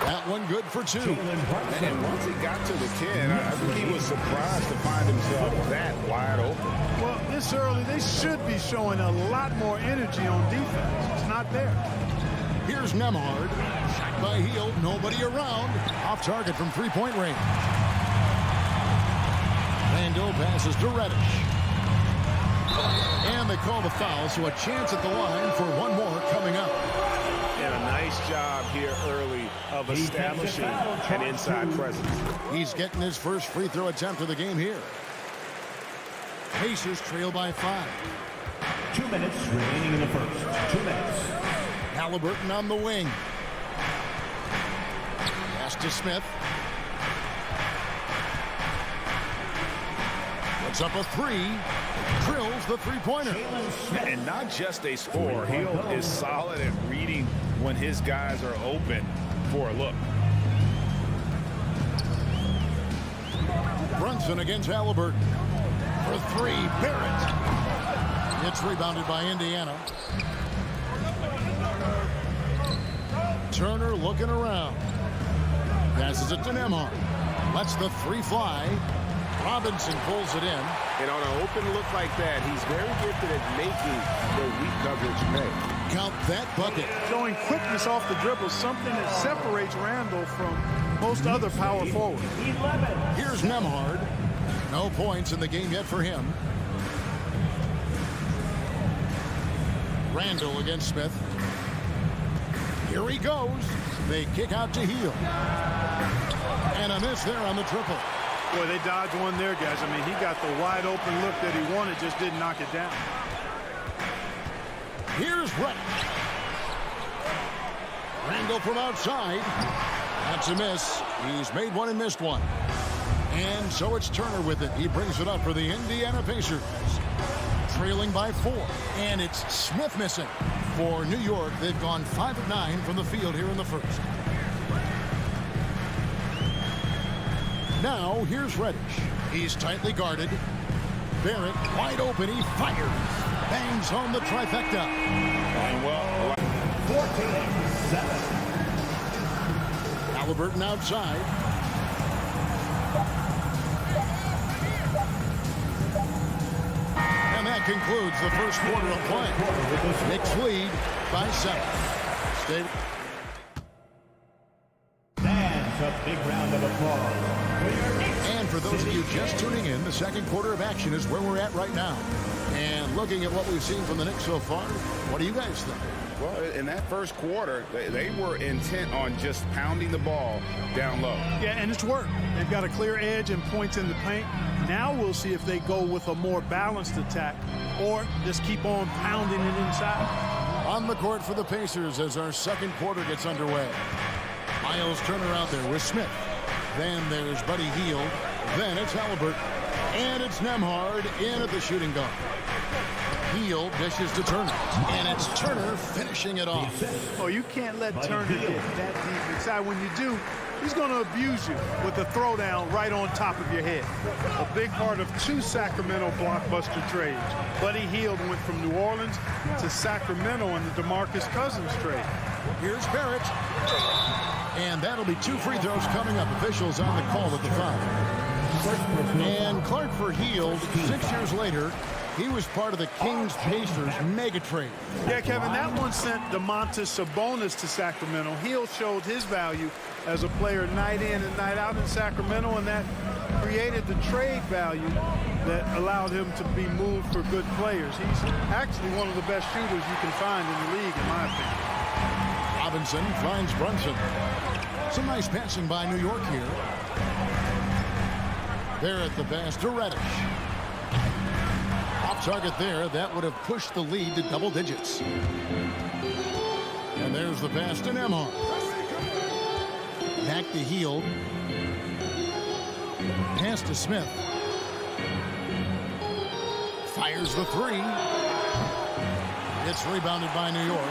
That one good for 2. And once he got to the 10, I think he was surprised to find himself that wide open. Well, this early, they should be showing a lot more energy on defense. It's not there. Here's Nembhard. Shot by Hield. Nobody around. Off target from three-point range. Randall passes to Reddish. And they call the foul, so a chance at the line for one more coming up. And a nice job here early of establishing an inside presence. He's getting his first free throw attempt of the game here. Pacers trail by 5. 2 minutes remaining in the first. 2 minutes. Halliburton on the wing. Pass to Smith. Puts up a 3. Drills the three-pointer. And not just a score. Hield is solid at reading when his guys are open for a look. Brunson against Halliburton. For 3, Barrett. It's rebounded by Indiana. Turner looking around. Passes it to Nembhard. Lets the 3 fly. Robinson pulls it in. And on an open look like that, he's very gifted at making the weak coverage pay. Count that bucket. Showing quickness off the dribble, something that separates Randall from most other power forwards. Here's Nembhard. No points in the game yet for him. Randall against Smith. Here he goes. They kick out to Hield. And a miss there on the triple. Boy, they dodged one there, guys. I mean, he got the wide open look that he wanted, just didn't knock it down. Here's Reddish. Randall from outside. That's a miss. He's made one and missed one. And so it's Turner with it. He brings it up for the Indiana Pacers. Trailing by 4. And it's Smith missing. For New York, they've gone 5 of 9 from the field here in the first. Now, here's Reddish. He's tightly guarded. Barrett, wide open, he fires. Bangs home the trifecta. And well, 14-7. Halliburton outside. And that That concludes the first quarter of play. Knicks lead by 7. Stay. That's a big round of applause. And for those of you just tuning in, the second quarter of action is where we're at right now. And looking at what we've seen from the Knicks so far, what do you guys think? Well, in that first quarter, they were intent on just pounding the ball down low. Yeah, and it's worked. They've got a clear edge and points in the paint. Now we'll see if they go with a more balanced attack or just keep on pounding it inside. On the court for the Pacers as our second quarter gets underway. Miles Turner out there with Smith. Then there's Buddy Hield. Then it's Halliburton. And it's Nembhard in at the shooting guard. Hield dishes to Turner. And it's Turner finishing it off. Oh, you can't let Turner get that deep inside. When you do, he's going to abuse you with a throwdown right on top of your head. A big part of 2 Sacramento blockbuster trades. Buddy Hield went from New Orleans to Sacramento in the DeMarcus Cousins trade. Here's Barrett. And that'll be 2 free throws coming up. Officials on the call at the foul. And Clark for Hield, 6 years later, he was part of the Kings-Pacers mega trade. Yeah, Kevin, that one sent Domantas Sabonis to Sacramento. Hield showed his value as a player night in and night out in Sacramento, and that created the trade value that allowed him to be moved for good players. He's actually one of the best shooters you can find in the league, in my opinion. Robinson finds Brunson. Some nice passing by New York here. There at the pass to Reddish. Off target there. That would have pushed the lead to double digits. And there's the pass to Nembhard. Back to Hield. Pass to Smith. Fires the 3. It's rebounded by New York.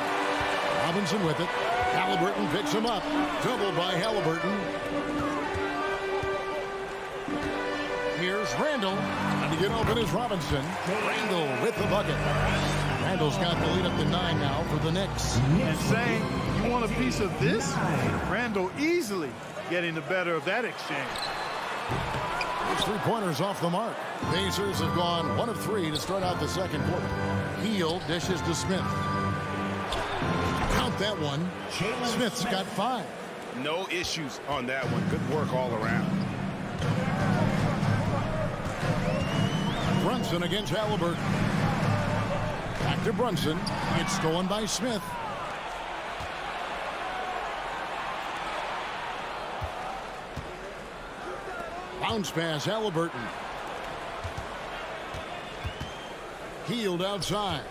Robinson with it. Halliburton picks him up. Double by Halliburton. Here's Randall. And to get open is Robinson. Randall with the bucket. Randall's got the lead up to 9 now for the Knicks. And saying you want a piece of this? Randall easily getting the better of that exchange. There's 3-pointers off the mark. Pacers have gone 1 of 3 to start out the second quarter. Hield dishes to Smith. Count that one. Smith's got 5. No issues on that one. Good work all around. Brunson against Halliburton. Back to Brunson. It's stolen by Smith. Bounce pass, Halliburton. Hield outside.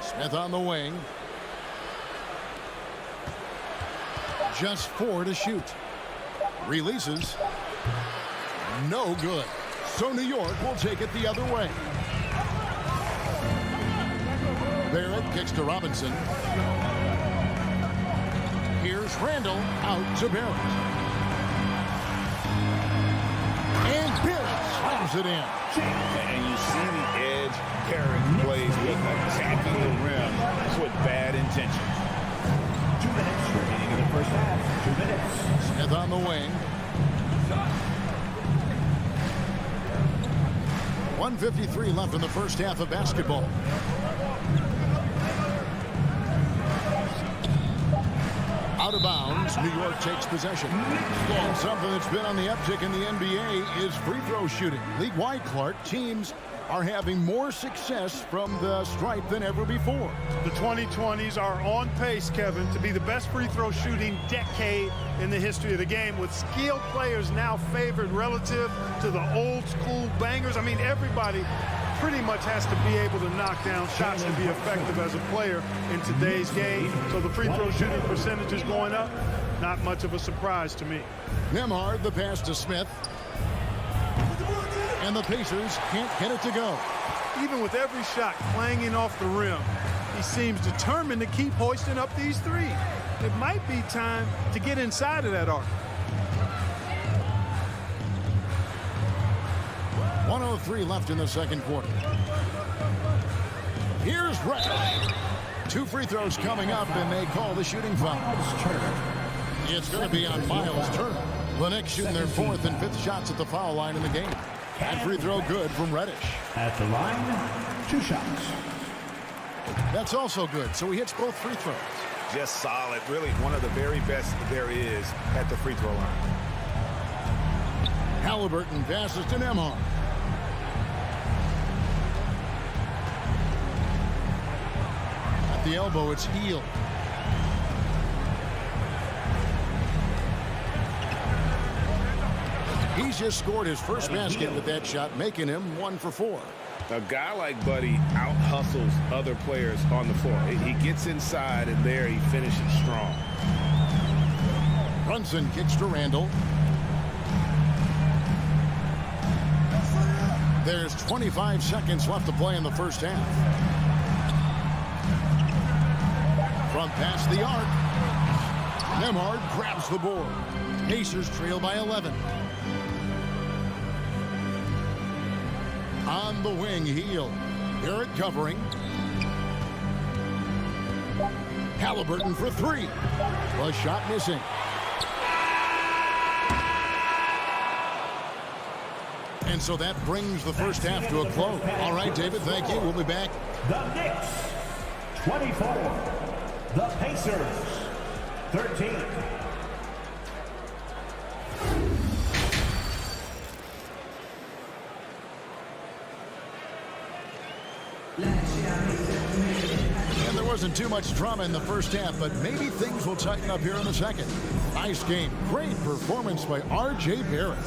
Smith on the wing. Just 4 to shoot. Releases. No good. So New York will take it the other way. Barrett kicks to Robinson. Here's Randall out to Barrett. And Barrett slams it in. And you see the edge carrying plays with attacking the rim with bad intention. 2 minutes remaining in the first half. 2 minutes. Smith on the wing. 1:53 left in the first half of basketball. Out of bounds, New York takes possession. And something that's been on the uptick in the NBA is free throw shooting. League-wide, Clark, teams are having more success from the stripe than ever before. The 2020s are on pace, Kevin, to be the best free throw shooting decade in the history of the game, with skilled players now favored relative to the old school bangers. I mean, everybody pretty much has to be able to knock down shots to be effective as a player in today's game. So the free throw shooting percentage is going up. Not much of a surprise to me. Nembhard, the pass to Smith. And the Pacers can't get it to go. Even with every shot clanging off the rim, he seems determined to keep hoisting up these threes. It might be time to get inside of that arc. 1:03 left in the second quarter. Here's Reddish. 2 free throws coming up, and they call the shooting foul. It's going to be on Miles Turner. The Knicks shooting their 4th and 5th shots at the foul line in the game. That free throw good from Reddish. At the line, 2 shots. That's also good, so he hits both free throws. Just solid. Really one of the very best there is at the free throw line. Halliburton passes to Nembhard. At the elbow, it's Hield. He's just scored his first basket with that shot, making him 1 for 4. A guy like Buddy out-hustles other players on the floor. He gets inside, and there he finishes strong. Brunson kicks to Randall. There's 25 seconds left to play in the first half. From past the arc, Nembhard grabs the board. Pacers trail by 11. On the wing, Hield. Garrett covering. Halliburton for 3. A shot missing. And so that brings the first half to a close. All right, David, thank you. We'll be back. The Knicks, 24. The Pacers, 13. And there wasn't too much drama in the first half, but maybe things will tighten up here in the second. Nice game. Great performance by R.J. Barrett.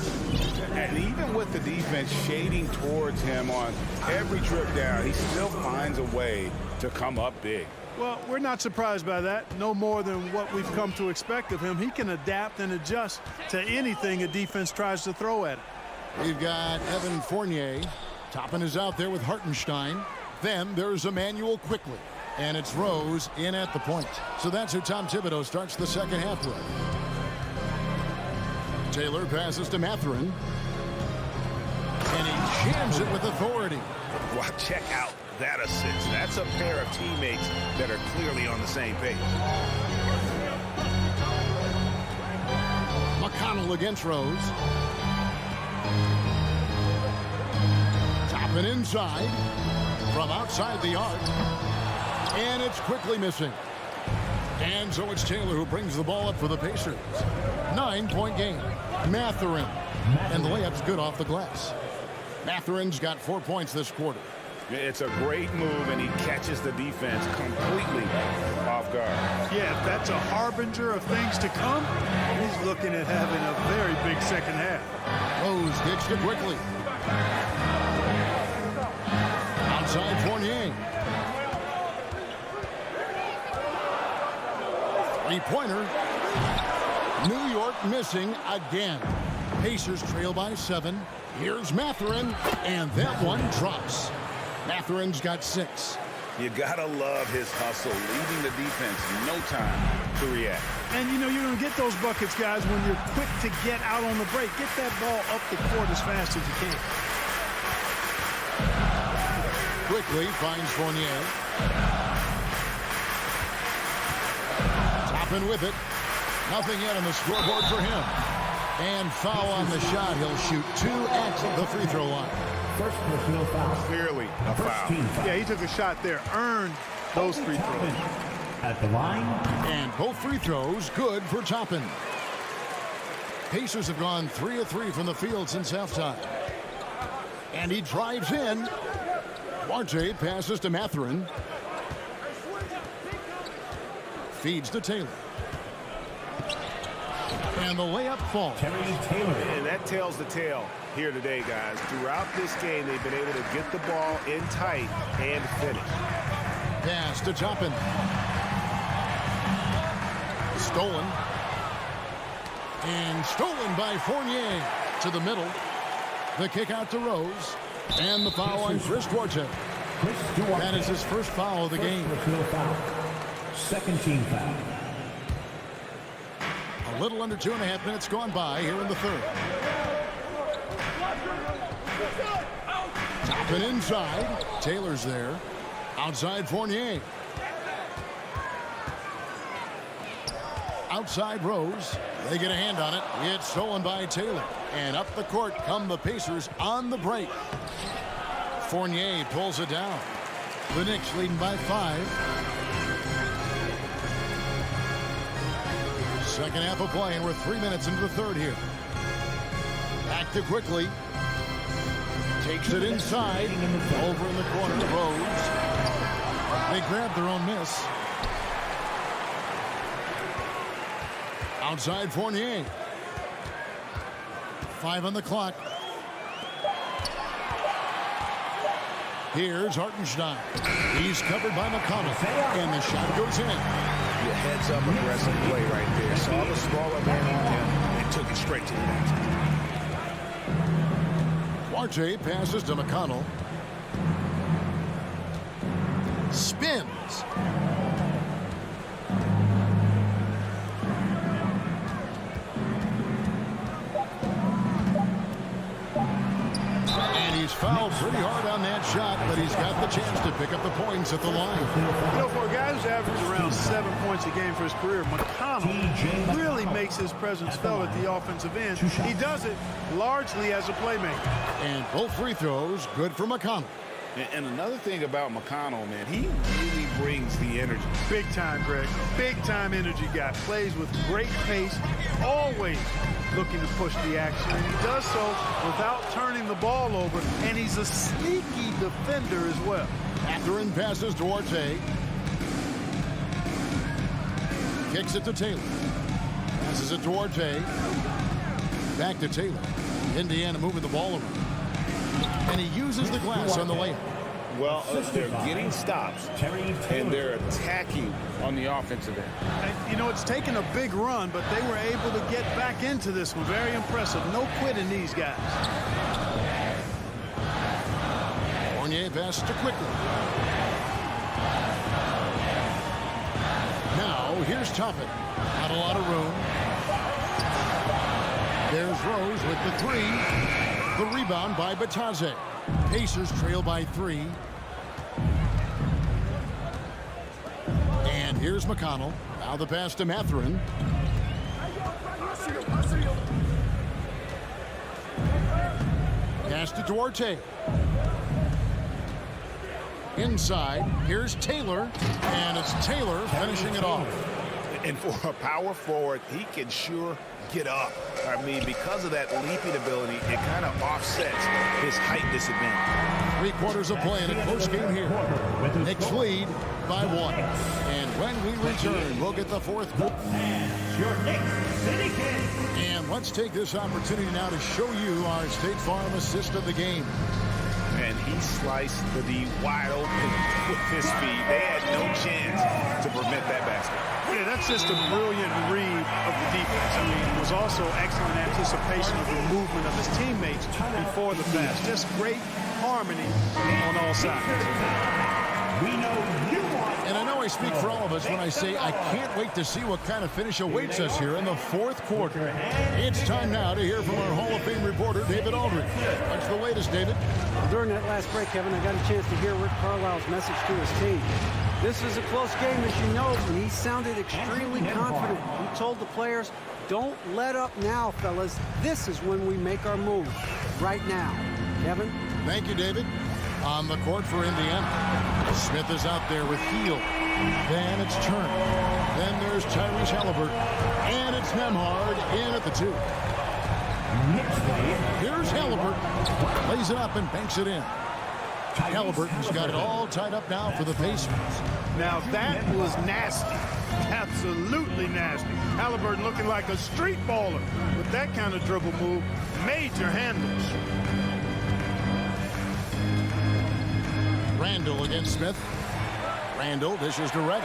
And even with the defense shading towards him on every trip down, he still finds a way to come up big. Well, we're not surprised by that. No more than what we've come to expect of him. He can adapt and adjust to anything a defense tries to throw at him. We've got Evan Fournier. Toppin is out there with Hartenstein. Then there's Emmanuel Quickly. And it's Rose in at the point. So that's who Tom Thibodeau starts the second half with. Taylor passes to Mathurin. And he jams it with authority. Wow, check out that assist. That's a pair of teammates that are clearly on the same page. McConnell against Rose. Toppin inside. From outside the arc. And it's quickly missing. And so it's Taylor who brings the ball up for the Pacers. 9-point game. Mathurin. And the layup's good off the glass. Mathurin's got 4 points this quarter. It's a great move, and he catches the defense completely off guard. Yeah, if that's a harbinger of things to come, he's looking at having a very big second half. Rose kicks to Quickly. Outside Fournier. Three-pointer. New York missing again. Pacers trail by 7. Here's Mathurin, and that one drops. Mathurin's got 6. You gotta love his hustle, leaving the defense no time to react. And you know you're gonna get those buckets, guys, when you're quick to get out on the break. Get that ball up the court as fast as you can. Quickly finds Fournier. Toppin with it. Nothing yet on the scoreboard for him. And foul on the shot. He'll shoot 2 at the free throw line. First personal foul. Clearly a foul. Yeah, he took a shot there, earned those free throws. At the line. And both free throws good for Toppin. Pacers have gone 3 of 3 from the field since halftime. And he drives in. Duarte passes to Mathurin. Feeds to Taylor. And the layup falls. And that tells the tale here today, guys. Throughout this game, they've been able to get the ball in tight and finish. Pass to Toppin. Stolen. And stolen by Fournier to the middle. The kick out to Rose. And the foul on Chris Duarte. That is his first foul of the game. Second team foul. A little under 2.5 minutes gone by here in the third. Toppin inside. Taylor's there. Outside Fournier. outside Rose. They get a hand on it. It's stolen by Taylor. And up the court come the Pacers on the break. Fournier pulls it down. The Knicks leading by 5. Second half of play, and we're 3 minutes into the third here. Back to quickly. Takes it inside. Over in the corner, Rose. They grab their own miss. Outside Fournier. 5 on the clock. Here's Hartenstein. He's covered by McConnell. And the shot goes in. Your heads up aggressive play right there. Saw the smaller man on him and took it straight to the net. Duarte passes to McConnell. Spins. And he's fouled pretty hard on that shot, but he's got the chance to pick up the points at the line. You know, for a guy who's averaged around 7 points a game for his career, McConnell really makes his presence felt at the offensive end. He does it largely as a playmaker. And both free throws good for McConnell. And another thing about McConnell, man, he really brings the energy. Big time, Greg. Big time energy guy. Plays with great pace, always looking to push the action. And he does so without turning the ball over. And he's a sneaky defender as well. Catherine passes Duarte. Kicks it to Taylor. Passes it to Duarte. Back to Taylor. Indiana moving the ball around. And he uses the glass on the layup. Well, they're getting stops, and they're attacking on the offensive end. And, you know, it's taken a big run, but they were able to get back into this one. Very impressive. No quitting these guys. Fournier passes to quickly. Now, here's Toppin. Not a lot of room. There's Rose with the 3. The rebound by Bataze. Pacers trail by 3. And here's McConnell. Now the pass to Mathurin. Pass to Duarte. Inside. Here's Taylor. And it's Taylor finishing it off. And for a power forward, he can sure get up. I mean, because of that leaping ability, it kind of offsets his height disadvantage. 3 quarters of play in a close game here. Knicks lead by 1. And when we return, we'll get the fourth quarter. Your Knicks City Kings. And let's take this opportunity now to show you our State Farm assist of the game. And he sliced the D wide open with his feet. They had no chance to prevent that basket. Yeah, that's just a brilliant read of the defense. I mean, it was also excellent anticipation of the movement of his teammates before the pass. Just great harmony on all sides. We know you want. And I know I speak for all of us when I say I can't wait to see what kind of finish awaits us here in the fourth quarter. It's time now to hear from our Hall of Fame reporter, David Aldridge. What's the latest, David? During that last break, Kevin, I got a chance to hear Rick Carlisle's message to his team. This is a close game, as you know, and he sounded extremely confident. He told the players, don't let up now, fellas. This is when we make our move. Right now. Kevin? Thank you, David. On the court for Indiana. Smith is out there with Field. Then it's Turner. Then there's Tyrese Halliburton. And it's Nembhard in at the 2. Here's Halliburton. Lays it up and banks it in. Halliburton's got it all tied up now for the Pacers. Now that was nasty. Absolutely nasty. Halliburton looking like a street baller with that kind of dribble move. Major handles. Randall against Smith. Randall dishes to Reddish.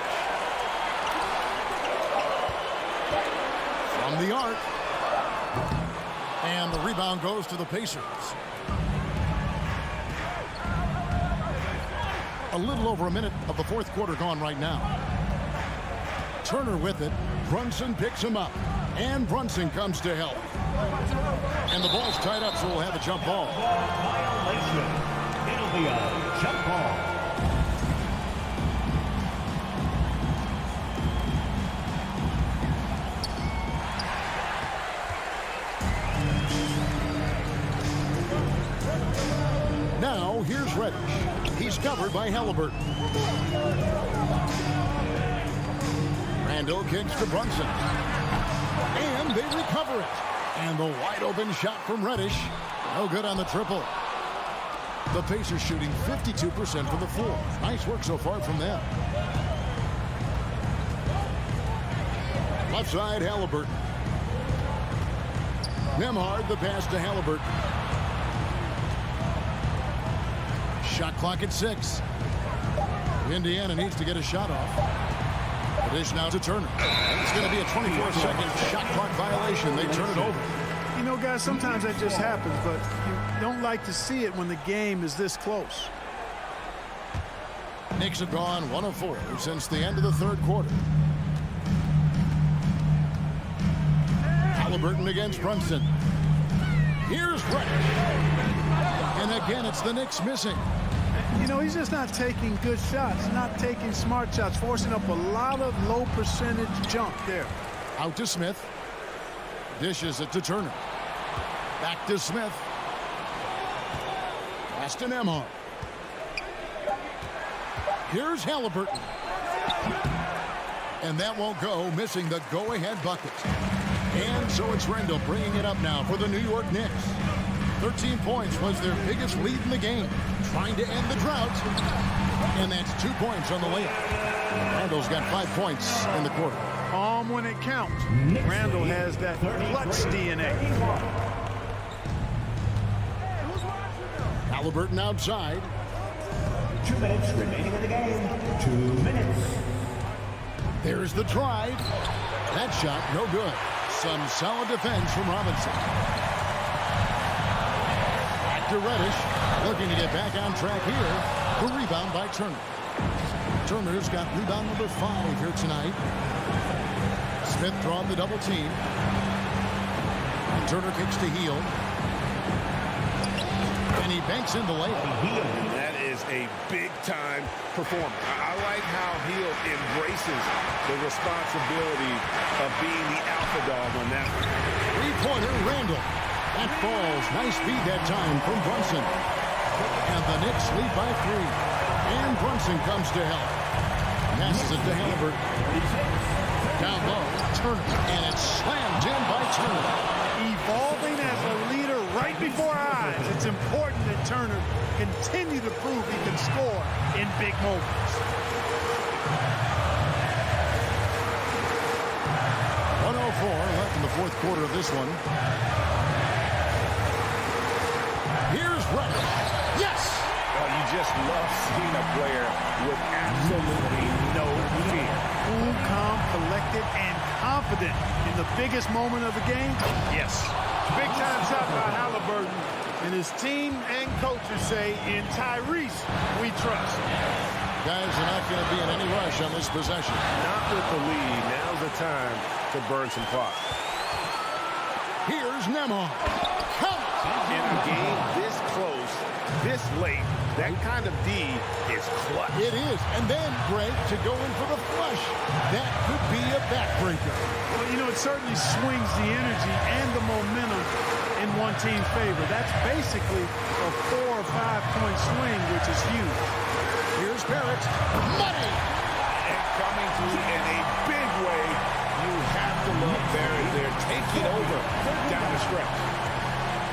From the arc. And the rebound goes to the Pacers. A little over a minute of the fourth quarter gone right now. Turner with it. Brunson picks him up. And Brunson comes to help. And the ball's tied up, so we'll have a jump ball. Violation. It'll be a jump ball. guard by Halliburton. Randall kicks to Brunson. And they recover it. And the wide open shot from Reddish. No good on the triple. The Pacers shooting 52% from the floor. Nice work so far from them. Left side, Halliburton. Nembhard, the pass to Halliburton. Shot clock at 6. Indiana needs to get a shot off. The dish now to Turner. It's going to be a 24-second shot clock violation. They turn it over. You know, guys, sometimes that just happens, but you don't like to see it when the game is this close. Knicks have gone 1 of 4 since the end of the third quarter. Halliburton against Brunson. Here's Reddish. And again, it's the Knicks missing. You know, he's just not taking good shots, not taking smart shots, forcing up a lot of low percentage jump there. Out to Smith. Dishes it to Turner. Back to Smith. Pass to Nembhard. Here's Halliburton. And that won't go, missing the go-ahead bucket. And so it's Randall bringing it up now for the New York Knicks. 13 points was their biggest lead in the game, trying to end the drought. And that's 2 points on the layup. Randall's got 5 points in the quarter. Calm when it counts. Randall has that clutch DNA. Halliburton outside. 2 minutes remaining in the game. 2 minutes. There's the drive. That shot, no good. Some solid defense from Robinson. Back to Reddish. Looking to get back on track here. The rebound by Turner. Turner's got rebound number 5 here tonight. Smith drawing the double team. And Turner kicks to Hield. And he banks in the layup. That is a big-time performance. I like how Hield embraces the responsibility of being the alpha dog on that one. Three-pointer, Randall. That falls. Nice feed that time from Brunson. And the Knicks lead by 3. And Brunson comes to help. Passes it to Halliburton. Down low, Turner. And it's slammed in by Turner. Evolving as a leader right before our eyes. It's important that Turner continue to prove he can score in big moments. 1:04 left in the fourth quarter of this one. Here's Reddish. Yes! Well, you just love seeing a player with absolutely no fear. Cool, calm, collected, and confident in the biggest moment of the game. Yes. Big-time shot by Halliburton. And his team and coaches say, in Tyrese, we trust. Guys are not going to be in any rush on this possession. Not with the lead. Now's the time to burn some clock. Here's Nembhard. In a game this close, this late, that kind of D is clutch. It is. And then, Greg, to go in for the flush. That could be a backbreaker. Well, you know, it certainly swings the energy and the momentum in one team's favor. That's basically a 4 or 5 point swing, which is huge. Here's Barrett. Money! And coming through in a big way, you have to love Barrett there, taking over down the stretch.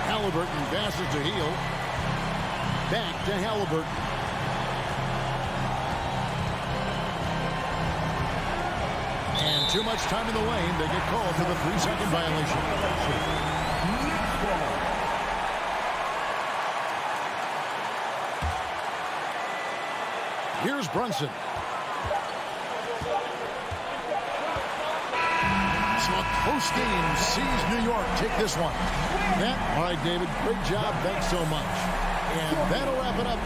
Halliburton passes to Hield. Back to Halliburton. And too much time in the lane. They get called for the 3-second violation. Here's Brunson. So a close game sees New York take this one. All right, David, great job. Thanks so much. And that'll wrap it up.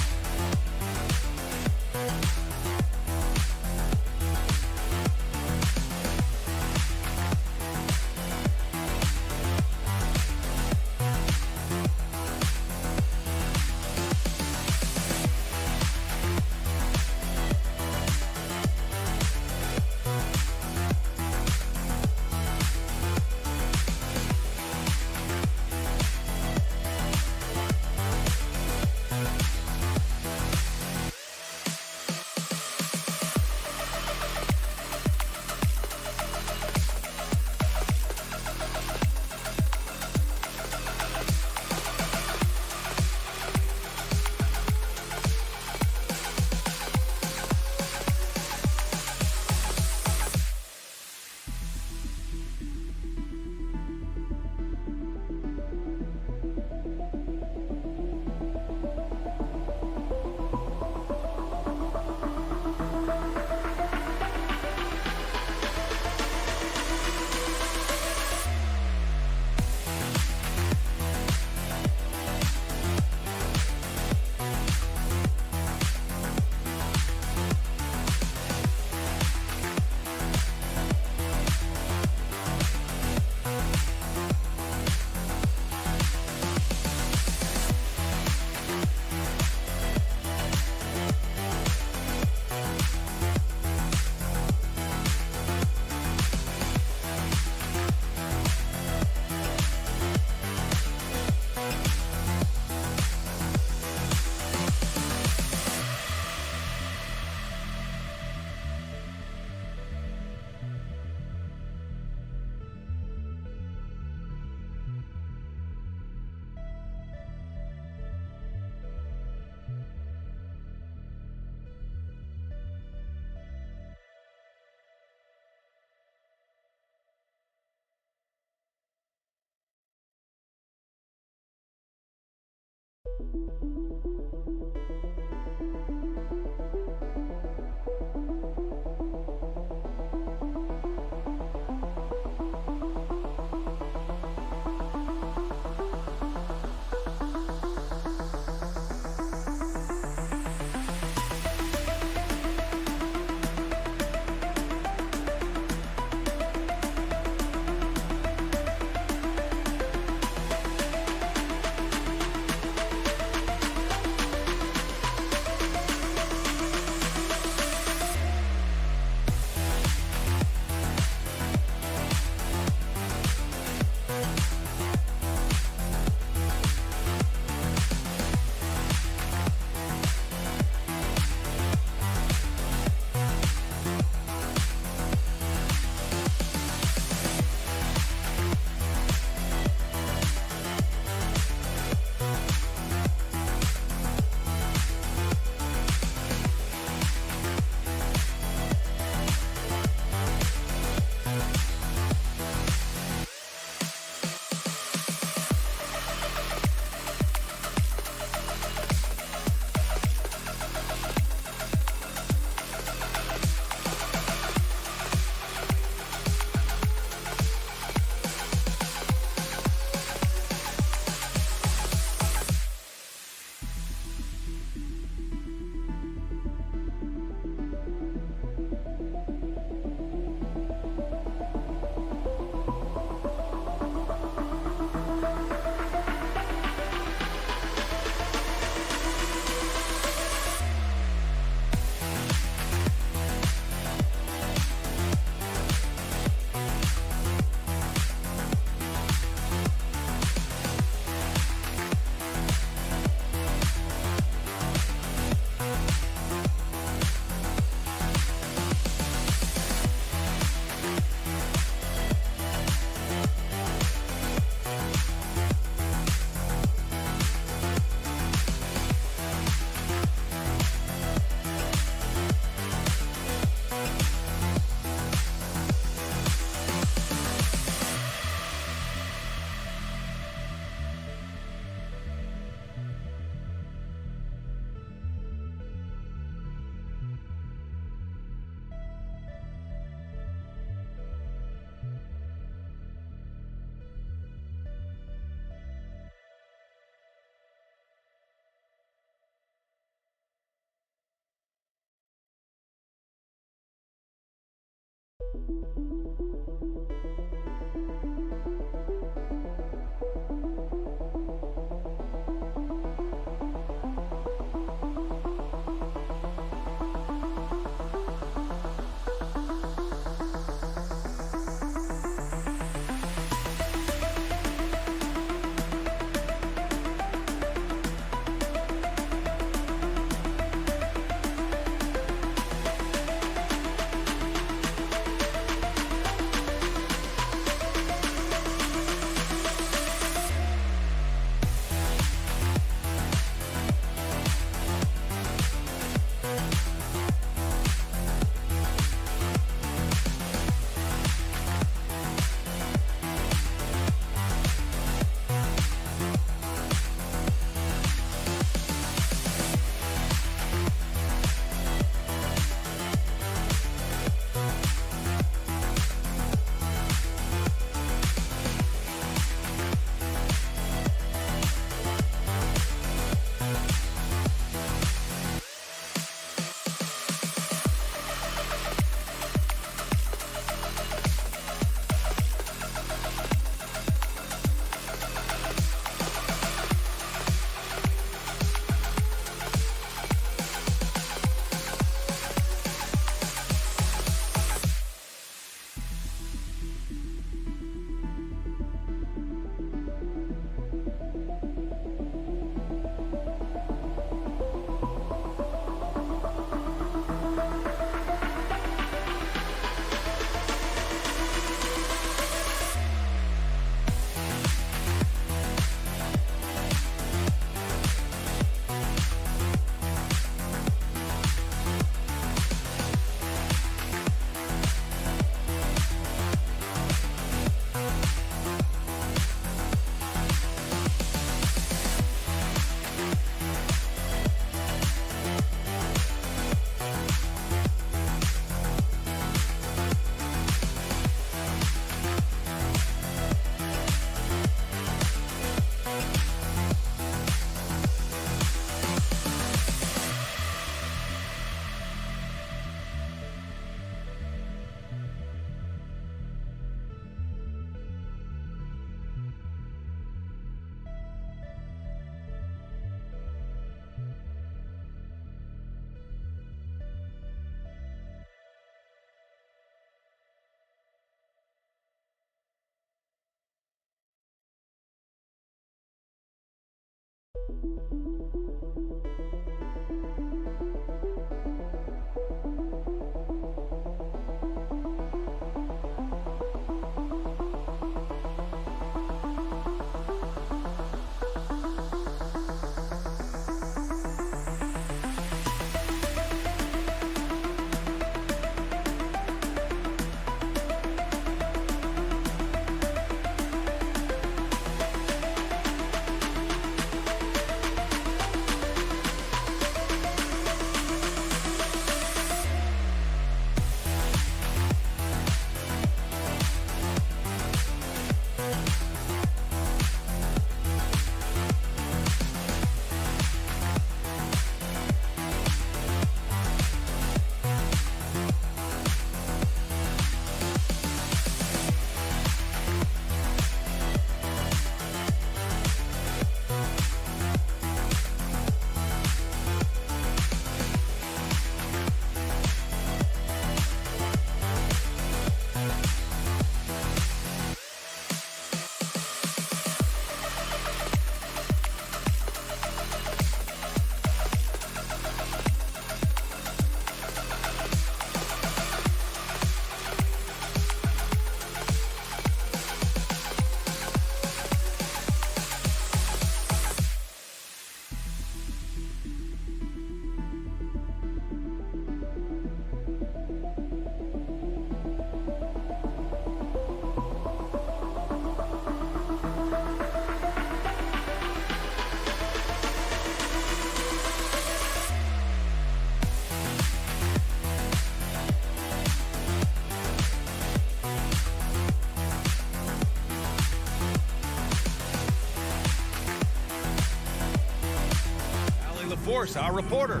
Force, our reporter.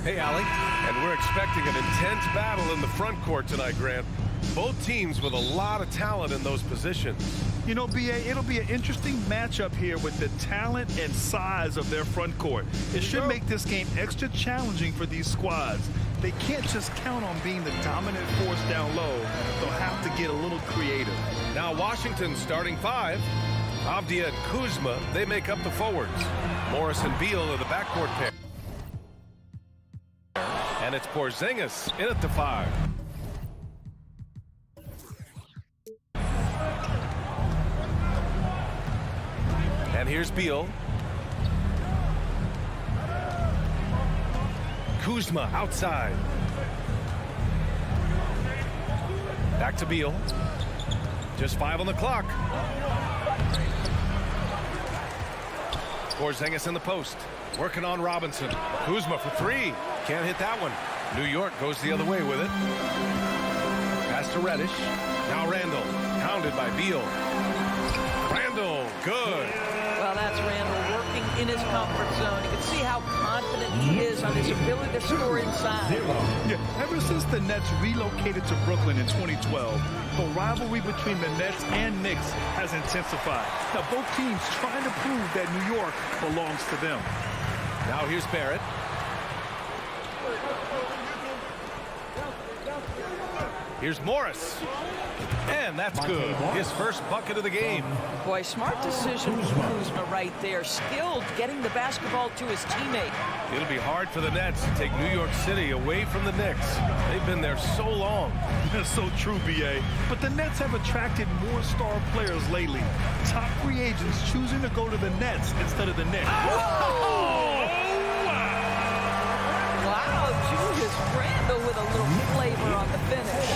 Hey, Allie. And we're expecting an intense battle in the front court tonight, Grant. Both teams with a lot of talent in those positions. You know, BA, it'll be an interesting matchup here with the talent and size of their front court. It should make this game extra challenging for these squads. They can't just count on being the dominant force down low. They'll have to get a little creative. Now Washington starting 5. Avdia and Kuzma, they make up the forwards. Morris and Beal are the backcourt pair. And it's Porzingis in at the 5. And here's Beal. Kuzma outside. Back to Beal. Just 5 on the clock. Porzingis in the post. Working on Robinson. Kuzma for 3. Can't hit that one. New York goes the other way with it. Pass to Reddish. Now Randall. Pounded by Beal. Randall. Good. Well, that's Randall working in his comfort zone. You can see how confident he is on his ability to score inside. Yeah, ever since the Nets relocated to Brooklyn in 2012, the rivalry between the Nets and Knicks has intensified. Now, both teams trying to prove that New York belongs to them. Now here's Barrett. Here's Morris. And that's good. His first bucket of the game. Boy, smart decision from Kuzma right there. Skilled getting the basketball to his teammate. It'll be hard for the Nets to take New York City away from the Knicks. They've been there so long. That's so true, BA. But the Nets have attracted more star players lately. Top free agents choosing to go to the Nets instead of the Knicks. Wow, Julius Randle with a little flavor on the finish.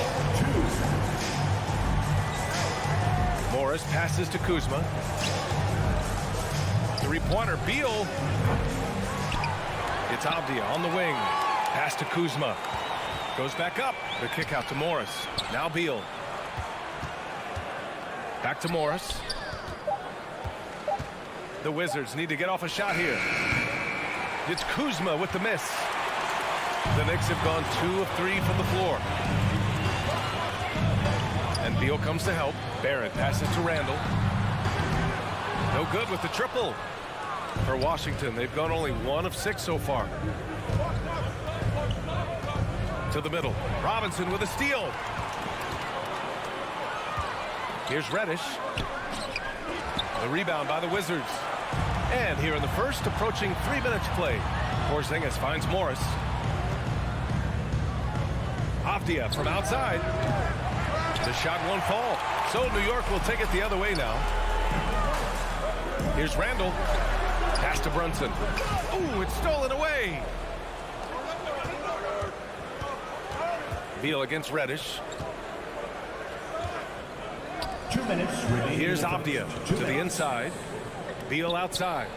Morris passes to Kuzma. Three-pointer, Beal. It's Avdia on the wing. Pass to Kuzma. Goes back up. The kick out to Morris. Now Beal. Back to Morris. The Wizards need to get off a shot here. It's Kuzma with the miss. The Knicks have gone 2 of 3 from the floor. And Beal comes to help. Barrett passes to Randall. No good with the triple. For Washington, they've gone only 1 of 6 so far. To the middle. Robinson with a steal. Here's Reddish. The rebound by the Wizards. And here in the first, approaching 3 minutes play. Porzingis finds Morris. Avdia from outside. The shot won't fall. So New York will take it the other way now. Here's Randall. Pass to Brunson. Ooh, it's stolen away. Beal against Reddish. 2 minutes. Here's Avdia to the inside. Beal outside.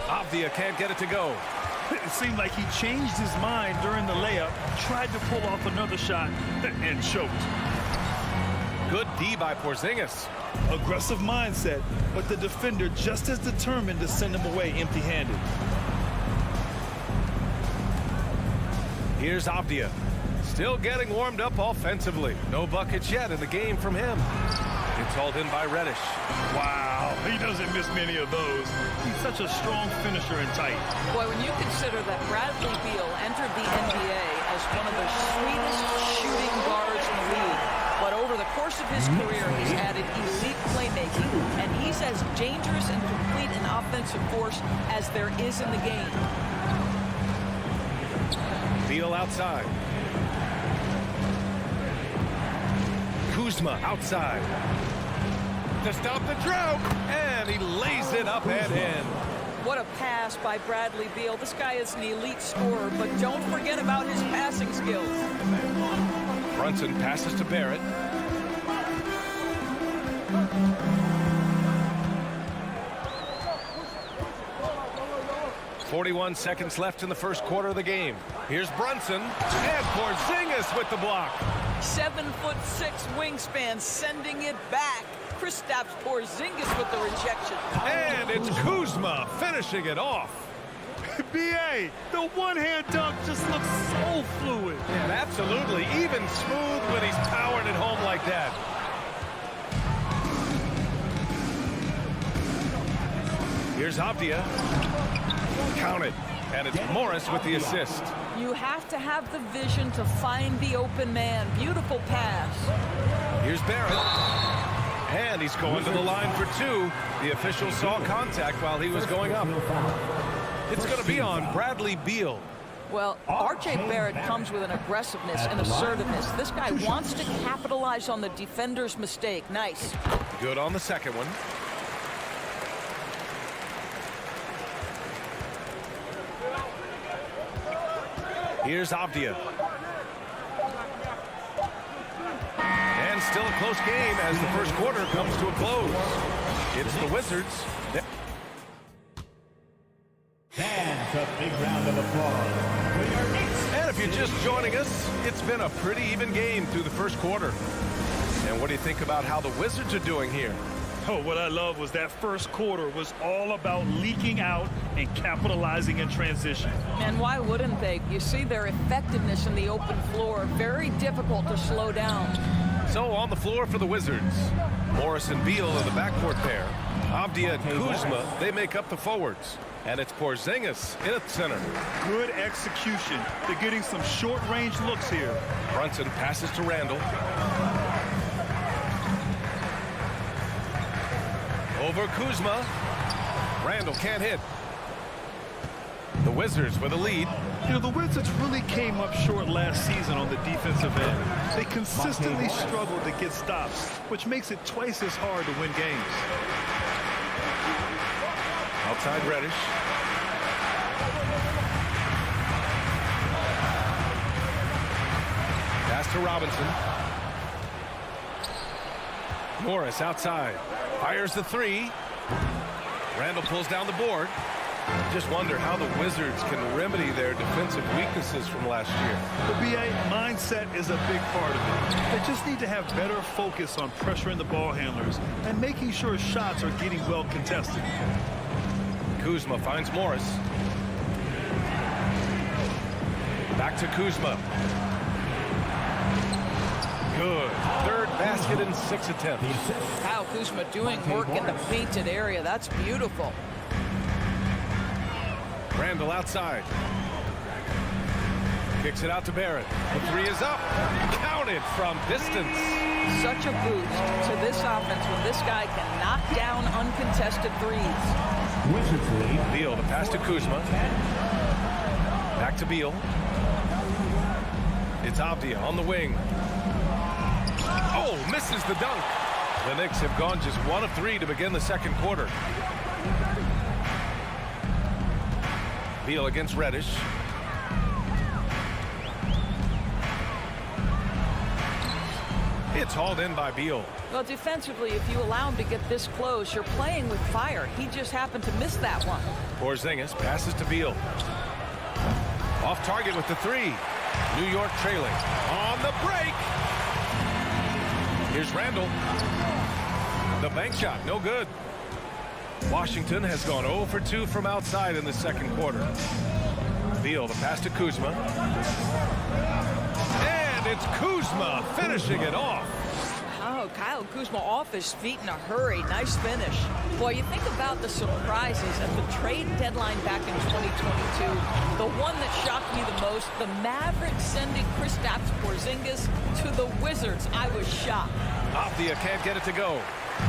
Avdia can't get it to go. It seemed like he changed his mind during the layup, tried to pull off another shot, and choked. Good D by Porzingis. Aggressive mindset, but the defender just as determined to send him away empty-handed. Here's Avdia. Still getting warmed up offensively. No buckets yet in the game from him. It's hauled in by Reddish. Wow, he doesn't miss many of those. He's such a strong finisher and tight. Boy, when you consider that Bradley Beal entered the NBA as one of the sweetest shooting guards in the league, but over the course of his career, he's added elite playmaking, and he's as dangerous and complete an offensive force as there is in the game. Beal outside. Kuzma outside. To stop the drought, and he lays it up and in. What a pass by Bradley Beal. This guy is an elite scorer, but don't forget about his passing skills. Brunson passes to Barrett. .41 seconds left in the first quarter of the game. Here's Brunson, and Porzingis with the block. 7'6" wingspan, sending it back. Kristaps Porzingis with the rejection. And it's Kuzma finishing it off. B.A., the one-hand dunk just looks so fluid. And absolutely, even smooth when he's powering it home like that. Here's Avdia. Count it. And it's Morris with the assist. You have to have the vision to find the open man. Beautiful pass. Here's Barrett. And he's going to the line for two. The official saw contact while he was going up. It's going to be on Bradley Beal. Well, R.J. Barrett comes with an aggressiveness and assertiveness. This guy wants to capitalize on the defender's mistake. Nice. Good on the second one. Here's Avdia. And still a close game as the first quarter comes to a close. It's the Wizards. And a big round of applause for your Knicks. And if you're just joining us, it's been a pretty even game through the first quarter. And what do you think about how the Wizards are doing here? Oh, what I love was that first quarter was all about leaking out and capitalizing in transition. And why wouldn't they? You see their effectiveness in the open floor. Very difficult to slow down. So on the floor for the Wizards, Morris and Beal are the backcourt pair. Avdia and Kuzma, they make up the forwards. And it's Porzingis in at center. Good execution. They're getting some short-range looks here. Brunson passes to Randall. Over Kuzma. Randall can't hit. The Wizards with a lead. You know, the Wizards really came up short last season on the defensive end. They consistently struggled to get stops, which makes it twice as hard to win games. Outside Reddish. Pass to Robinson. Morris outside. Fires the three. Randall pulls down the board. Just wonder how the Wizards can remedy their defensive weaknesses from last year. The BA mindset is a big part of it. They just need to have better focus on pressuring the ball handlers and making sure shots are getting well contested. Kuzma finds Morris. Back to Kuzma. Good. Third basket in 6 attempts. Kyle Kuzma doing work in the painted area. That's beautiful. Randall outside. Kicks it out to Barrett. The three is up. Counted from distance. Such a boost to this offense when this guy can knock down uncontested threes. Beal, the pass to Kuzma. Back to Beal. It's Avdia on the wing. Oh, misses the dunk. The Knicks have gone just 1 of 3 to begin the second quarter. Beal against Reddish. It's hauled in by Beal. Well, defensively, if you allow him to get this close, you're playing with fire. He just happened to miss that one. Porzingis passes to Beal. Off target with the three. New York trailing. On the break. Here's Randall. The bank shot, no good. Washington has gone 0 for 2 from outside in the second quarter. Beal, the pass to Kuzma. And it's Kuzma finishing it off. Oh, Kyle Kuzma off his feet in a hurry. Nice finish. Boy, you think about the surprises at the trade deadline back in 2022. The one that shocked me the most, the Mavericks sending Kristaps Porzingis to the Wizards. I was shocked. Avdia can't get it to go.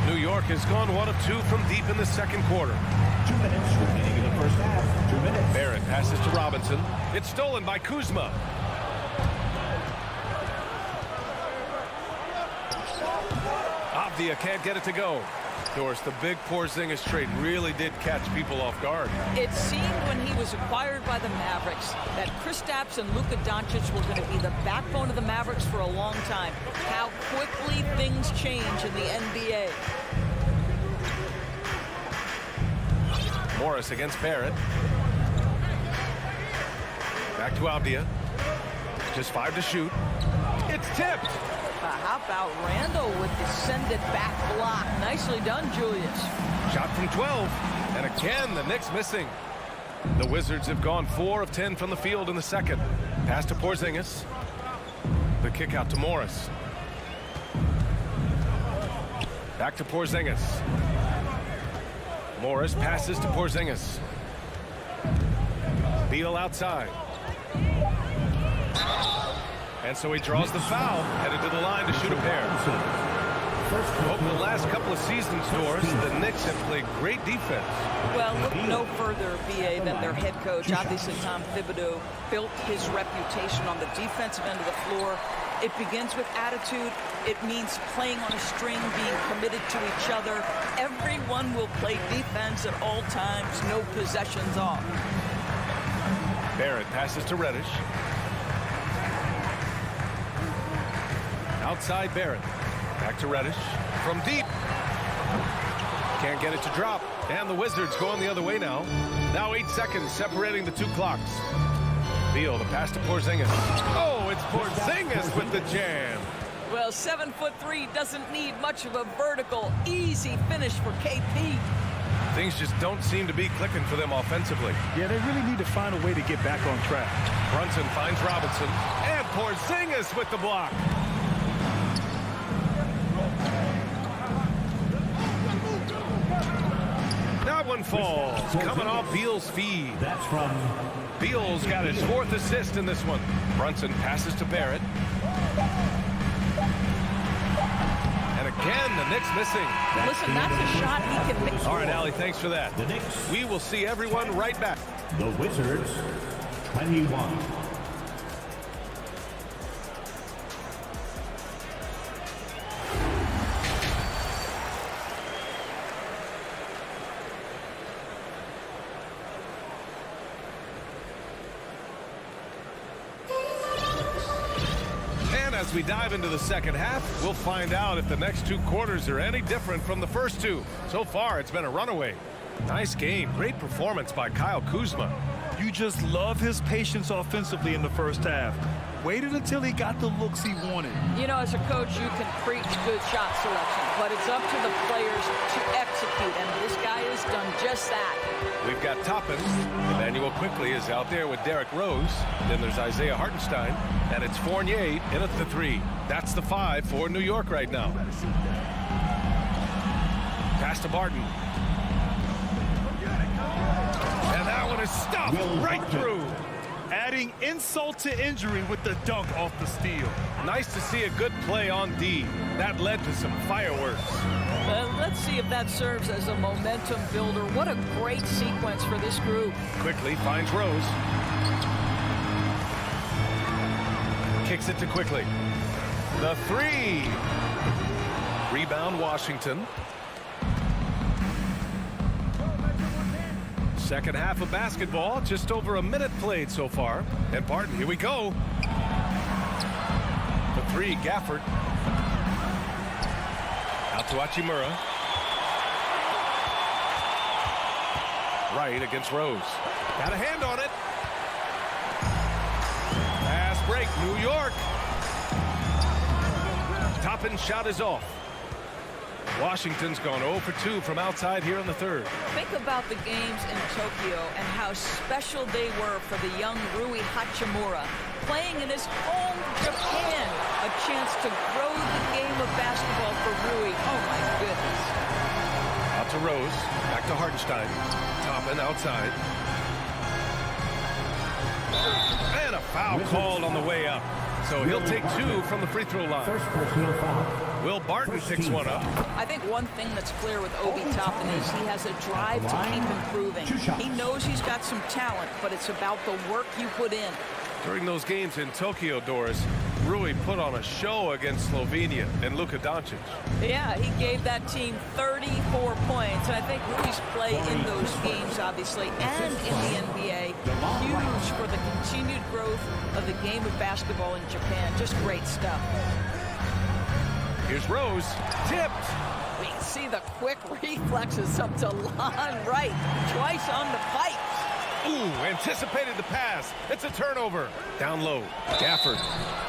New York has gone 1 of 2 from deep in the second quarter. 2 minutes remaining in the first half. 2 minutes. Barrett passes to Robinson. It's stolen by Kuzma. Avdia can't get it to go. Doris, the big Porzingis trade really did catch people off guard. It seemed when he was acquired by the Mavericks that Kristaps and Luka Doncic were going to be the backbone of the Mavericks for a long time. How quickly things change in the NBA. Morris against Barrett. Back to Avdia. Just 5 to shoot. It's tipped. How about Randall with the send-it back block? Nicely done, Julius. Shot from 12. And again, the Knicks missing. The Wizards have gone 4 of 10 from the field in the second. Pass to Porzingis. The kick out to Morris. Back to Porzingis. Morris passes to Porzingis. Beal outside. And so he draws the foul, headed to the line to shoot a pair. Over the last couple of seasons, Doris, the Knicks have played great defense. Well, look no further, B.A., than their head coach. Obviously, Tom Thibodeau built his reputation on the defensive end of the floor. It begins with attitude. It means playing on a string, being committed to each other. Everyone will play defense at all times, no possessions off. Barrett passes to Reddish. Outside Barrett. Back to Reddish. From deep. Can't get it to drop. And the Wizards going the other way now. Now 8 seconds separating the two clocks. Beal, the pass to Porzingis. Oh, it's Porzingis with the jam. Well, 7'3" doesn't need much of a vertical, easy finish for KP. Things just don't seem to be clicking for them offensively. Yeah, they really need to find a way to get back on track. Brunson finds Robinson. And Porzingis with the block. That one falls. Coming off Beal's feed. That's from... Beal's got his 4th assist in this one. Brunson passes to Barrett. And again, the Knicks missing. Listen, that's a shot he can make. All right, Allie, thanks for that. The Knicks. We will see everyone right back. The Wizards, 21. As we dive into the second half, we'll find out if the next 2 quarters are any different from the first 2. So far, it's been a runaway. Nice game. Great performance by Kyle Kuzma. You just love his patience offensively in the first half. Waited until he got the looks he wanted. You know, as a coach, you can preach good shot selection, but it's up to the players to execute, and this guy has done just that. We've got Toppin. Emmanuel Quickly is out there with Derrick Rose. Then there's Isaiah Hartenstein, and it's Fournier in at the 3. That's the 5 for New York right now. Pass to Barton. And that one is stopped right through. Adding insult to injury with the dunk off the steal. Nice to see a good play on D. That led to some fireworks. Let's see if that serves as a momentum builder. What a great sequence for this group. Quickly finds Rose. Kicks it to Quickly. The 3. Rebound Washington. Second half of basketball, just over a minute played so far. And Barton, here we go. The 3, Gafford. Out to Hachimura. Right against Rose. Got a hand on it. Fast break, New York. Toppin shot is off. Washington's gone 0 for 2 from outside here in the third. Think about the games in Tokyo and how special they were for the young Rui Hachimura. Playing in his home Japan, a chance to grow the game of basketball for Rui. Oh my goodness. Out to Rose, back to Hartenstein. Toppin outside. And a foul called on the way up. So he'll take 2 from the free throw line. First personal foul. Will Barton picks one up. I think one thing that's clear with Obi Toppin is he has a drive to keep improving. He knows he's got some talent, but it's about the work you put in. During those games in Tokyo, Doris, Rui put on a show against Slovenia and Luka Doncic. Yeah, he gave that team 34 points. And I think Rui's play in those games, obviously, and in the NBA, huge for the continued growth of the game of basketball in Japan. Just great stuff. Here's Rose, tipped. We see the quick reflexes up to Lon Wright, twice on the pipes. Ooh, anticipated the pass. It's a turnover. Down low, Gafford.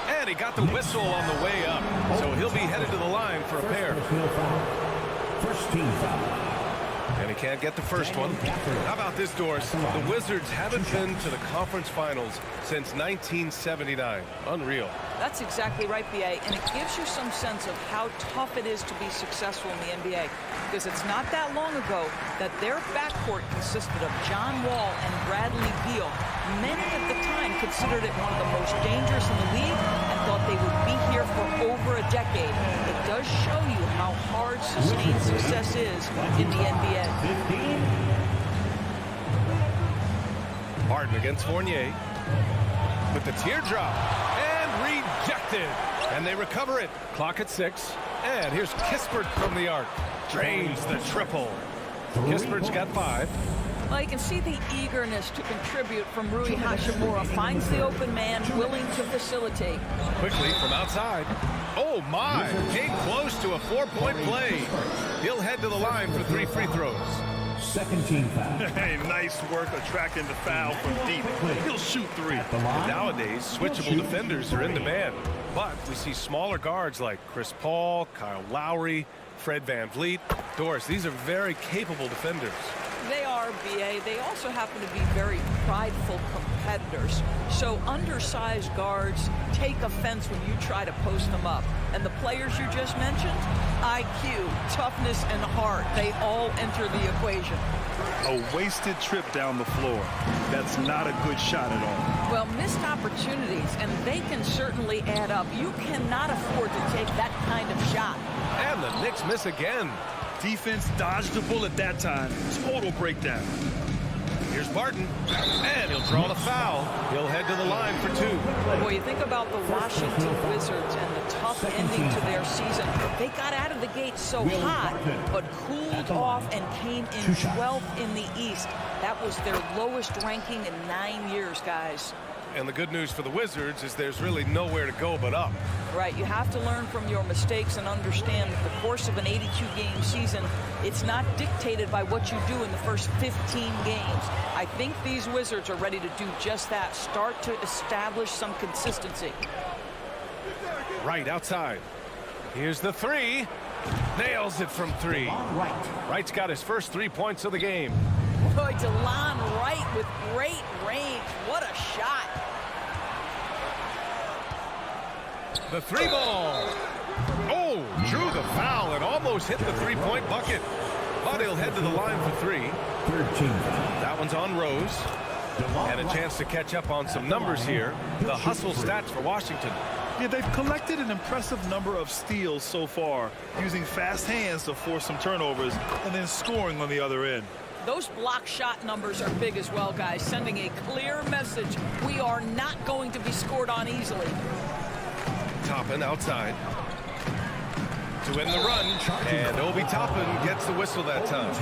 And he got the whistle on the way up. So he'll be headed to the line for a pair. First team foul. And he can't get the first one. How about this, Doris? The Wizards haven't been to the conference finals since 1979. Unreal. That's exactly right, B.A., and it gives you some sense of how tough it is to be successful in the NBA, because it's not that long ago that their backcourt consisted of John Wall and Bradley Beal. Many at the time considered it one of the most dangerous in the league and thought they would be here for over a decade. It does show you how hard sustained success is in the NBA. Harden against Fournier with the teardrop. Rejected, and they recover it. Clock at 6, and here's Kispert from the arc. Drains the triple. Kispert's got 5. Well, you can see the eagerness to contribute from Rui Hachimura. Finds the open man, willing to facilitate. Quickly from outside. Oh, my. Came close to a 4-point play. He'll head to the line for 3 free throws. Second team foul. Hey, nice work attracting the foul from deep. He'll shoot 3. And nowadays, switchable defenders are in demand. But we see smaller guards like Chris Paul, Kyle Lowry, Fred VanVleet. Doris, these are very capable defenders. They are, B.A. They also happen to be very prideful competitors. So undersized guards take offense when you try to post them up. And the players you just mentioned, IQ, toughness, and heart, they all enter the equation. A wasted trip down the floor. That's not a good shot at all. Well, missed opportunities, and they can certainly add up. You cannot afford to take that kind of shot. And the Knicks miss again. Defense dodged the bullet that time. Total breakdown. Here's Barton, and he'll draw the foul. He'll head to the line for 2. Boy, you think about the Washington Wizards and the tough ending to their season. They got out of the gate so hot, but cooled off and came in 12th in the East. That was their lowest ranking in 9 years, guys. And the good news for the Wizards is there's really nowhere to go but up. Right, you have to learn from your mistakes and understand that the course of an 82-game season, it's not dictated by what you do in the first 15 games. I think these Wizards are ready to do just that, start to establish some consistency. Right outside. Here's the 3. Nails it from 3. Wright's got his first 3 points of the game. Boy, DeLon Wright with great range. What a shot. The 3 ball. Oh, drew the foul and almost hit the 3-point bucket. But he'll head to the line for 3. That one's on Rose. And a chance to catch up on some numbers here. The hustle stats for Washington. Yeah, they've collected an impressive number of steals so far, using fast hands to force some turnovers and then scoring on the other end. Those block shot numbers are big as well, guys, sending a clear message. We are not going to be scored on easily. Toppin outside to win the run, and Obi Toppin gets the whistle that time.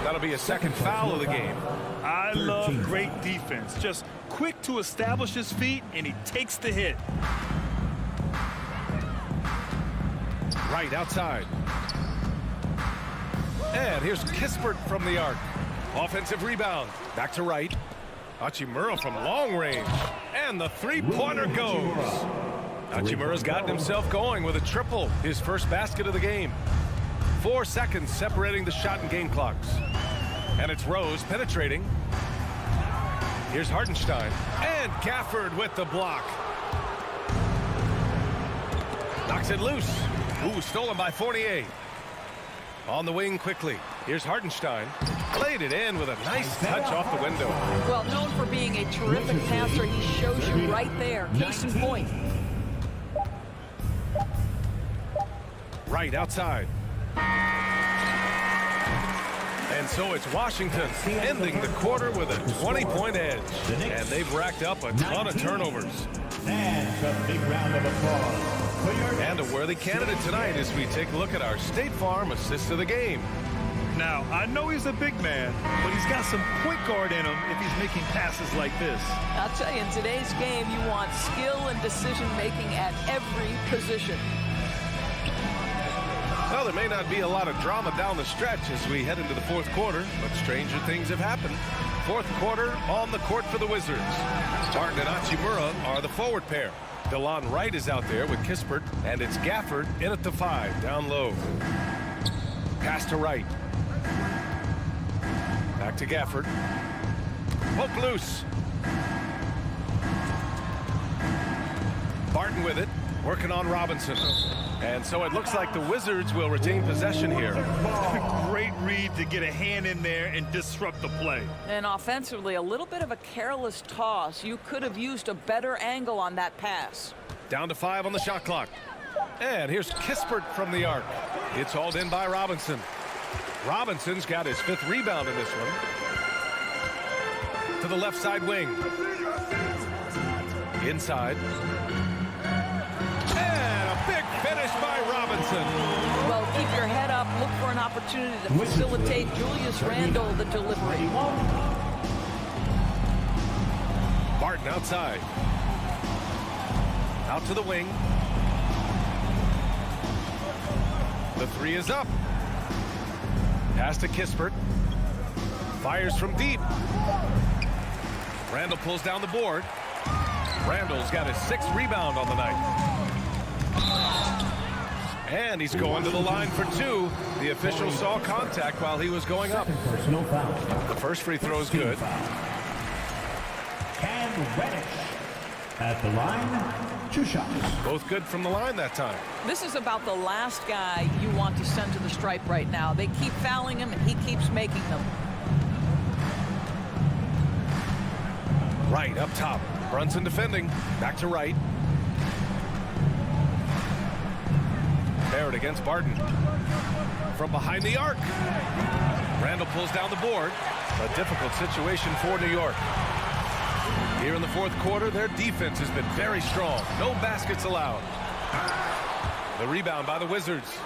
That'll be a second foul of the game. I love great defense. Just quick to establish his feet, and he takes the hit. Right outside. And here's Kispert from the arc. Offensive rebound. Back to Wright. Hachimura from long range. And the 3-pointer goes. Hachimura's gotten himself going with a triple. His first basket of the game. 4 seconds separating the shot and game clocks. And it's Rose penetrating. Here's Hartenstein. And Gafford with the block. Knocks it loose. Ooh, stolen by Fournier. On the wing quickly. Here's Hartenstein. Played it in with a nice touch off the window. Well, known for being a terrific passer, he shows you right there. Case in point. Right outside. And so it's Washington ending the quarter with a 20-point edge. And they've racked up a ton of turnovers. And a big round of applause. And a worthy candidate tonight as we take a look at our State Farm assist of the game. Now, I know he's a big man, but he's got some point guard in him if he's making passes like this. I'll tell you, in today's game, you want skill and decision-making at every position. Well, there may not be a lot of drama down the stretch as we head into the fourth quarter, but stranger things have happened. Fourth quarter on the court for the Wizards. Barton and Hachimura are the forward pair. DeLon Wright is out there with Kispert, and it's Gafford in at the 5, down low. Pass to Wright. Back to Gafford. Poke loose. Barton with it, working on Robinson. And so it looks like the Wizards will retain possession here. Great read to get a hand in there and disrupt the play. And offensively, a little bit of a careless toss. You could have used a better angle on that pass. Down to 5 on the shot clock. And here's Kispert from the arc. It's hauled in by Robinson. Robinson's got his 5th rebound in this one. To the left side wing. Inside. And a big finish by Robinson. Well, keep your head up. Look for an opportunity to facilitate Julius Randle the delivery. Barton outside. Out to the wing. The 3 is up. Pass to Kispert. Fires from deep. Randle pulls down the board. Randle's got his 6th rebound on the night. And he's going to the line for 2. The official saw contact while he was going up. Personal foul. The first free throw is good. Cam Reddish at the line. 2 shots. Both good from the line that time. This is about the last guy you want to send to the stripe right now. They keep fouling him, and he keeps making them. Right up top. Brunson defending. Back to right. Barrett against Barton. From behind the arc. Randle pulls down the board. A difficult situation for New York. Here in the 4th quarter, their defense has been very strong. No baskets allowed. The rebound by the Wizards.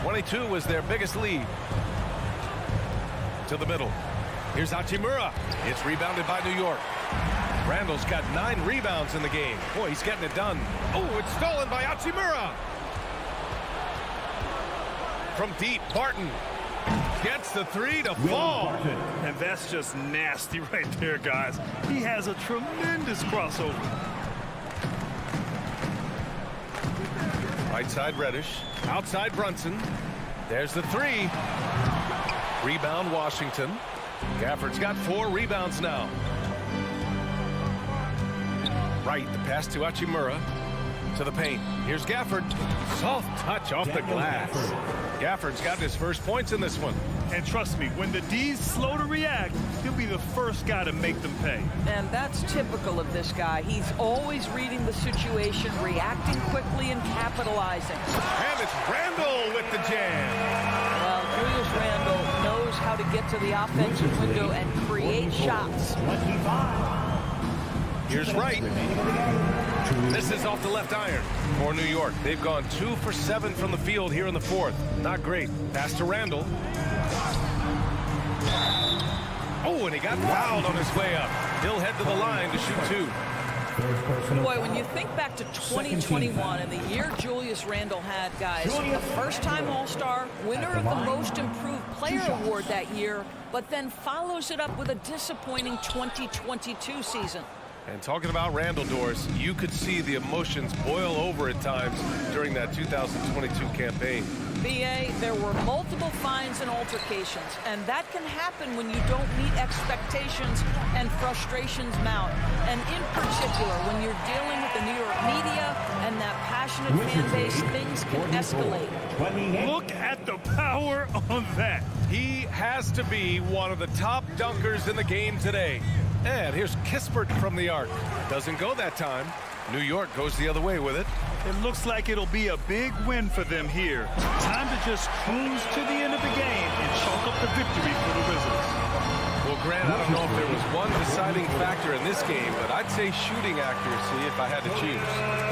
22 was their biggest lead. To the middle. Here's Hachimura. It's rebounded by New York. Randle's got 9 rebounds in the game. Boy, he's getting it done. Oh, it's stolen by Hachimura. From deep, Barton gets the 3 to fall. And that's just nasty right there, guys. He has a tremendous crossover. Right side Reddish. Outside Brunson. There's the 3. Rebound Washington. Gafford's got 4 rebounds now. Right, the pass to Hachimura. To the paint. Here's Gafford. Soft touch off the glass. Gafford's got his first points in this one. And trust me, when the D's slow to react, he'll be the first guy to make them pay. And that's typical of this guy. He's always reading the situation, reacting quickly, and capitalizing. And it's Randle with the jam. Well, Julius Randle knows how to get to the offensive window and create shots. 25. Here's Wright. This is off the left iron for New York. They've gone 2 for 7 from the field here in the 4th. Not great. Pass to Randle. Oh, and he got fouled on his way up. He'll head to the line to shoot 2. Boy, when you think back to 2021 and the year Julius Randle had, guys, a first-time All-Star, winner of the Most Improved Player Award that year, but then follows it up with a disappointing 2022 season. And talking about Randle, Doris, you could see the emotions boil over at times during that 2022 campaign. B.A., there were multiple fines and altercations, and that can happen when you don't meet expectations and frustrations mount. And in particular, when you're dealing with the New York media and that passionate fan base, things can escalate. Look at the power on that. He has to be one of the top dunkers in the game today. And here's Kispert from the arc. Doesn't go that time. New York goes the other way with it. It looks like it'll be a big win for them here. Time to just cruise to the end of the game and chalk up the victory for the Wizards. Well, Grant, I don't know if there was one deciding factor in this game, but I'd say shooting accuracy if I had to choose.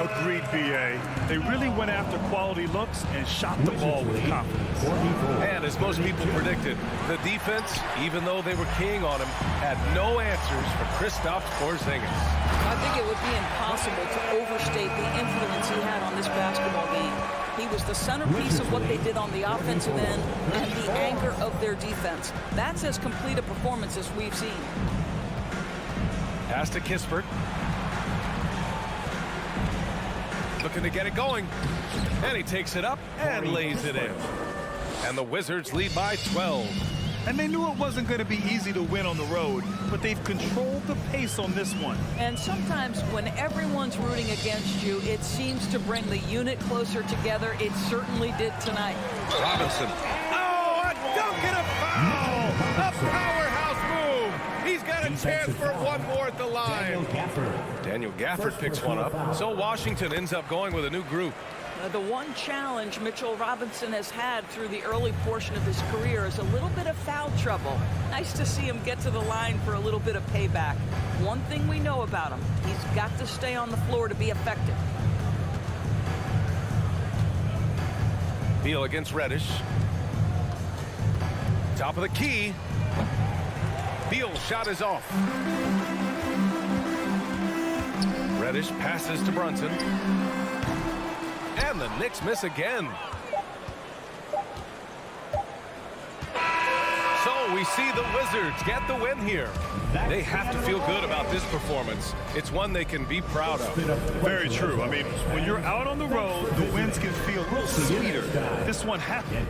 Agreed, B.A. They really went after quality looks and shot the ball with confidence. And as most people predicted, the defense, even though they were keying on him, had no answers for Kristaps Porzingis. I think it would be impossible to overstate the influence he had on this basketball game. He was the centerpiece of what they did on the offensive end and the anchor of their defense. That's as complete a performance as we've seen. Pass to Kispert. Looking to get it going. And he takes it up and lays it in. And the Wizards lead by 12. And they knew it wasn't going to be easy to win on the road, but they've controlled the pace on this one. And sometimes when everyone's rooting against you, it seems to bring the unit closer together. It certainly did tonight. Robinson. Oh, a dunk and a foul! A powerhouse move! He's got a chance for one more at the line. Daniel Gafford picks one up. So Washington ends up going with a new group. The one challenge Mitchell Robinson has had through the early portion of his career is a little bit of foul trouble. Nice to see him get to the line for a little bit of payback. One thing we know about him, he's got to stay on the floor to be effective. Beal against Reddish. Top of the key. Beal's shot is off. Reddish passes to Brunson. And the Knicks miss again. So we see the Wizards get the win here. They have to feel good about this performance. It's one they can be proud of. Very true. I mean, when you're out on the road, the wins can feel a little sweeter. This one happened.